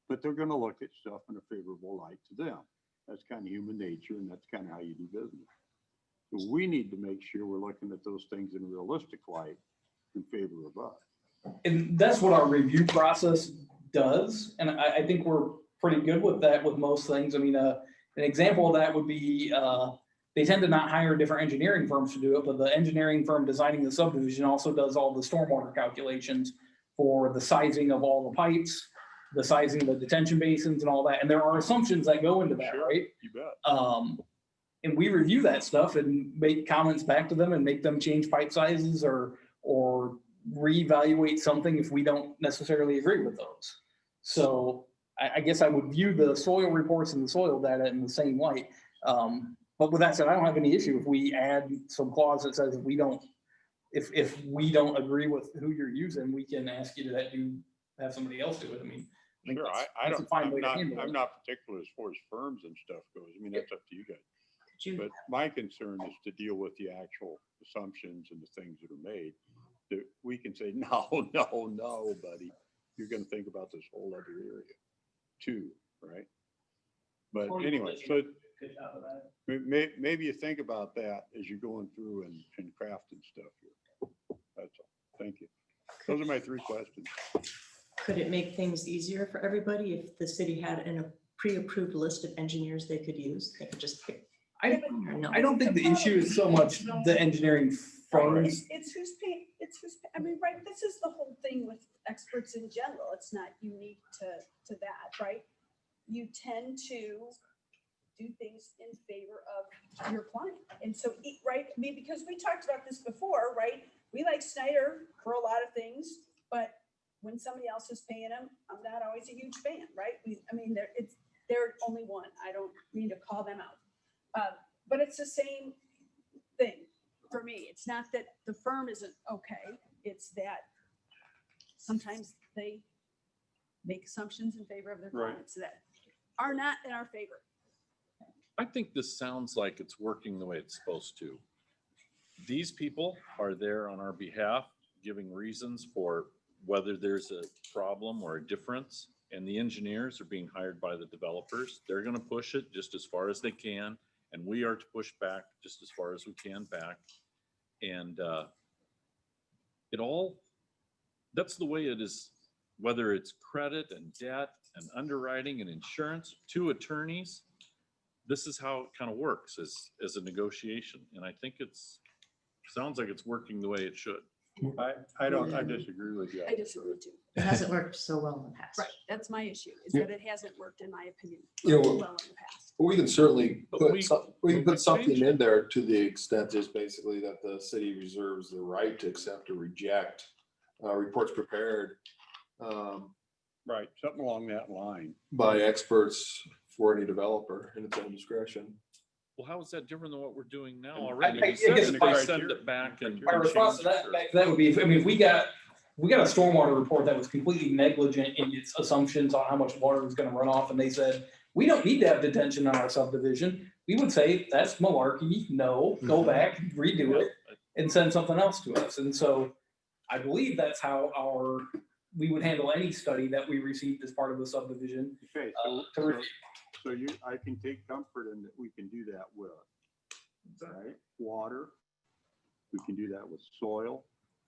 but they're gonna look at stuff in a favorable light to them. That's kind of human nature, and that's kind of how you do business. So we need to make sure we're looking at those things in a realistic light in favor of us. And that's what our review process does. And I think we're pretty good with that with most things. I mean, an example of that would be, they tend to not hire different engineering firms to do it, but the engineering firm designing the subdivision also does all the stormwater calculations for the sizing of all the pipes, the sizing of the detention basins and all that. And there are assumptions that go into that, right? You bet. And we review that stuff and make comments back to them and make them change pipe sizes or reevaluate something if we don't necessarily agree with those. So I guess I would view the soil reports and the soil data in the same light. But with that said, I don't have any issue if we add some clause that says if we don't agree with who you're using, we can ask you to have somebody else do it. I mean, Sure, I'm not particular as far as firms and stuff goes. I mean, that's up to you guys. But my concern is to deal with the actual assumptions and the things that are made, that we can say, no, buddy, you're gonna think about this whole other area too, right? But anyway, so maybe you think about that as you're going through and crafting stuff here. That's all. Thank you. Those are my 3 questions. Could it make things easier for everybody if the city had a pre-approved list of engineers they could use? They could just pick I don't think the issue is so much the engineering firms. It's who's paying, I mean, right, this is the whole thing with experts in general. It's not unique to that, right? You tend to do things in favor of your client. And so, right, I mean, because we talked about this before, right? We like Snyder for a lot of things, but when somebody else is paying them, I'm not always a huge fan, right? I mean, they're only one. I don't mean to call them out. But it's the same thing for me. It's not that the firm isn't okay. It's that sometimes they make assumptions in favor of their Right. clients that are not in our favor. I think this sounds like it's working the way it's supposed to. These people are there on our behalf, giving reasons for whether there's a problem or a difference. And the engineers are being hired by the developers. They're going to push it just as far as they can. And we are to push back just as far as we can back. And that's the way it is, whether it's credit and debt and underwriting and insurance, two attorneys. This is how it kind of works as a negotiation. And I think sounds like it's working the way it should. I disagree with you. I disagree too. It hasn't worked so well in the past. Right, that's my issue, is that it hasn't worked, in my opinion, You know, well in the past. We can certainly But put we- we can but we put something changed in there to the extent is basically that the city reserves the right to accept or reject reports prepared Right, something along that line. by experts for any developer in its own discretion. Well, how is that different than what we're doing now I already? I We said guess they my- send it back and. My response to that, that would be, if we got a stormwater report that was completely negligent in its assumptions on how much water was gonna run off, and they said, we don't need to have detention on our subdivision, we would say, that's malarkey, no, go back, redo it, and send something else to us. And so I believe that's how we would handle any study that we received as part of the subdivision. Okay, to review. so I can take comfort in that we can do that with, right, water. We can do that with soil,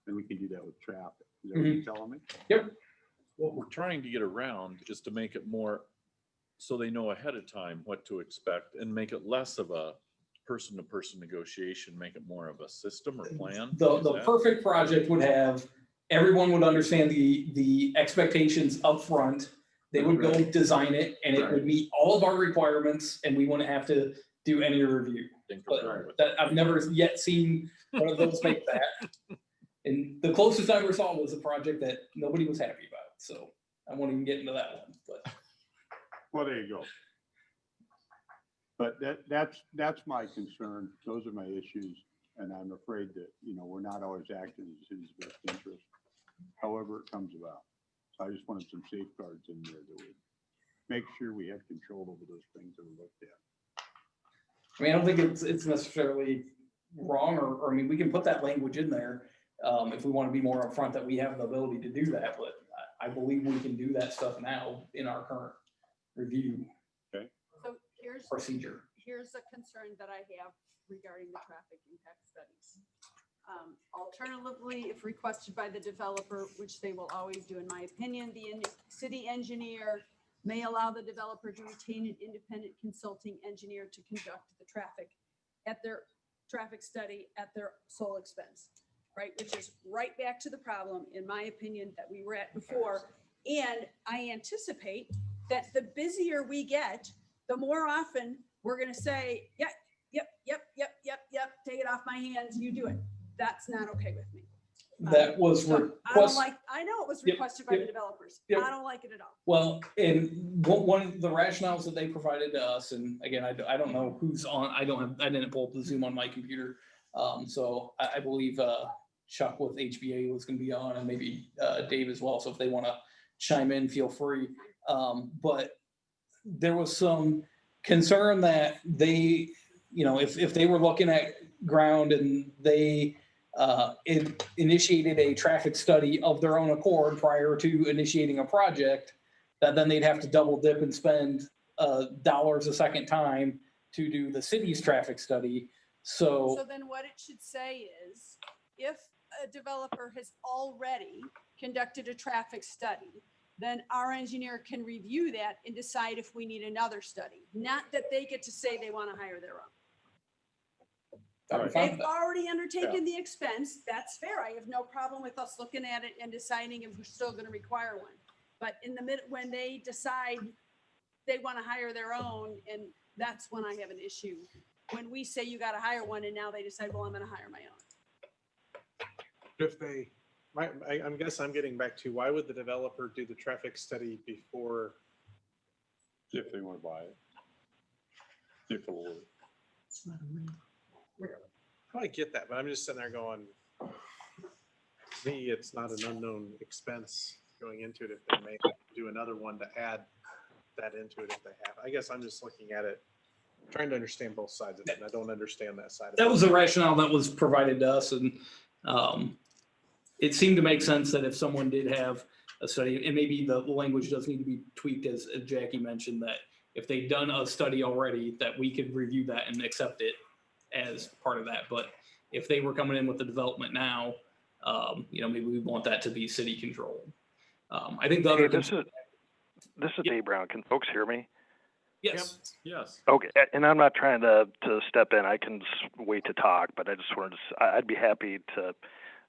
and we can do that with traffic. Is that what you're telling me? Yep. What we're trying to get around is to make it more, so they know ahead of time what to expect and make it less of a person-to-person negotiation, make it more of a system or plan. The Is that- perfect project would have, everyone would understand the expectations up front. They would go design it, and it would meet all of our requirements, and we wouldn't have to do any review. think But around with that, I've never yet seen one of those make that. And the closest I ever saw was a project that nobody was happy about, so I won't even get into that one, but. Well, there you go. But that's my concern. Those are my issues. And I'm afraid that, we're not always acting in the city's best interest, however it comes about. So I just wanted some safeguards in there that would make sure we have control over those things that are looked at. I mean, I don't think it's necessarily wrong, or I mean, we can put that language in there if we want to be more upfront that we have the ability to do that, but I believe we can do that stuff now in our current review So procedure. here's a concern that I have regarding the traffic impact studies. Alternatively, if requested by the developer, which they will always do in my opinion, the city engineer may allow the developer to retain an independent consulting engineer to conduct the traffic study at their sole expense, right? Which is right back to the problem, in my opinion, that we were at before. And I anticipate that the busier we get, the more often we're gonna say, yep, take it off my hands, you do it. That's not okay with me. That was So I know it was Yep, requested by the yep, developers. yep. I don't like it at all. Well, and one of the rationales that they provided to us, and again, I don't know who's on, I didn't pull up the Zoom on my computer. So I believe Chuck with HBA was gonna be on, and maybe Dave as well. So if they wanna chime in, feel free. But there was some concern that they, if they were looking at ground and they initiated a traffic study of their own accord prior to initiating a project, that then they'd have to double dip and spend dollars a second time to do the city's traffic study. So then what it should say is, if a developer has already conducted a traffic study, then our engineer can review that and decide if we need another study. Not that they get to say they want to hire their own. I'm Right. fine with They've that. already undertaken the expense. That's fair. I have no problem with us looking at it and deciding if we're still gonna require one. But in the minute, when they decide they wanna hire their own, and that's when I have an issue. When we say you gotta hire one and now they decide, well, I'm gonna hire my own. If they, I'm guessing I'm getting back to, why would the developer do the traffic study before? If they want to buy it. If it'll work. I get that, but I'm just sitting there going, to me, it's not an unknown expense going into it if they may do another one to add that into it if they have. I guess I'm just looking at it, trying to understand both sides of it, and I don't understand that side of it. That was the rationale that was provided to us, and it seemed to make sense that if someone did have a study, and maybe the language does need to be tweaked, as Jackie mentioned, that if they'd done a study already, that we could review that and accept it as part of that. But if they were coming in with the development now, maybe we want that to be city controlled. I think the other. This is Dave Brown. Can folks hear me? Yes. Yes. Okay, and I'm not trying to step in. I can wait to talk, but I just wanted to, I'd be happy to,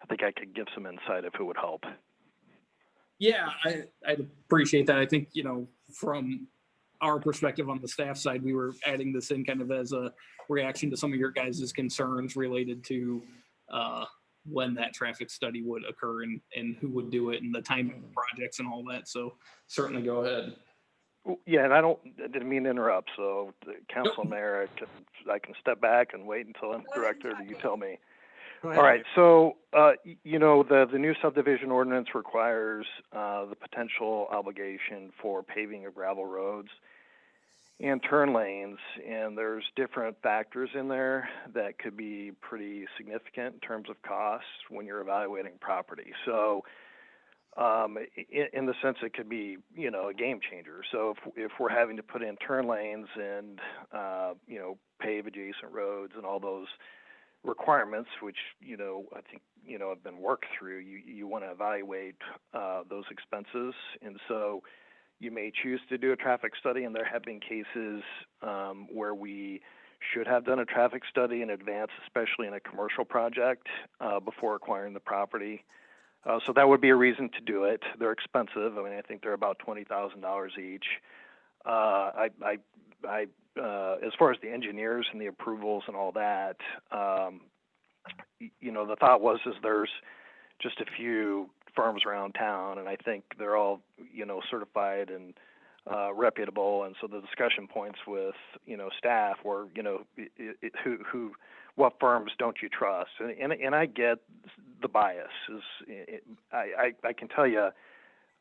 I think I could give some insight if it would help. Yeah, I'd appreciate that. I think, from our perspective on the staff side, we were adding this in kind of as a reaction to some of your guys' concerns related to when that traffic study would occur and who would do it and the timing of the projects and all that. So certainly go ahead. Yeah, and I didn't mean to interrupt. So, Council Mayor, I can step back and wait until I'm directed, or you tell me. All right. So, the new subdivision ordinance requires the potential obligation for paving of gravel roads and turn lanes, and there's different factors in there that could be pretty significant in terms of costs when you're evaluating property. So, in the sense it could be, a game changer. So if we're having to put in turn lanes and, pave adjacent roads and all those requirements, which, I think, have been worked through, you want to evaluate those expenses. And so you may choose to do a traffic study, and there have been cases where we should have done a traffic study in advance, especially in a commercial project, before acquiring the property. So that would be a reason to do it. They're expensive. I mean, I think they're about $20,000 each. As far as the engineers and the approvals and all that, the thought was there's just a few firms around town, and I think they're all, certified and reputable. And so the discussion points with, staff were, what firms don't you trust? And I get the bias. I can tell you,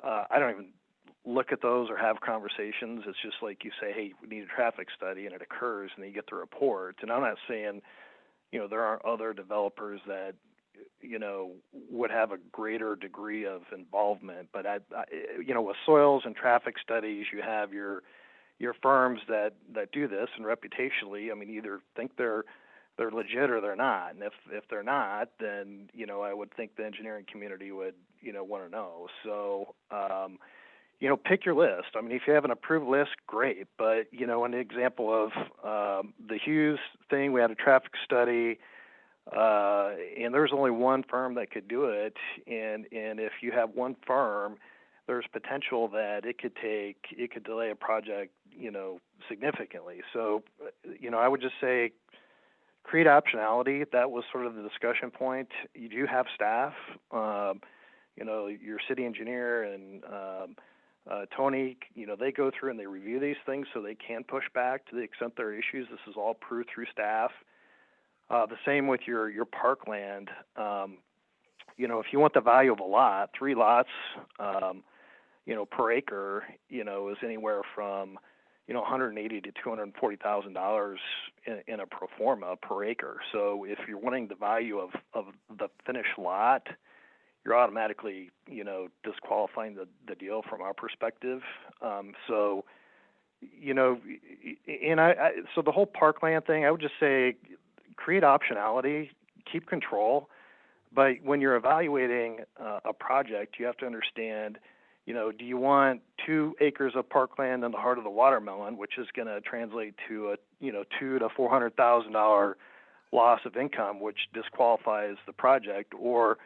I don't even look at those or have conversations. It's just like you say, hey, we need a traffic study, and it occurs, and then you get the report. And I'm not saying, there aren't other developers that, would have a greater degree of involvement. But with soils and traffic studies, you have your firms that do this, and reputationally, I mean, either think they're legit or they're not. And if they're not, then, I would think the engineering community would, want to know. So, pick your list. I mean, if you have an approved list, great. But, an example of the Hughes thing, we had a traffic study, and there's only one firm that could do it. And if you have one firm, there's potential that it could delay a project, significantly. So, I would just say, create optionality. That was sort of the discussion point. You do have staff, your city engineer and Tony, they go through and they review these things so they can push back to the extent there are issues. This is all proved through staff. The same with your parkland. If you want the value of a lot, 3 lots, per acre, is anywhere from $180,000 to $240,000 in a pro forma per acre. So if you're wanting the value of the finished lot, you're automatically, disqualifying the deal from our perspective. So the whole parkland thing, I would just say, create optionality, keep control. But when you're evaluating a project, you have to understand, do you want 2 acres of parkland in the heart of the watermelon, which is going to translate to a $200,000 to $400,000 loss of income, which disqualifies the project, or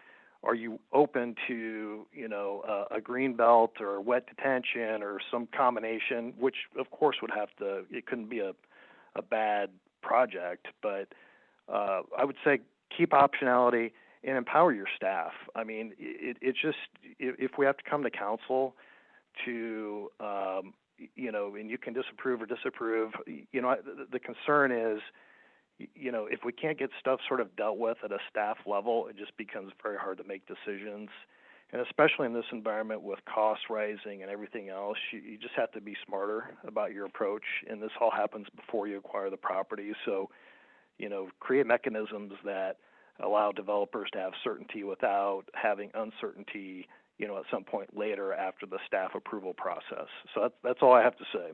are you open to, you know, a green belt or wet detention or some combination, which of course would have to, it couldn't be a bad project, but I would say keep optionality and empower your staff. I mean, it's just, if we have to come to council to, you know, and you can disapprove or disapprove, you know, the concern is, you know, if we can't get stuff sort of dealt with at a staff level, it just becomes very hard to make decisions. And especially in this environment with costs rising and everything else, you just have to be smarter about your approach. And this all happens before you acquire the property. So, you know, create mechanisms that allow developers to have certainty without having uncertainty, you know, at some point later after the staff approval process. So that's all I have to say.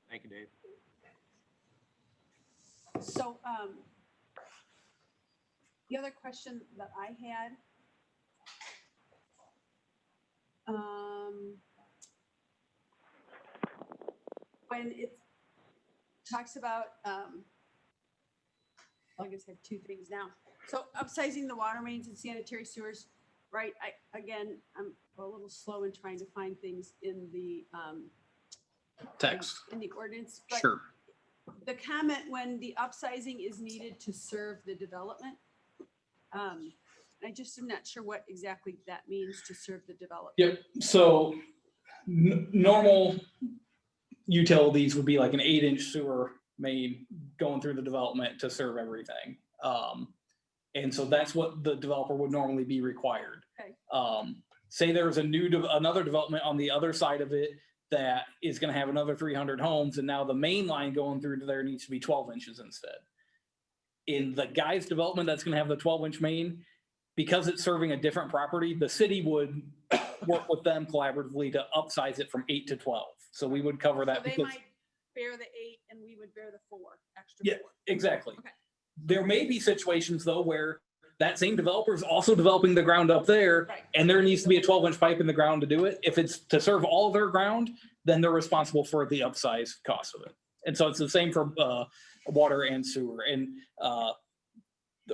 Thank you, Dave. So, the other question that I had, when it talks about, I guess I have two things now. So upsizing the water mains and sanitary sewers, right? Again, I'm a little slow in trying to find things in the, Text. in the ordinance. But Sure. the comment when the upsizing is needed to serve the development, I just am not sure what exactly that means, to serve the development. Yep, so normal utilities would be like an 8-inch sewer main going through the development to serve everything. And so that's what the developer would normally be required. Okay. Say there's another development on the other side of it that is gonna have another 300 homes, and now the main line going through to there needs to be 12 inches instead. In the guy's development that's gonna have the 12-inch main, because it's serving a different property, the city would work with them collaboratively to upsize it from 8 to 12. So we would cover that. So they because, might bear the 8 and we would bear the 4, extra yeah, 4. exactly. Okay. There may be situations though where that same developer is also developing the ground up there, Right. and there needs to be a 12-inch pipe in the ground to do it. If it's to serve all their ground, then they're responsible for the upsize cost of it. And so it's the same for water and sewer. And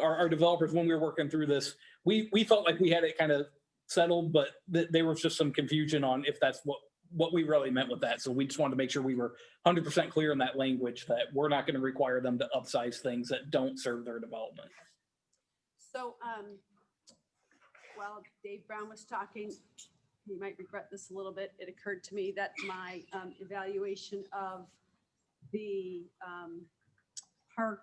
our developers, when we were working through this, we felt like we had it kind of settled, but there was just some confusion on if that's what we really meant with that. So we just wanted to make sure we were 100% clear in that language, that we're not going to require them to upsize things that don't serve their development. So, while Dave Brown was talking, you might regret this a little bit. It occurred to me that my evaluation of the park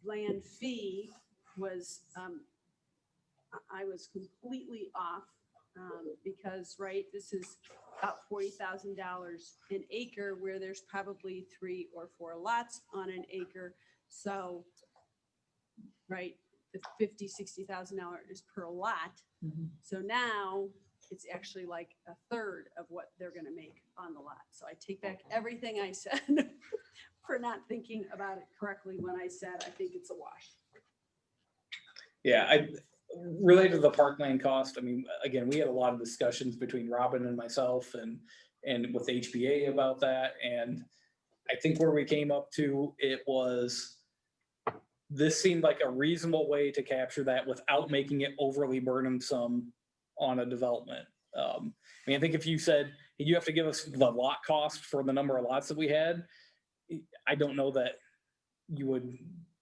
land fee was, I was completely off, because, right, this is about $40,000 an acre, where there's probably 3 or 4 lots on an acre. So, right, the $50,000-$60,000 per lot. So now it's actually like a third of what they're gonna make on the lot. So I take back everything I said for not thinking about it correctly when I said I think it's a wash. Yeah, related to the parkland cost, I mean, again, we had a lot of discussions between Robin and myself and with HBA about that. And I think where we came up to, this seemed like a reasonable way to capture that without making it overly burdensome on a development. I mean, I think if you said you have to give us the lot cost for the number of lots that we had, I don't know that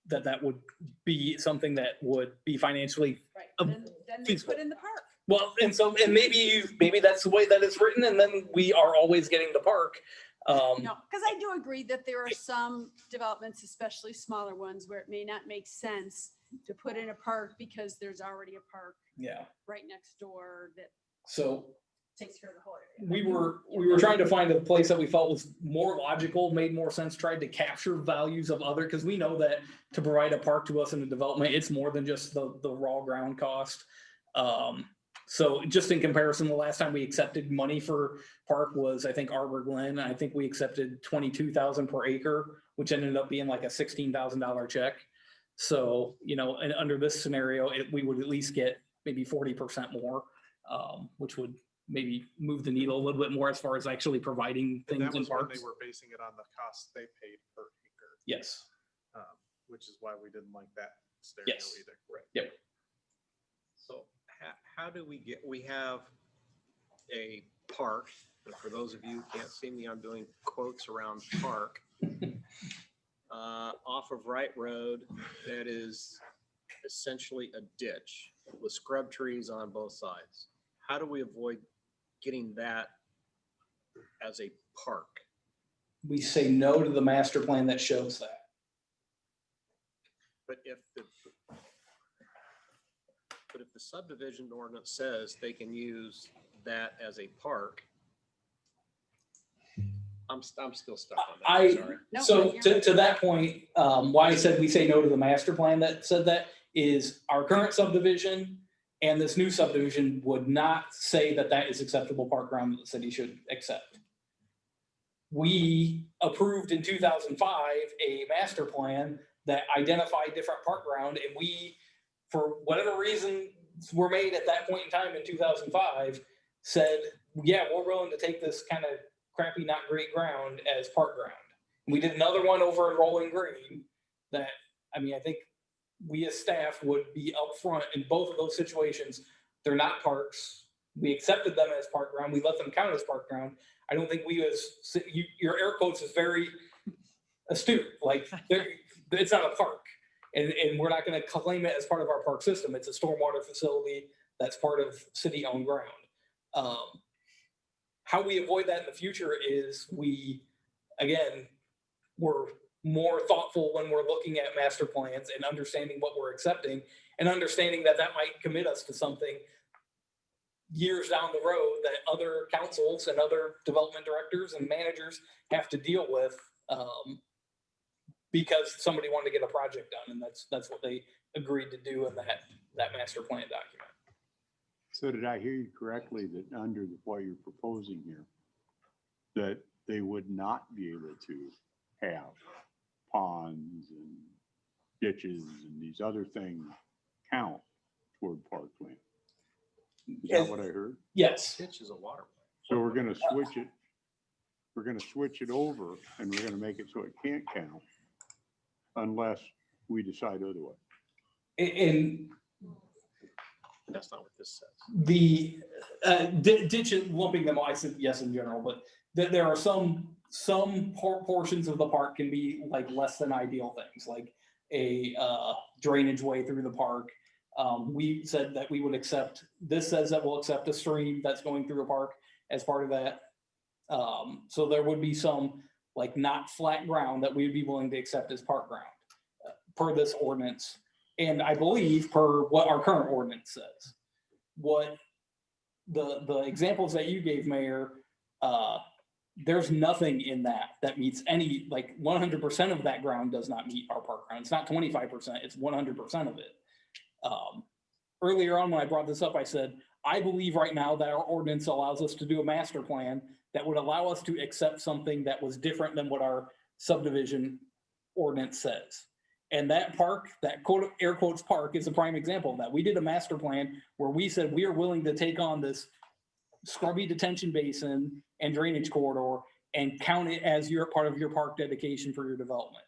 that would be something that would be financially. Right, then they put in the park. Well, and maybe that's the way that it's written, and then we are always getting the park. No, because I do agree that there are some developments, especially smaller ones, where it may not make sense to put in a park because there's already a park right next door that takes care of the whole area. We were trying to find a place that we felt was more logical, made more sense, tried to capture values of other, because we know that to provide a park to us in a development, it's more than just the raw ground cost. So just in comparison, the last time we accepted money for park was, I think, Arbor Glen. I think we accepted $22,000 per acre, which ended up being like a $16,000 check. So, you know, and under this scenario, we would at least get maybe 40% more, which would maybe move the needle a little bit more as far as actually providing things That in was when parks. they were basing it on the cost they paid per acre. Yes. Which is why we didn't like that stereo Yes. either. Right. Yep. So how do we have a park, and for those of you who can't see me, I'm doing quotes around park, off of Wright Road that is essentially a ditch with scrub trees on both sides. How do we avoid getting that as a park? We say no to the master plan that shows that. But if the subdivision ordinance says they can use that as a park, I'm still stuck on that. I'm sorry. No, So you're- to that point, why I said we say no to the master plan that said that is our current subdivision and this new subdivision would not say that that is acceptable park ground that the city should accept. We approved in 2005 a master plan that identified different park ground, and we, for whatever reason were made at that point in time in 2005, said, yeah, we're willing to take this kind of crappy, not great ground as park ground. And we did another one over in Rolling Green that, I mean, I think we as staff would be upfront in both of those situations. They're not parks. We accepted them as park ground. We let them count as park ground. I don't think we as, your air quotes is very astute. Like, it's not a park. And we're not going to claim it as part of our park system. It's a stormwater facility that's part of city-owned ground. How we avoid that in the future is we're more thoughtful when we're looking at master plans and understanding what we're accepting and understanding that that might commit us to something years down the road that other councils and other development directors and managers have to deal with because somebody wanted to get a project done, and that's what they agreed to do in that master plan document. So did I hear you correctly that under what you're proposing here, that they would not be able to have ponds and ditches and these other things count toward parkland? Is that what I heard? Yes. Ditch is a water plant. So we're gonna switch it. We're gonna switch it over and we're gonna make it so it can't count unless we decide otherwise. And That's not what this says. the ditch, lumping them all, I said yes in general, but there are some portions of the park can be like less than ideal things, like a drainage way through the park. We said that we would accept, this says that we'll accept a stream that's going through a park as part of that. So there would be some like not flat ground that we'd be willing to accept as park ground per this ordinance. And I believe per what our current ordinance says. What the examples that you gave, Mayor, there's nothing in that meets any, like 100% of that ground does not meet our park ground. It's not 25%, it's 100% of it. Earlier on when I brought this up, I said, I believe right now that our ordinance allows us to do a master plan that would allow us to accept something that was different than what our subdivision ordinance says. And that park, that quote, air quotes park is a prime example of that. We did a master plan where we said we are willing to take on this scrubby detention basin and drainage corridor and count it as your part of your park dedication for your development.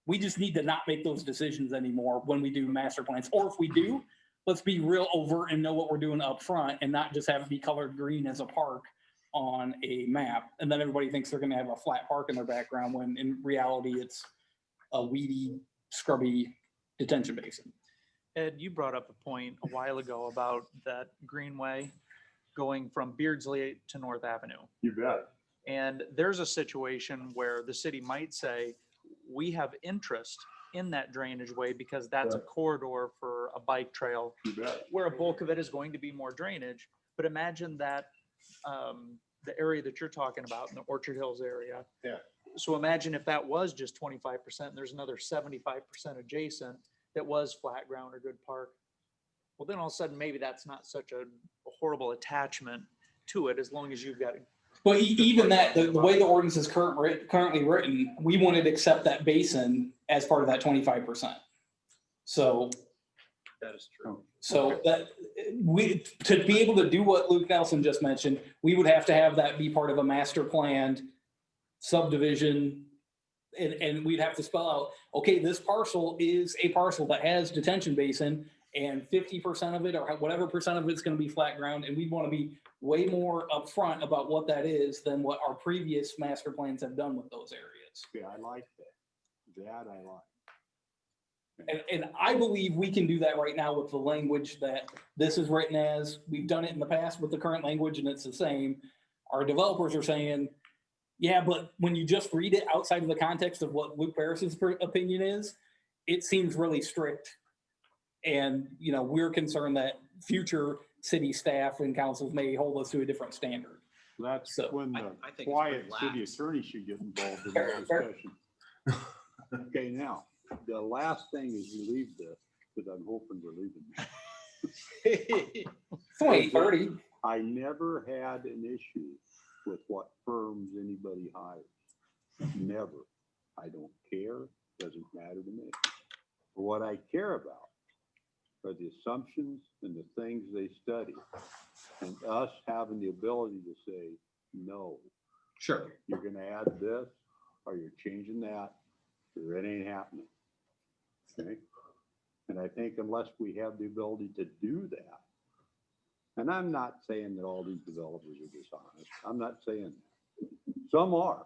We just need to not make those decisions anymore when we do master plans. Or if we do, let's be real overt and know what we're doing up front and not just have it be colored green as a park on a map. And then everybody thinks they're gonna have a flat park in their background when in reality it's a weedy, scrubby detention basin. Ed, you brought up a point a while ago about that greenway going from Beardsley to North Avenue. You bet. And there's a situation where the city might say, we have interest in that drainage way because that's a corridor for a bike trail where a bulk of it is going to be more drainage. But imagine that the area that you're talking about in the Orchard Hills area. Yeah. So imagine if that was just 25% and there's another 75% adjacent that was flat ground or good park. Well, then all of a sudden, maybe that's not such a horrible attachment to it as long as you've got. But even that, the way the ordinance is currently written, we wanted to accept that basin as part of that 25%. So. That is true. So that to be able to do what Luke Nelson just mentioned, we would have to have that be part of a master planned subdivision And we'd have to spell out, okay, this parcel is a parcel that has detention basin and 50% of it or whatever percent of it's gonna be flat ground. And we want to be way more upfront about what that is than what our previous master plans have done with those areas. Yeah, I like that. That I like. And I believe we can do that right now with the language that this is written as. We've done it in the past with the current language and it's the same. Our developers are saying, yeah, but when you just read it outside of the context of what Luke Barris's opinion is, it seems really strict. And, you know, we're concerned that future city staff and councils may hold us to a different standard. That's So, when I the think it's pretty quiet city lax. attorney should get involved in the discussion. Okay, now, the last thing is we leave this, because I'm hoping we're leaving. It's only 8:30. I never had an issue with what firms anybody hires. Never. I don't care, doesn't matter to me. But what I care about are the assumptions and the things they study. And us having the ability to say, no, Sure. you're gonna add this, or you're changing that, or it ain't happening. Okay? And I think unless we have the ability to do that, and I'm not saying that all these developers are dishonest. I'm not saying that. Some are,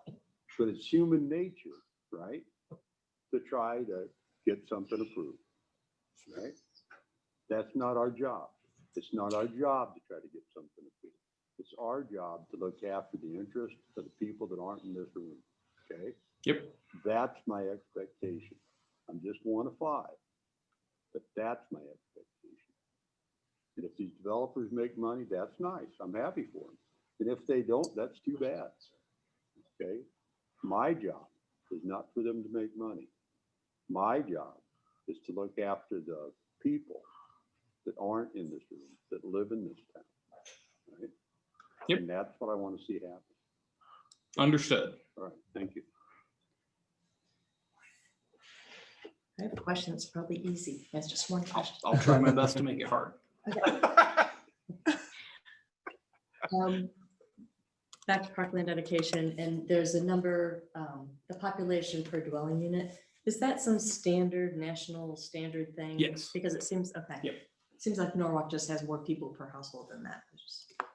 but it's human nature, right? To try to get something approved, right? That's not our job. It's not our job to try to get something approved. It's our job to look after the interest of the people that aren't in this room, okay? Yep. That's my expectation. I'm just one of five, but that's my expectation. And if these developers make money, that's nice. I'm happy for them. And if they don't, that's too bad. Okay? My job is not for them to make money. My job is to look after the people that aren't in this room, that live in this town. Right? Yep. And that's what I want to see happen. Understood. All right, thank you. I have a question that's probably easy. It's just one question. I'll try my best to make it hard. Back to parkland dedication, and there's a number, the population per dwelling unit. Is that some standard, national standard thing? Yes. Because it seems, okay. Yep. Seems like Norwalk just has more people per household than that.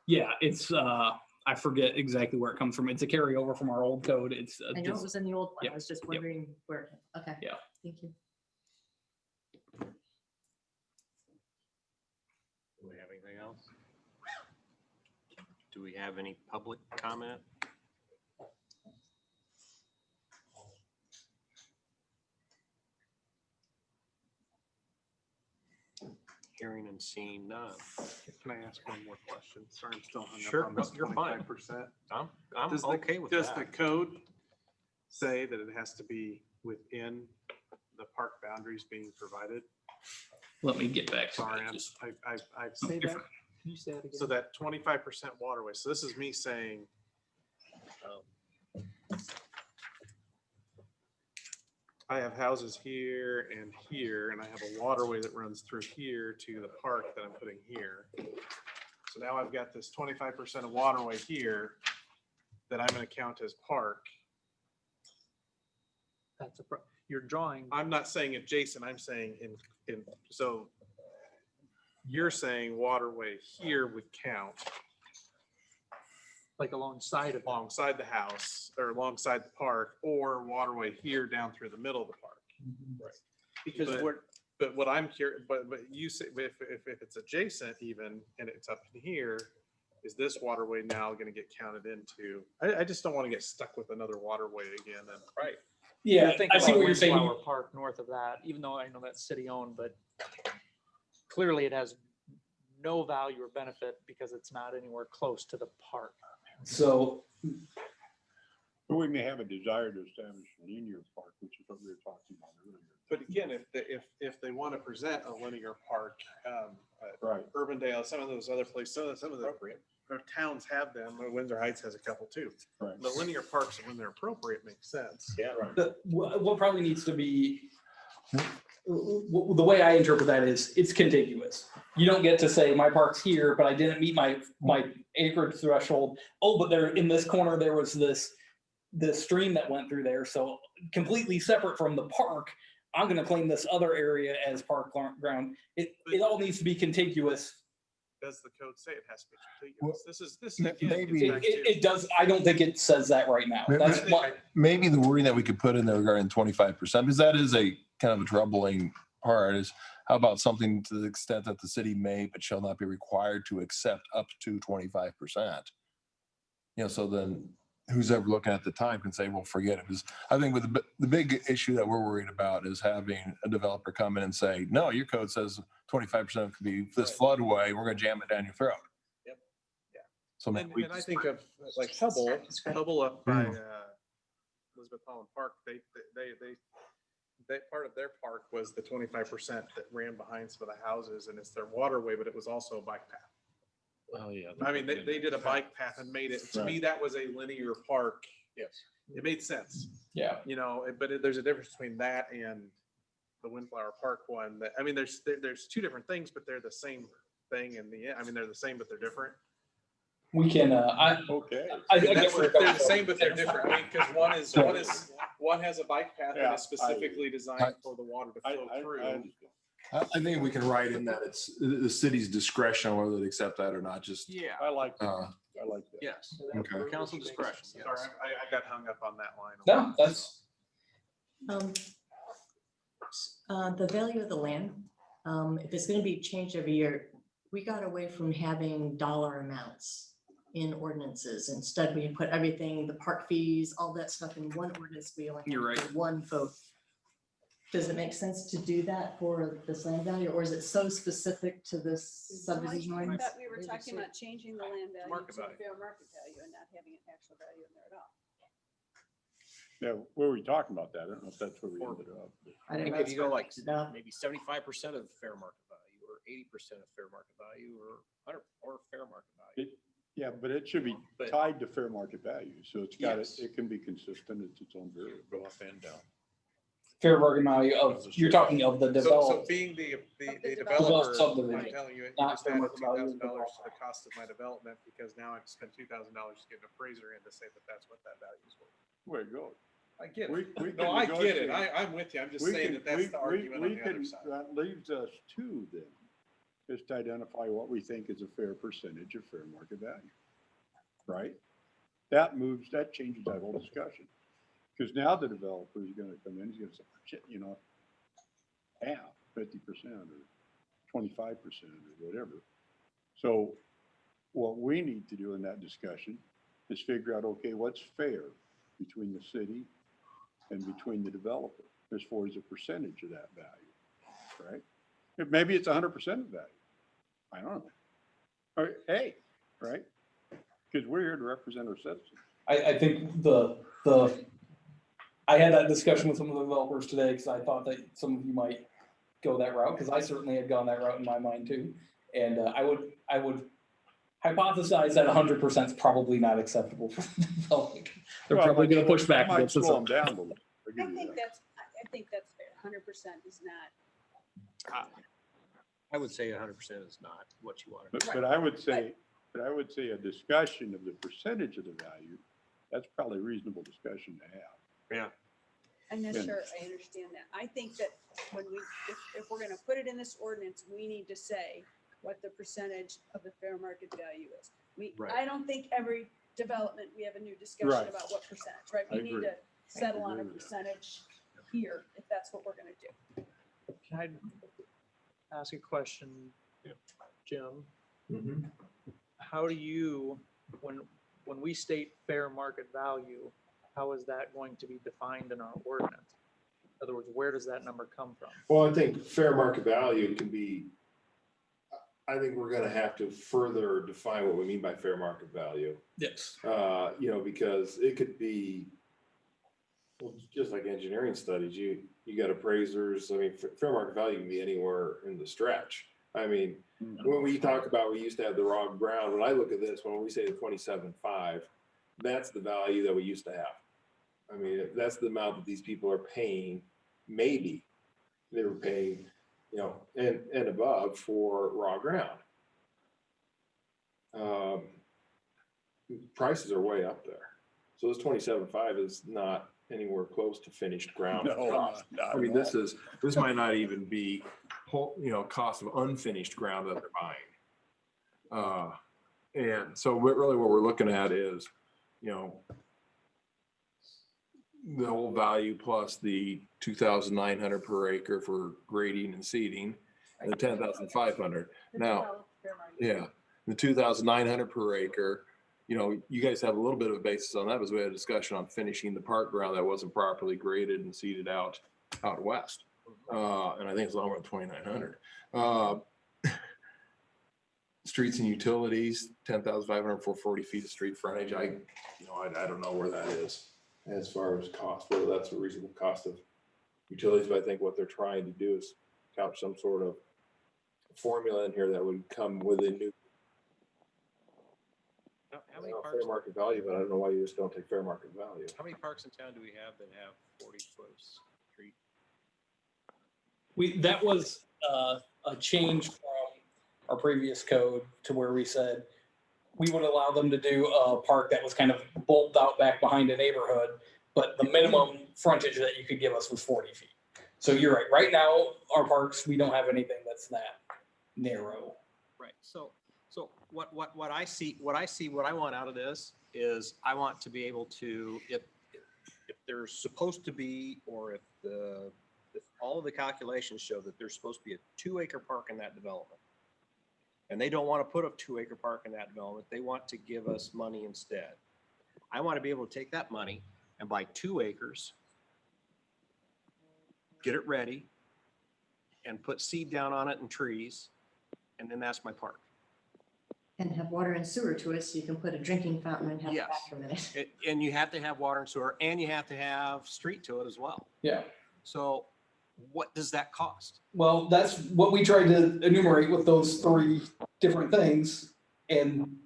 Yeah, it's, I forget exactly where it comes from. It's a carryover from our old code. It's I know it just, was in the old one. Yep. I was just Yep. wondering where, okay. Yeah. Thank you. Do we have anything else? Do we have any public comment? Hearing and seeing none. Can I ask one more question? Sorry, I'm still hung Sure, up on this you're fine. 25%. I'm Does the- okay with Does the that. code say that it has to be within the park boundaries being provided? let me get back to Sorry, that. I'm, Just- I've Oh, said you're that. fine. Can you say that again? So that 25% waterway, so this is me saying, I have houses here and here, and I have a waterway that runs through here to the park that I'm putting here. So now I've got this 25% of waterway here that I'm gonna count as park. That's you're drawing. I'm not saying adjacent, I'm saying so you're saying waterway here would count Like alongside of. alongside the house or alongside the park, or waterway here down through the middle of the park. Right. Because but what I'm curious, but you say, if it's adjacent even, and it's up in here, is this waterway now gonna get counted into? I just don't wanna get stuck with another waterway again and. Right. Yeah, Think I see about what you're saying. Windflower Park north of that, even though I know that's city owned, but clearly it has no value or benefit because it's not anywhere close to the park. So, But we may have a desire to establish a linear park, which is what we were talking about earlier. But again, if they want to present a linear park, Right. Urbandale, some of those other places, some of the towns have them. Windsor Heights has a couple too. Right. The linear parks, when they're appropriate, makes sense. Yeah. what probably needs to be, the way I interpret that is it's contiguous. You don't get to say my park's here, but I didn't meet my acreage threshold. Oh, but there in this corner, there was this the stream that went through there. So completely separate from the park, I'm gonna claim this other area as park ground. It all needs to be contiguous. Does the code say it has to be contiguous? This again maybe- gets back to- It does, I don't think it says that right now. That's why, Maybe the wording that we could put in there regarding 25%, because that is a kind of a troubling part, is how about something to the extent that the city may but shall not be required to accept up to 25%? You know, so then who's ever looking at the time can say, well, forget it. Because I think with the big issue that we're worried about is having a developer come in and say, no, your code says 25% could be this floodway, we're gonna jam it down your throat. Yep. Yeah. So maybe we And I just- think of like Hubble up by Elizabeth Holland Park, they part of their park was the 25% that ran behind some of the houses, and it's their waterway, but it was also a bike path. Oh, yeah. I mean, they did a bike path and made it, to me, that was a linear park. Yes. It made sense, yeah. you know, there's a difference between that and the Windflower Park one. That, I mean, there's two different things, but they're the same thing in the end. I mean, they're the same, but they're different. We can, Okay. I They're get where you're going. the same, but they're different. I mean, because one has a bike path that is specifically designed for the water to flow through. I think we can write in that it's the city's discretion on whether they accept that or not, just. Yeah, I like that. yes. Okay. Council discretion. yes. Sorry, I got hung up on that line. No, that's, The value of the land, if it's gonna be changed every year, we got away from having dollar amounts in ordinances. Instead, we put everything, the park fees, all that stuff in one ordinance. We only You're have right. one vote. Does it make sense to do that for this land value, or is it so specific to this subdivision I ordinance? thought we were talking about changing the land value Market to value. fair market value and not having an actual value in there at all. Yeah, where were we talking about that? I don't know if that's where we ended up. I think didn't if you go like No. maybe 75% of fair market value or 80% of fair market value or 100 or fair market value. Yeah, but it should be But- tied to fair market value, so it's got it, Yes. it can be consistent, it's its own variable. Go up and down. fair market value of, you're talking of the So developed. being the the developer, subdivision, I'm telling you, you not just fair added market value of the $2,000 to the cost of my development, because now I have to spend $2,000 to get an appraiser in to say that that's what that value is worth. Where it goes. I get We- it. we No, can I get it. negotiate. I'm with you. I'm just We saying can- that that's we- the we- argument on we the other can- side. That leaves us to then, is to identify what we think is a fair percentage of fair market value. Right? That changes that whole discussion. Because now the developer is gonna come in, he's gonna say, shit, you know, half, 50% or 25% or whatever. So what we need to do in that discussion is figure out, okay, what's fair between the city and between the developer as far as a percentage of that value, right? Maybe it's 100% of value. I don't know. Or, hey, right? Because we're here to represent our citizens. I think I had that discussion with some of the developers today, because I thought that some of you might go that route, because I certainly had gone that route in my mind too. And I would hypothesize that 100% is probably not acceptable for the developer. They're Well, probably gonna push back I might against this. slow them down a little. I'll I give you think that. I think that's fair. 100% is not. I would say 100% is not what you want. But I would say, a discussion of the percentage of the value, that's probably a reasonable discussion to have. Yeah. I'm not Yeah. sure I understand that. I think that when if we're gonna put it in this ordinance, we need to say what the percentage of the fair market value is. Right. I don't think every development, we have a new discussion Right. about what percentage, right? I We need agree. to settle on a agree with that. percentage here, if that's what we're gonna do. Can I ask a question, Jim? How do you, when we state fair market value, how is that going to be defined in our ordinance? In other words, where does that number come from? Well, I think fair market value can be, I think we're gonna have to further define what we mean by fair market value. Yes. You know, because it could be, well, just like engineering studies, you got appraisers. I mean, fair market value can be anywhere in the stretch. I mean, when we talk about, we used to have the raw ground, when I look at this, when we say the 27.5, that's the value that we used to have. I mean, that's the amount that these people are paying, maybe they were paying, you know, and above for raw ground. Prices are way up there. So this 27.5 is not anywhere close to finished ground. No, cost. not I mean, at all. this might not even be cost of unfinished ground that they're buying. And so really what we're looking at is, the whole value plus the 2,900 per acre for grading and seeding, and the 10,500. Now, yeah, the 2,900 per acre, you guys have a little bit of a basis on that because we had a discussion on finishing the park ground that wasn't properly graded and seeded out west. And I think it's lower than 2,900. Streets and utilities, 10,500 for 40 feet of street frontage. I don't know where that is as far as cost, whether that's a reasonable cost of utilities, but I think what they're trying to do is couch some sort of formula in here that would come with a new How many fair parks, market value, but I don't know why you just don't take fair market value. how many parks in town do we have that have 40-foot street? That was a change from our previous code to where we said we would allow them to do a park that was kind of bulked out back behind a neighborhood, but the minimum frontage that you could give us was 40 feet. So you're right. Right now, our parks, we don't have anything that's that narrow. Right. So what I see, what I want out of this is I want to be able to, if there's supposed to be, or if all of the calculations show that there's supposed to be a 2-acre park in that development, and they don't want to put a 2-acre park in that development, they want to give us money instead. I want to be able to take that money and buy 2 acres, get it ready, and put seed down on it and trees, and then that's my park. And have water and sewer to it, so you can put a drinking fountain and have a Yes. bathroom in it. And you have to have water and sewer, and you have to have street to it as well. Yeah. So what does that cost? Well, that's what we tried to enumerate with those 3 different things, and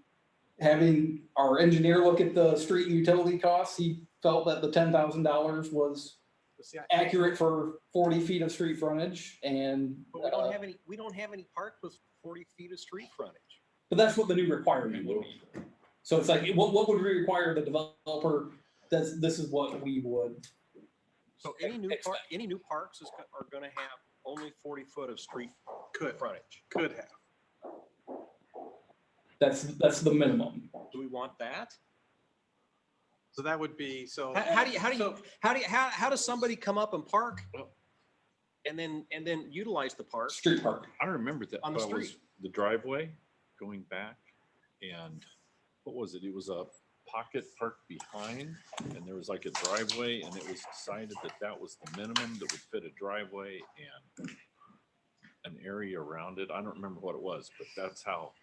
having our engineer look at the street and utility costs, he felt that the $10,000 was See, accurate for 40 feet of street frontage, and But we don't have any parks with 40 feet of street frontage. but that's what the new requirement would be. So it's like, what would we require the developer? This is what we would. So any new parks are going to have only 40 foot of street frontage. Could have. That's the minimum. Do we want that? So that would be, so. How does somebody come up and park and then utilize the park? Street park. I remember that. On the but it was street. The driveway going back, and what was it? It was a pocket park behind, and there was like a driveway, and it was decided that was the minimum that would fit a driveway and an area around it. I don't remember what it was, but that's how.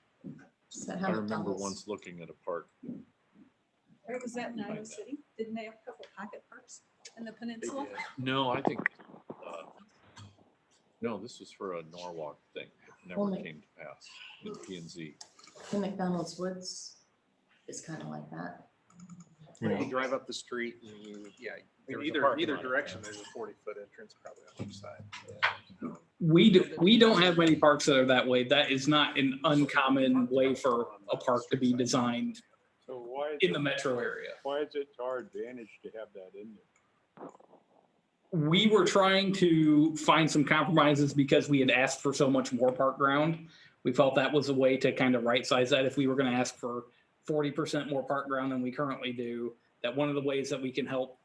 Is that I how remember McDonald's- once looking at a park. Where was that in Iowa City? Didn't they have a couple pocket parks in the peninsula? No, I think, no, this was for a Norwalk thing. It never Only- came to pass in P and Z. The McDonald's Woods is kind of like that. You drive up the street and In either direction, there's a 40-foot entrance probably on each side. We don't have many parks that are that way. That is not an uncommon way for a park to be designed So why is in the metro area. why is it to our advantage to have that in there? We were trying to find some compromises because we had asked for so much more park ground. We felt that was a way to kind of right size that. If we were going to ask for 40% more park ground than we currently do, that one of the ways that we can help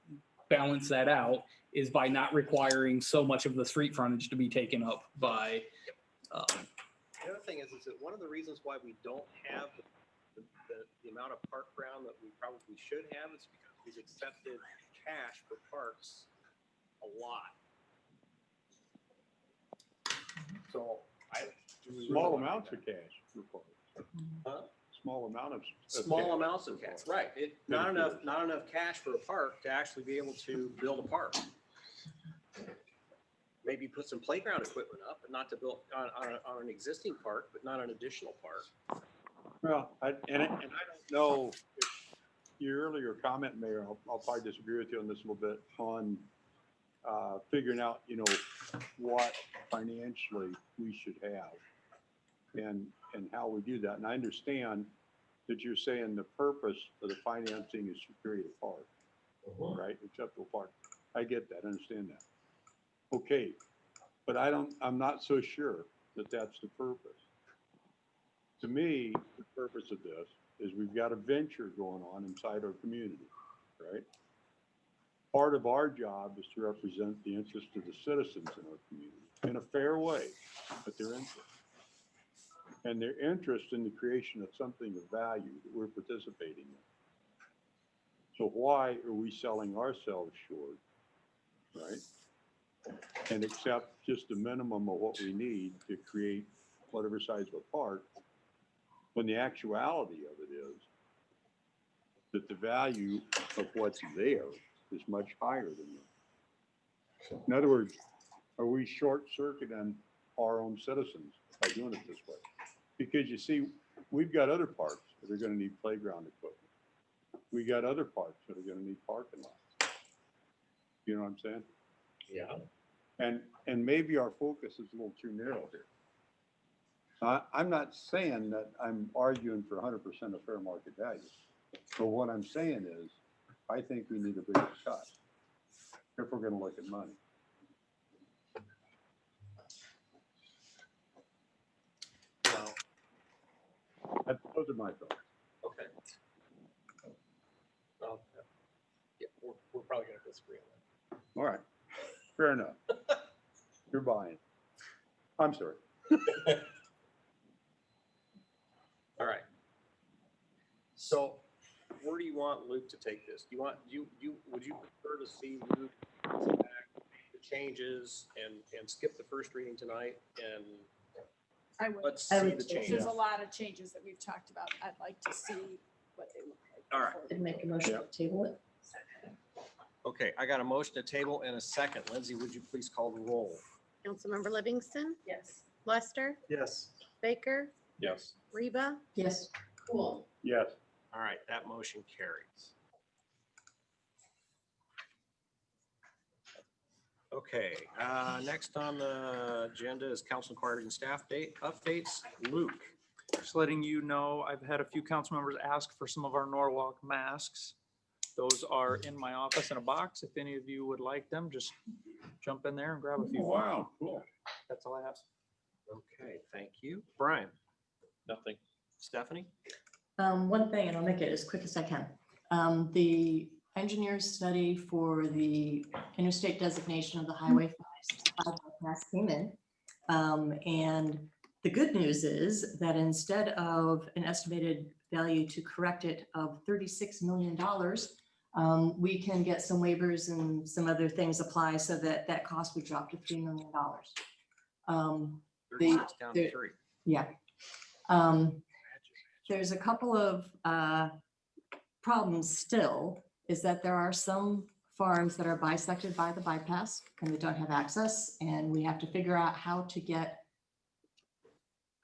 balance that out is by not requiring so much of the street frontage to be taken up by. The other thing is that one of the reasons why we don't have the amount of park ground that we probably should have is because we've accepted cash for parks a lot. So Small amounts of cash for parks. Huh? Small amount of. Small cash. amounts of cash, right. Not enough cash for a park to actually be able to build a park. Maybe put some playground equipment up, but not to build on an existing park, but not an additional park. Well, I don't know if your earlier comment, Mayor, I'll probably disagree with you on this a little bit on figuring out, what financially we should have and how we do that. And I understand that you're saying the purpose of the financing is to create a park, right? Acceptable park. I get that, I understand that. Okay, but I'm not so sure that that's the purpose. To me, the purpose of this is we've got a venture going on inside our community, right? Part of our job is to represent the interest of the citizens in our community in a fair way, but their interest. And their interest in the creation of something of value that we're participating in. So why are we selling ourselves short, right? And accept just the minimum of what we need to create whatever size of a park, when the actuality of it is that the value of what's there is much higher than that. In other words, are we short-circuiting our own citizens by doing it this way? Because you see, we've got other parks that are gonna need playground equipment. We got other parks that are gonna need parking lots. You know what I'm saying? Yeah. And maybe our focus is a little too narrow here. I'm not saying that I'm arguing for 100% of fair market value. But what I'm saying is, I think we need a bigger cut if we're gonna look at money. Well, Those are my thoughts. okay. Well, yeah, we're probably gonna disagree on that. All right, fair enough. You're buying. I'm sorry. All right. So where do you want Luke to take this? Do you want, would you prefer to see Luke sit back, make the changes and skip the first reading tonight and I would. let's I see would the too. changes? There's a lot of changes that we've talked about. I'd like to see what they look like. All right. I'd make a motion to table it. Okay, I got a motion to table and a second. Lindsay, would you please call the roll? Councilmember Livingston, Yes. Lester, Yes. Baker, Yes. Reba, Yes. Cool. Yes. All right, that motion carries. Okay, next on the agenda is council inquiries and staff date updates. Luke. Just letting you know, I've had a few council members ask for some of our Norwalk masks. Those are in my office in a box. If any of you would like them, just jump in there and grab a few. Wow, cool. That's all I have. Okay, thank you. Brian. Nothing. Stephanie? One thing, and I'll make it as quick as I can. The engineer's study for the interstate designation of the Highway 565 bypass came in. And the good news is that instead of an estimated value to correct it of $36 million, we can get some waivers and some other things apply so that that cost would drop to $3 million. 36 down to 3. Yeah. There's a couple of problems still, is that there are some farms that are bisected by the bypass and they don't have access, and we have to figure out how to get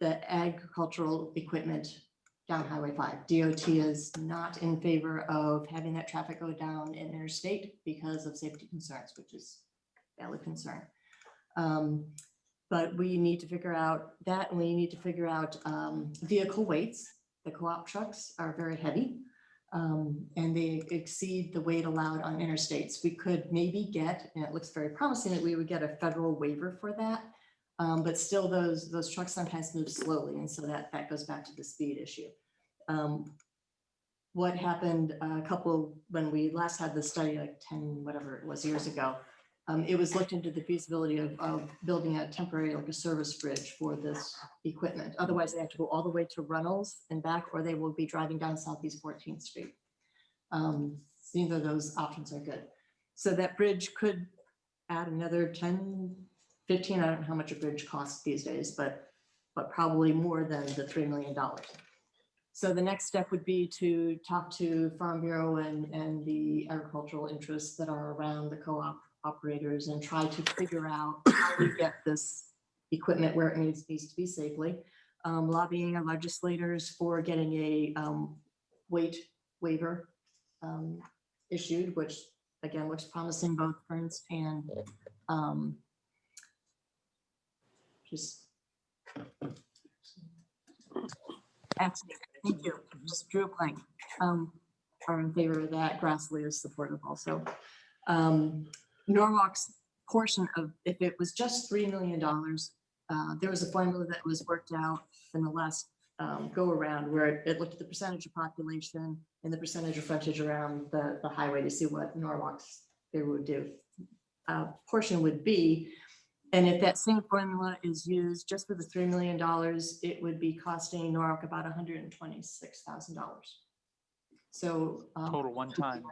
the agricultural equipment down Highway 5. DOT is not in favor of having that traffic go down in interstate because of safety concerns, which is a valid concern. But we need to figure out that, and we need to figure out vehicle weights. The co-op trucks are very heavy, and they exceed the weight allowed on interstates. We could maybe get, and it looks very promising, that we would get a federal waiver for that. But still those trucks sometimes move slowly. And so that goes back to the speed issue. What happened when we last had this study, like 10, whatever it was years ago, it was looked into the feasibility of building a temporary, like a service bridge for this equipment. Otherwise they have to go all the way to Runnels and back, or they will be driving down Southeast 14th Street. Neither of those options are good. So that bridge could add another 10, 15, I don't know how much a bridge costs these days, but probably more than the $3 million. So the next step would be to talk to Farm Bureau and the agricultural interests that are around the co-op operators and try to figure out how to get this equipment where it needs to be safely. Lobbying our legislators for getting a weight waiver issued, which again looks promising, both Ernst and just asking Thank you. Just drew a blank. Are in favor of that. Grassley is supportive also. Norwalk's portion of, if it was just $3 million, there was a formula that was worked out in the last go around where it looked at the percentage of population and the percentage of frontage around the highway to see what Norwalk's they would do. Portion would be, and if that same formula is used just for the $3 million, it would be costing Norwalk about $126,000. So Total one time.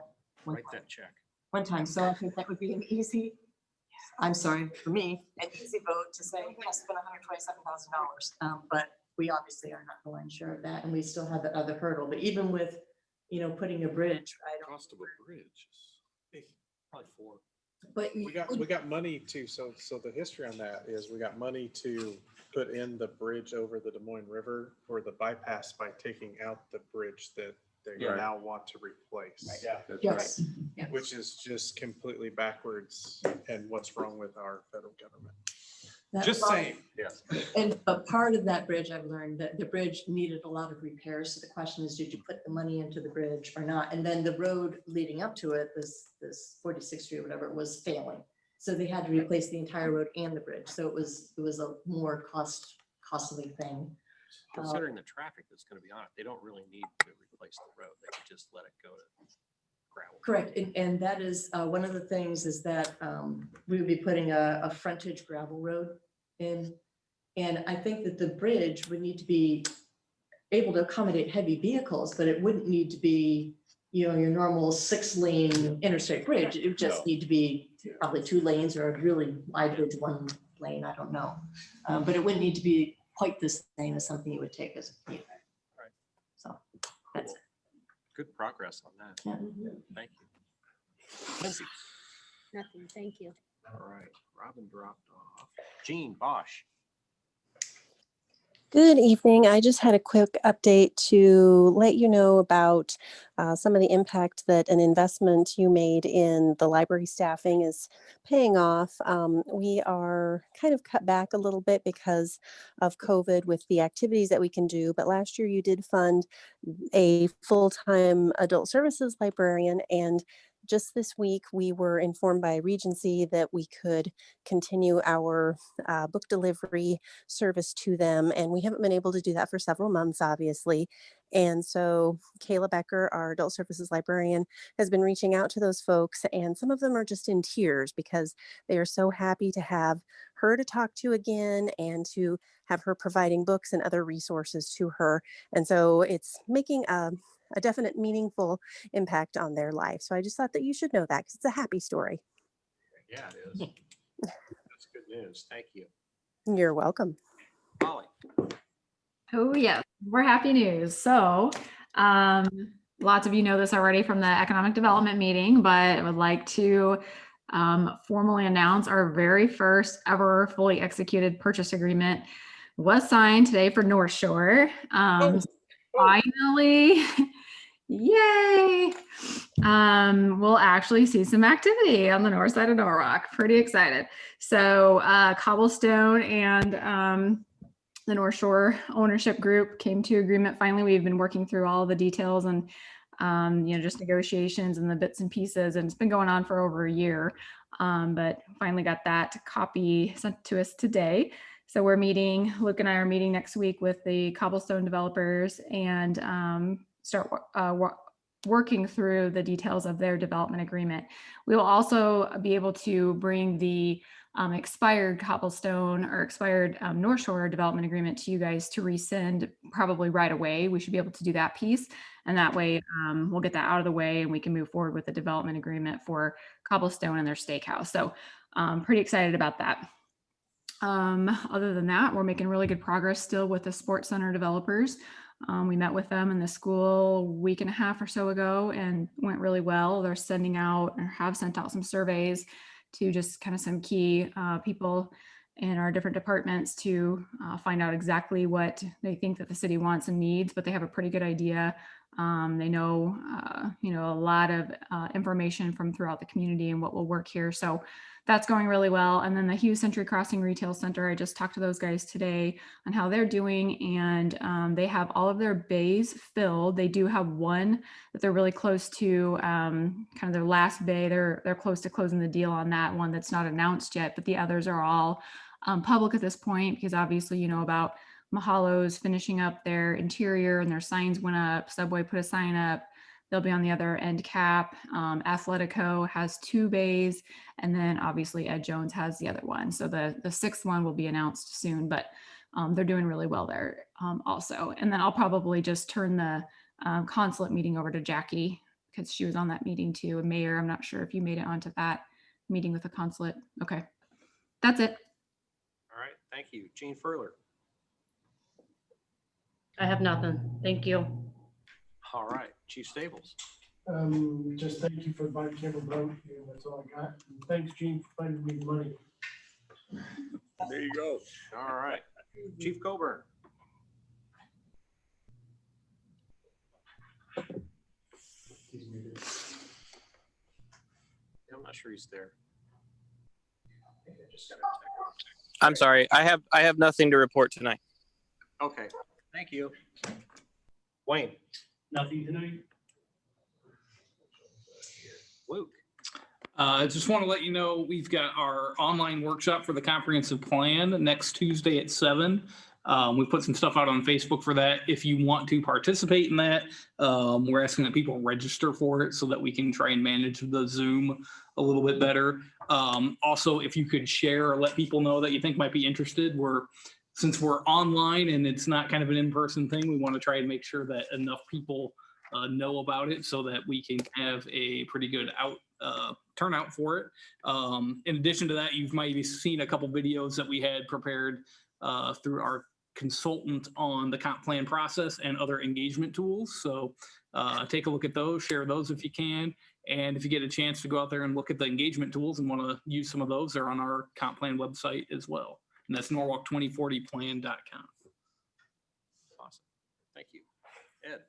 Write that check. one time. So I think that would be an easy, I'm sorry, for me, an easy vote to say, yes, spend $127,000. But we obviously are not the lion's share of that, and we still have the other hurdle. But even with, putting a bridge, I don't. Cost of a bridge is probably 4. But We got money to, so the history on that is we got money to put in the bridge over the Des Moines River or the bypass by taking out the bridge that they Right. now want to replace. Yeah, that's right. yes, yeah. Which is just completely backwards and what's wrong with our federal government. That- Just saying. Yes. But part of that bridge, I've learned that the bridge needed a lot of repairs. So the question is, did you put the money into the bridge or not? And then the road leading up to it, this 46th Street or whatever, was failing. So they had to replace the entire road and the bridge. So it was a more costly thing. Considering the traffic that's going to be on it, they don't really need to replace the road. They could just let it go to gravel. Correct. And that is one of the things is that we would be putting a frontage gravel road in. And I think that the bridge would need to be able to accommodate heavy vehicles, but it wouldn't need to be, your normal 6-lane interstate bridge. It would just need to be probably 2 lanes or a really wide bridge, 1 lane, I don't know. But it wouldn't need to be quite the same as something you would take as a commuter. Right. So that's it. Good progress on that. Yeah. Thank you. Lindsay. Nothing, thank you. All right. Robin dropped off. Jean Bosch. Good evening. I just had a quick update to let you know about some of the impact that an investment you made in the library staffing is paying off. We are kind of cut back a little bit because of COVID with the activities that we can do, but last year you did fund a full-time adult services librarian, and just this week, we were informed by Regency that we could continue our book delivery service to them. And we haven't been able to do that for several months, obviously. And so Kayla Becker, our adult services librarian, has been reaching out to those folks. And some of them are just in tears because they are so happy to have her to talk to again and to have her providing books and other resources to her. And so it's making a definite meaningful impact on their life. So I just thought that you should know that because it's a happy story. Yeah, it is. That's good news. Thank you. You're welcome. Molly. Oh, yeah, we're happy news. So lots of you know this already from the economic development meeting, but I would like to formally announce our very first ever fully executed purchase agreement was signed today for North Shore. Finally, yay. We'll actually see some activity on the north side of Norwalk. Pretty excited. So Cobblestone and the North Shore ownership group came to agreement. Finally, we've been working through all the details and just negotiations and the bits and pieces, and it's been going on for over a year. But finally got that copy sent to us today. So we're meeting, Luke and I are meeting next week with the Cobblestone developers and start working through the details of their development agreement. We will also be able to bring the expired Cobblestone or expired North Shore development agreement to you guys to rescind probably right away. We should be able to do that piece. And that way we'll get that out of the way and we can move forward with the development agreement for Cobblestone and their steakhouse. So pretty excited about that. Other than that, we're making really good progress still with the sports center developers. We met with them in the school a week and a half or so ago and went really well. They're sending out or have sent out some surveys to just kind of some key people in our different departments to find out exactly what they think that the city wants and needs, but they have a pretty good idea They know, a lot of information from throughout the community and what will work here. So that's going really well. And then the Hughes Century Crossing Retail Center, I just talked to those guys today on how they're doing, and they have all of their bays filled. They do have one that they're really close to, kind of their last bay. They're close to closing the deal on that one that's not announced yet, but the others are all public at this point, because obviously you know about Mahalo's finishing up their interior and their signs went up. Subway put a sign up. They'll be on the other end cap. Athletico has 2 bays, and then obviously Ed Jones has the other one. So the 6th one will be announced soon, but they're doing really well there also. And then I'll probably just turn the consulate meeting over to Jackie, because she was on that meeting too. And Mayor, I'm not sure if you made it onto that meeting with the consulate. Okay, that's it. All right, thank you. Gene Furler. I have nothing. Thank you. All right, Chief Stables. Just thank you for buying Cameron Brown. That's all I got. And thanks, Gene, for finding me the money. There you go. All right, Chief Coburn. I'm not sure he's there. I'm sorry. I have nothing to report tonight. Okay, thank you. Wayne. Nothing tonight. Luke. I just want to let you know we've got our online workshop for the comprehensive plan next Tuesday at 7. We put some stuff out on Facebook for that. If you want to participate in that, we're asking that people register for it so that we can try and manage the Zoom a little bit better. Also, if you could share or let people know that you think might be interested, since we're online and it's not kind of an in-person thing, we want to try and make sure that enough people know about it so that we can have a pretty good turnout for it. In addition to that, you've maybe seen a couple videos that we had prepared through our consultant on the comp plan process and other engagement tools. So take a look at those, share those if you can. And if you get a chance to go out there and look at the engagement tools and want to use some of those, they're on our comp plan website as well. And that's norwalk2040plan.com. Awesome. Thank you. Ed.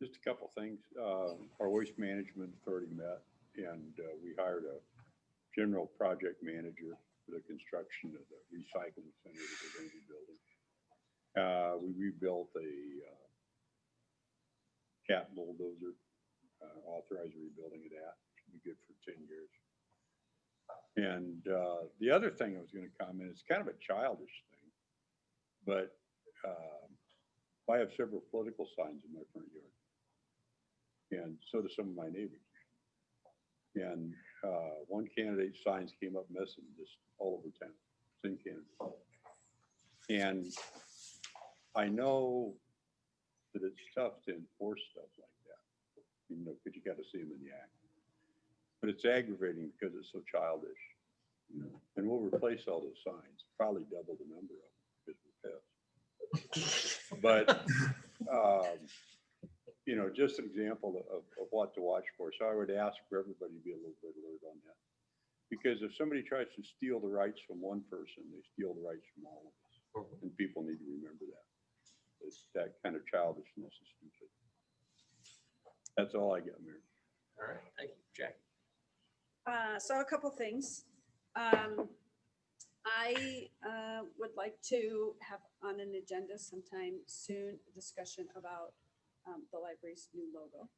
Just a couple things. Our waste management authority met, and we hired a general project manager for the construction of the recycling center that we're going to be building. We rebuilt a cat bulldozer, authorized rebuilding of that. Should be good for 10 years. And the other thing I was going to comment is kind of a childish thing, but I have several political signs in my front yard, and so do some of my neighbors. And one candidate's signs came up missing just all over town, same candidate. And I know that it's tough to enforce stuff like that, because you got to see them in the act. But it's aggravating because it's so childish. And we'll replace all those signs, probably double the number of them because we're pissed. But, just an example of what to watch for. So I would ask for everybody to be a little bit alert on that. Because if somebody tries to steal the rights from one person, they steal the rights from all of us. And people need to remember that. That kind of childishness is stupid. That's all I got, Mayor. All right, thank you, Jackie. So a couple things. I would like to have on an agenda sometime soon a discussion about the library's new logo.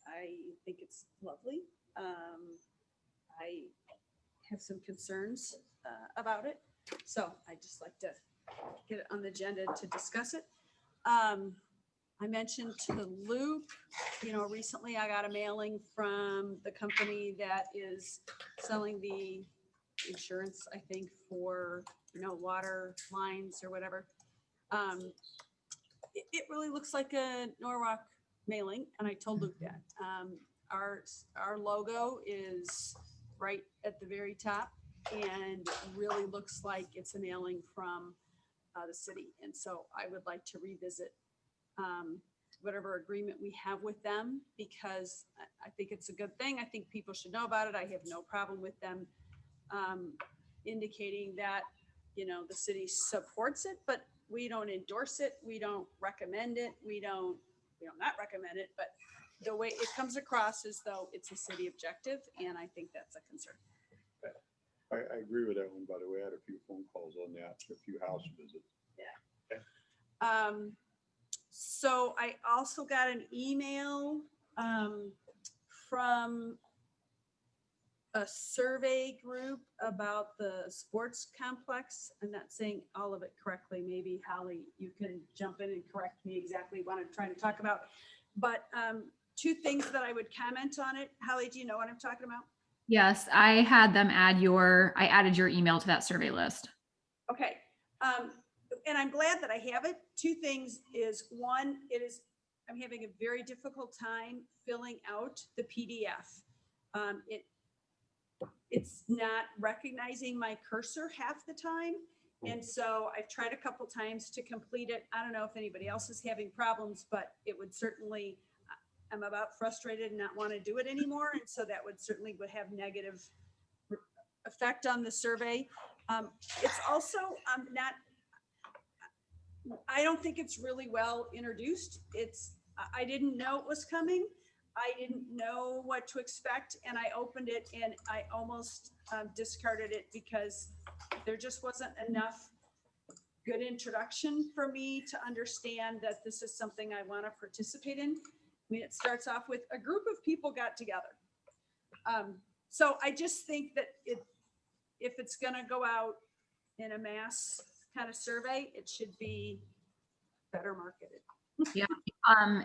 I think it's lovely. I have some concerns about it, so I'd just like to get it on the agenda to discuss it. I mentioned to Luke, recently I got a mailing from the company that is selling the insurance, I think, for, water lines or whatever. It really looks like a Norwalk mailing, and I told Luke that. Our logo is right at the very top and really looks like it's a mailing from the city. And so I would like to revisit whatever agreement we have with them, because I think it's a good thing. I think people should know about it. I have no problem with them indicating that, the city supports it, but we don't endorse it. We don't recommend it. We don't not recommend it, but the way it comes across as though it's a city objective. And I think that's a concern. I agree with that one, by the way. I had a few phone calls on that, a few house visits. Yeah. So I also got an email from a survey group about the sports complex. I'm not saying all of it correctly. Maybe Holly, you can jump in and correct me exactly what I'm trying to talk about. But two things that I would comment on it. Holly, do you know what I'm talking about? Yes, I had them add I added your email to that survey list. Okay. And I'm glad that I have it. Two things is one, I'm having a very difficult time filling out the PDF. It's not recognizing my cursor half the time. And so I've tried a couple times to complete it. I don't know if anybody else is having problems, but it would certainly, I'm about frustrated and not want to do it anymore. And so that would certainly have negative effect on the survey. It's also I don't think it's really well introduced. I didn't know it was coming. I didn't know what to expect, and I opened it and I almost discarded it because there just wasn't enough good introduction for me to understand that this is something I want to participate in. I mean, it starts off with a group of people got together. So I just think that if it's going to go out in a mass kind of survey, it should be better marketed. Yeah.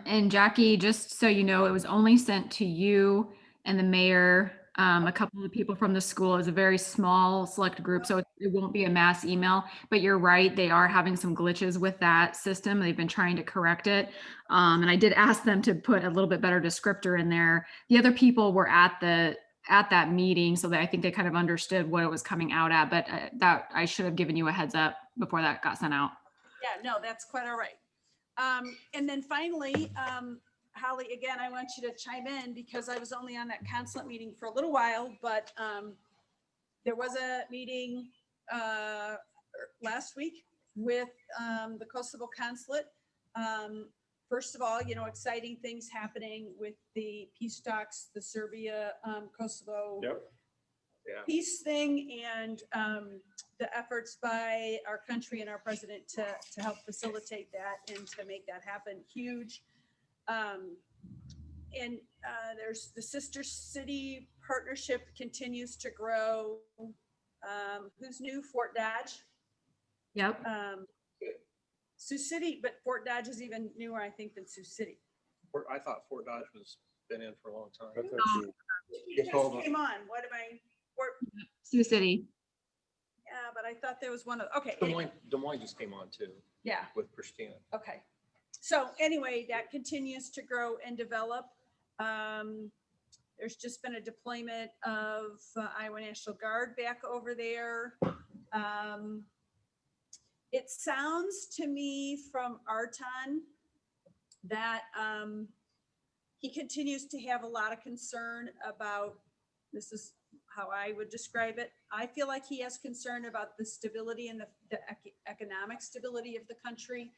And Jackie, just so you know, it was only sent to you and the mayor, a couple of people from the school. It was a very small select group, so it won't be a mass email, but you're right. They are having some glitches with that system. They've been trying to correct it. And I did ask them to put a little bit better descriptor in there. The other people were at that meeting, so that I think they kind of understood what it was coming out at, but that I should have given you a heads up before that got sent out. Yeah, no, that's quite all right. And then finally, Holly, again, I want you to chime in because I was only on that consulate meeting for a little while, but there was a meeting last week with the Kosovo consulate. First of all, exciting things happening with the peace talks, the Serbia, Kosovo peace thing, and the efforts by our country and our president to help facilitate that and to make that happen. Huge. And there's the sister city partnership continues to grow. Who's new? Fort Dodge. Yep. Sioux City, but Fort Dodge is even newer, I think, than Sioux City. I thought Fort Dodge was been in for a long time. You just came on. What am I? Sioux City. Yeah, but I thought there was one of, okay. Des Moines just came on too. Yeah. With Christina. Okay. So anyway, that continues to grow and develop. There's just been a deployment of Iowa National Guard back over there. It sounds to me from Arton that he continues to have a lot of concern about, this is how I would describe it. I feel like he has concern about the stability and the economic stability of the country.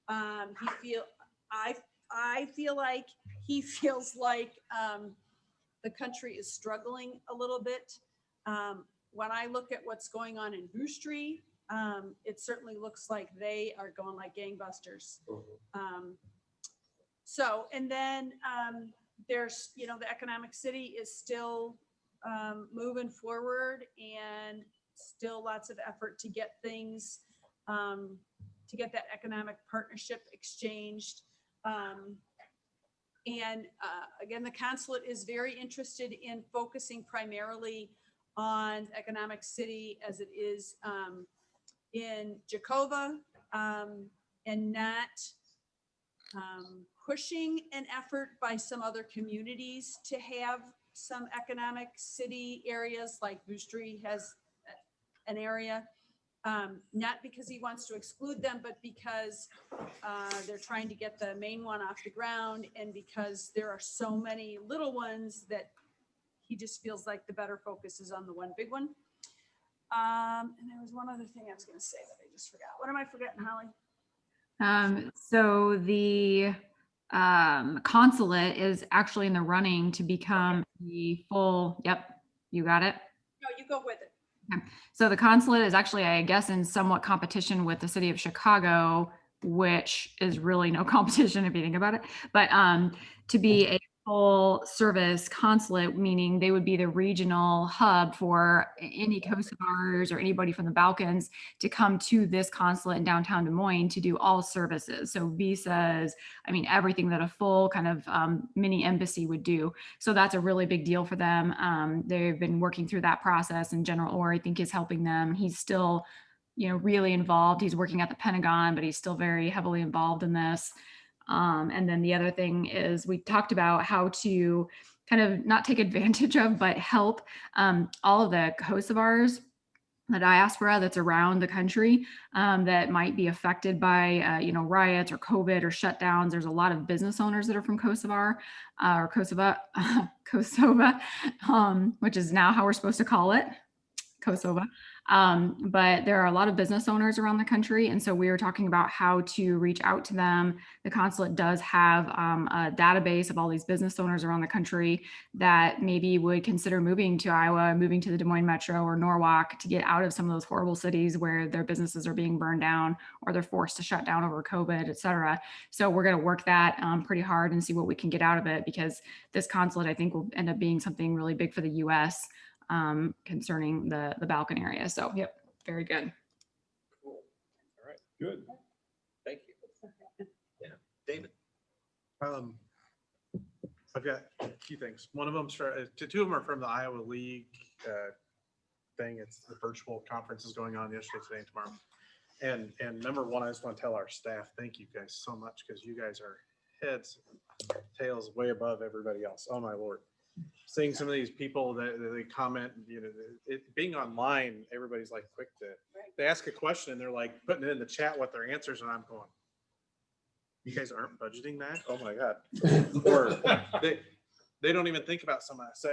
I feel like he feels like the country is struggling a little bit. When I look at what's going on in Boostry, it certainly looks like they are going like gangbusters. So, and then there's, the economic city is still moving forward and still lots of effort to get things, to get that economic partnership exchanged. And again, the consulate is very interested in focusing primarily on economic city as it is in Jakova, and not pushing an effort by some other communities to have some economic city areas, like Boostry has an area, not because he wants to exclude them, but because they're trying to get the main one off the ground, and because there are so many little ones that he just feels like the better focus is on the one big one. And there was one other thing I was going to say that I just forgot. What am I forgetting, Holly? So the consulate is actually in the running to become the full, yep, you got it. No, you go with it. So the consulate is actually, I guess, in somewhat competition with the city of Chicago, which is really no competition if you think about it. But to be a full service consulate, meaning they would be the regional hub for any Kosovars or anybody from the Balkans to come to this consulate in downtown Des Moines to do all services. So visas, I mean, everything that a full kind of mini embassy would do. So that's a really big deal for them. They've been working through that process, and General Orr, I think, is helping them. He's still, really involved. He's working at the Pentagon, but he's still very heavily involved in this. And then the other thing is we talked about how to kind of not take advantage of, but help all of the Kosovars, the diaspora that's around the country that might be affected by, riots or COVID or shutdowns. There's a lot of business owners that are from Kosovar or Kosova, which is now how we're supposed to call it, Kosovo. But there are a lot of business owners around the country. And so we were talking about how to reach out to them. The consulate does have a database of all these business owners around the country that maybe would consider moving to Iowa, moving to the Des Moines Metro or Norwalk to get out of some of those horrible cities where their businesses are being burned down or they're forced to shut down over COVID, et cetera. So we're going to work that pretty hard and see what we can get out of it, because this consulate, I think, will end up being something really big for the U.S. Concerning the Balkan area. So, yep, very good. Cool. All right. Good. Thank you. Yeah, David. I've got a few things. One of them, two of them are from the Iowa League thing. It's the virtual conference is going on yesterday, today, and tomorrow. And number one, I just want to tell our staff, thank you guys so much, because you guys are heads, tails way above everybody else. Oh my Lord. Seeing some of these people that they comment, being online, everybody's like quick to, they ask a question and they're like putting it in the chat what their answers, and I'm going, you guys aren't budgeting that? Oh my God. Or they don't even think about some of that. So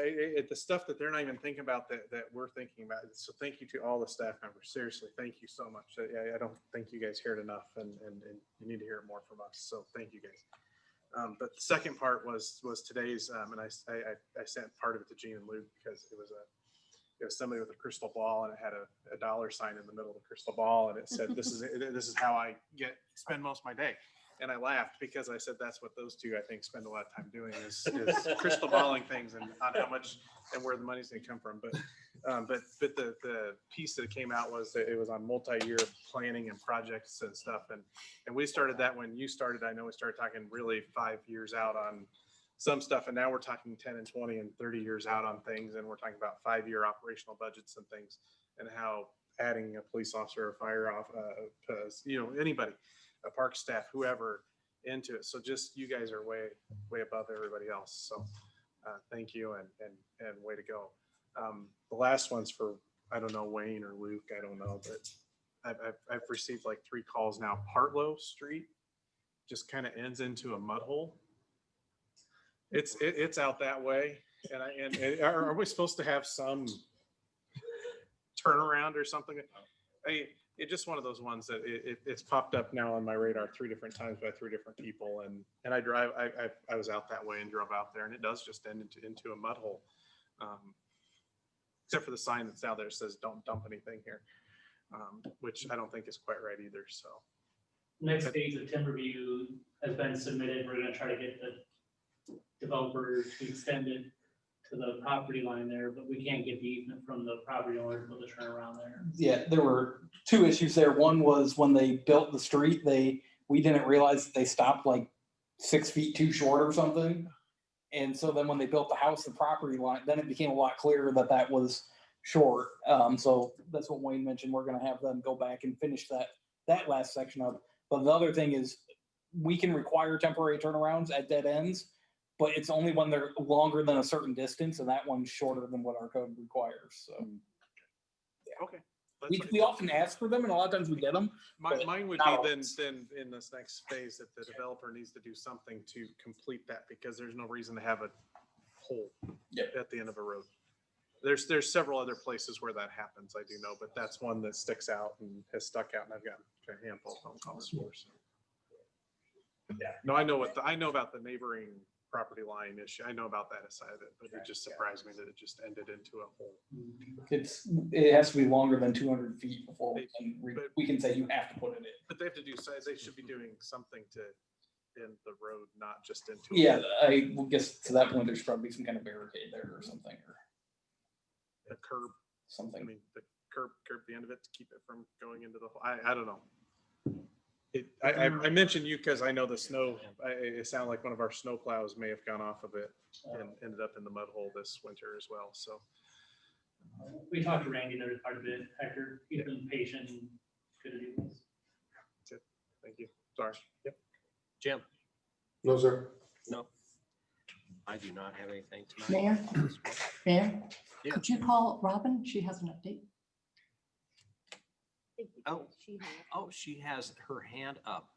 the stuff that they're not even thinking about that we're thinking about. So thank you to all the staff members. Seriously, thank you so much. I don't think you guys hear it enough, and you need to hear it more from us. So thank you guys. But the second part was today's, and I sent part of it to Gene and Luke because it was somebody with a crystal ball, and it had a dollar sign in the middle of the crystal ball, and it said, "This is how I spend most of my day." And I laughed because I said that's what those two I think spend a lot of time doing is crystal balling things and on how much and where the money's going to come from. But the piece that came out was that it was on multi-year planning and projects and stuff. And we started that when you started. I know we started talking really 5 years out on some stuff, and now we're talking 10 and 20 and 30 years out on things. And we're talking about 5-year operational budgets and things, and how adding a police officer, a fire off, anybody, a park staff, whoever, into it. So just you guys are way above everybody else. So thank you and way to go. The last one's for, I don't know, Wayne or Luke, I don't know, but I've received like 3 calls now. Partlow Street just kind of ends into a mud hole. It's out that way, and are we supposed to have some turnaround or something? It's just one of those ones that it's popped up now on my radar 3 different times by 3 different people, and I was out that way and drove out there, and it does just end into a mud hole, except for the sign that's out there that says "Don't dump anything here," which I don't think is quite right either. So next phase of timber review has been submitted. We're going to try to get the developer to extend it to the property line there, but we can't get the easement from the property owner to build a turnaround there. Yeah, there were 2 issues there. One was when they built the street, we didn't realize that they stopped like 6 feet too short or something. And so then when they built the house, the property line, then it became a lot clearer that was short. So that's what Wayne mentioned. We're going to have them go back and finish that last section up. But the other thing is we can require temporary turnarounds at dead ends, but it's only when they're longer than a certain distance, and that one's shorter than what our code requires. So, okay. We often ask for them, and a lot of times we get them. Mine would be then in this next phase that the developer needs to do something to complete that, because there's no reason to have a hole at the end of a road. There's several other places where that happens, I do know, but that's one that sticks out and has stuck out, and I've gotten a handful of phone calls for. So. Yeah, no, I know I know about the neighboring property line issue. I know about that side of it, but it just surprised me that it just ended into a whole. It has to be longer than 200 feet before we can say you have to put it in. But they have to do, they should be doing something to end the road, not just into. Yeah, I will guess to that point, there's probably some kind of barricade there or something, or a curb, something. I mean, the curb the end of it to keep it from going into the, I don't know. I mentioned you because I know the snow, it sounded like one of our snow plows may have gone off of it and ended up in the mud hole this winter as well, so. We talked to Randy there quite a bit. Hector, he's been patient and good to do this. Good. Thank you. Sorry. Yep. Jim? No, sir. No. I do not have anything tonight. Mayor? Mayor? Yeah. Could you call Robin? She has an update. Oh, she has her hand up.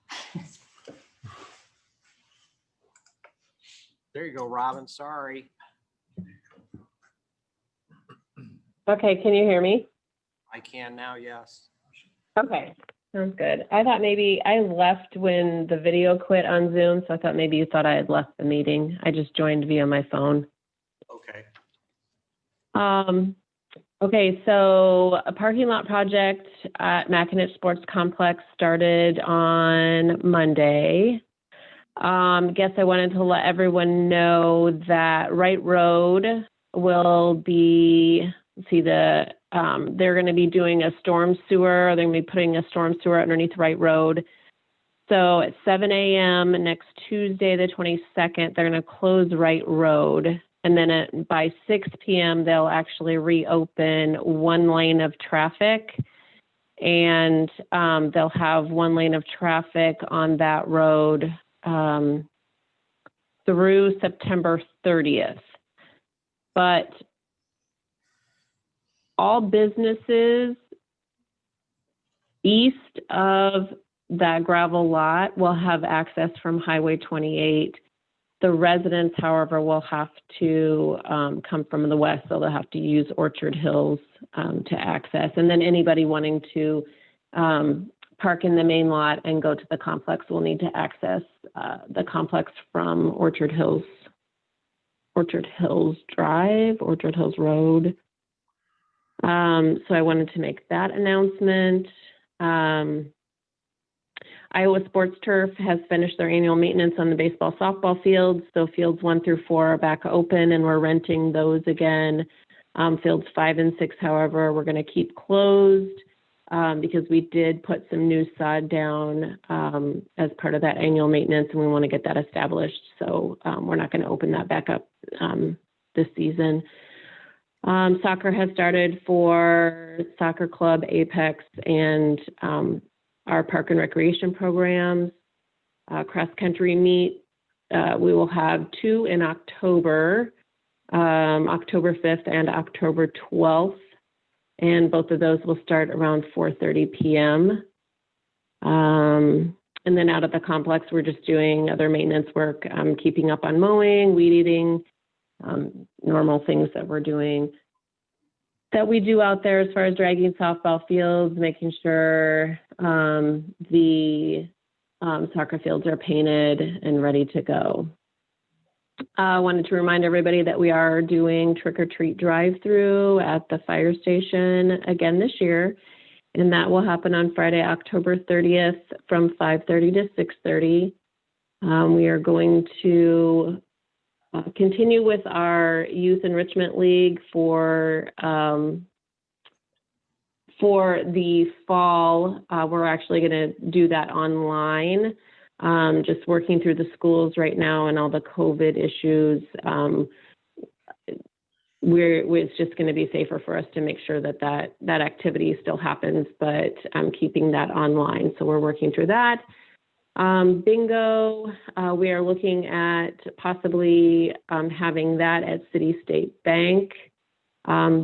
There you go, Robin. Sorry. Okay, can you hear me? I can now, yes. Okay, sounds good. I thought maybe I left when the video quit on Zoom, so I thought maybe you thought I had left the meeting. I just joined via my phone. Okay. Okay, so a parking lot project at Mackinac Sports Complex started on Monday. Guess I wanted to let everyone know that Wright Road will be, they're going to be doing a storm sewer. They're going to be putting a storm sewer underneath Wright Road. So at 7 a.m. next Tuesday, the 22nd, they're going to close Wright Road. And then by 6 p.m., they'll actually reopen one lane of traffic. And they'll have one lane of traffic on that road through September 30th. But all businesses east of that gravel lot will have access from Highway 28. The residents, however, will have to come from the west, so they'll have to use Orchard Hills to access. And then anybody wanting to park in the main lot and go to the complex will need to access the complex from Orchard Hills Drive, Orchard Hills Road. So I wanted to make that announcement. Iowa Sports Turf has finished their annual maintenance on the baseball softball fields. So fields 1 through 4 are back open and we're renting those again. Fields 5 and 6, however, we're going to keep closed because we did put some new sod down as part of that annual maintenance and we want to get that established. So we're not going to open that back up this season. Soccer has started for Soccer Club, Apex, and our park and recreation programs. Cross-country meet, we will have 2 in October, October 5th and October 12th. And both of those will start around 4:30 p.m. And then out at the complex, we're just doing other maintenance work, keeping up on mowing, weed eating, normal things that we're doing that we do out there as far as dragging softball fields, making sure the soccer fields are painted and ready to go. I wanted to remind everybody that we are doing trick or treat drive-through at the fire station again this year, and that will happen on Friday, October 30th from 5:30 to 6:30. We are going to continue with our Youth Enrichment League for the fall. We're actually going to do that online. Just working through the schools right now and all the COVID issues. It's just going to be safer for us to make sure that activity still happens, but I'm keeping that online. So we're working through that. Bingo, we are looking at possibly having that at City State Bank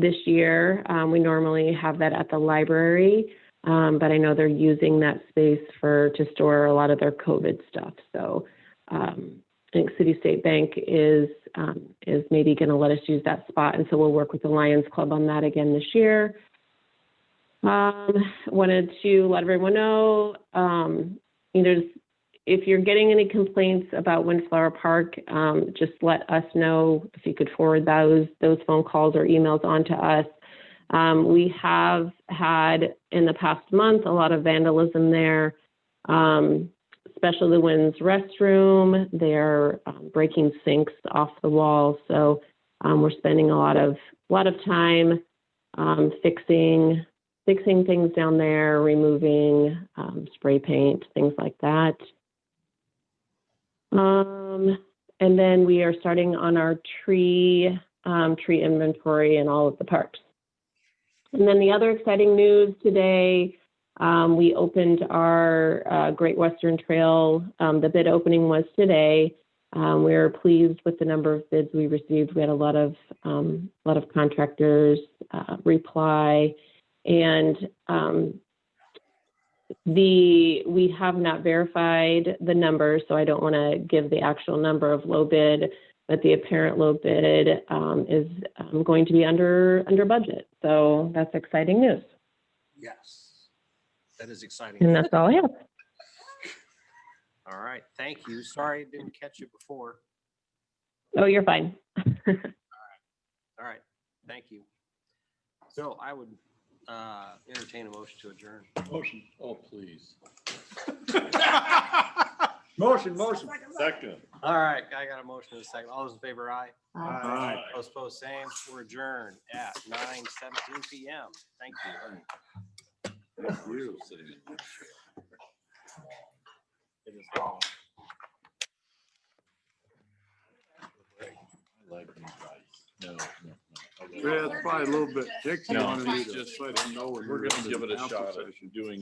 this year. We normally have that at the library, but I know they're using that space to store a lot of their COVID stuff. So I think City State Bank is maybe going to let us use that spot, and so we'll work with the Lions Club on that again this year. Wanted to let everyone know, if you're getting any complaints about Windflower Park, just let us know. If you could forward those phone calls or emails on to us. We have had in the past month a lot of vandalism there, especially the women's restroom. They're breaking sinks off the wall, so we're spending a lot of time fixing things down there, removing spray paint, things like that. And then we are starting on our tree inventory in all of the parks. And then the other exciting news today, we opened our Great Western Trail. The bid opening was today. We were pleased with the number of bids we received. We had a lot of contractors reply, and we have not verified the number, so I don't want to give the actual number of low bid, but the apparent low bid is going to be under budget. So that's exciting news. Yes, that is exciting. And that's all I have. All right, thank you. Sorry I didn't catch you before. Oh, you're fine. All right, thank you. So I would entertain a motion to adjourn. Motion, oh, please. Motion. Second. All right, I got a motion in a second. All those in favor, aye. Aye. Those opposed, same. We're adjourned at 9:17 p.m. Thank you. You sitting in that chair. It is all. I like these guys. No. Yeah, it's probably a little bit tricky No, on me it's to just- let him know when We're we're gonna in give it a council shot at session. doing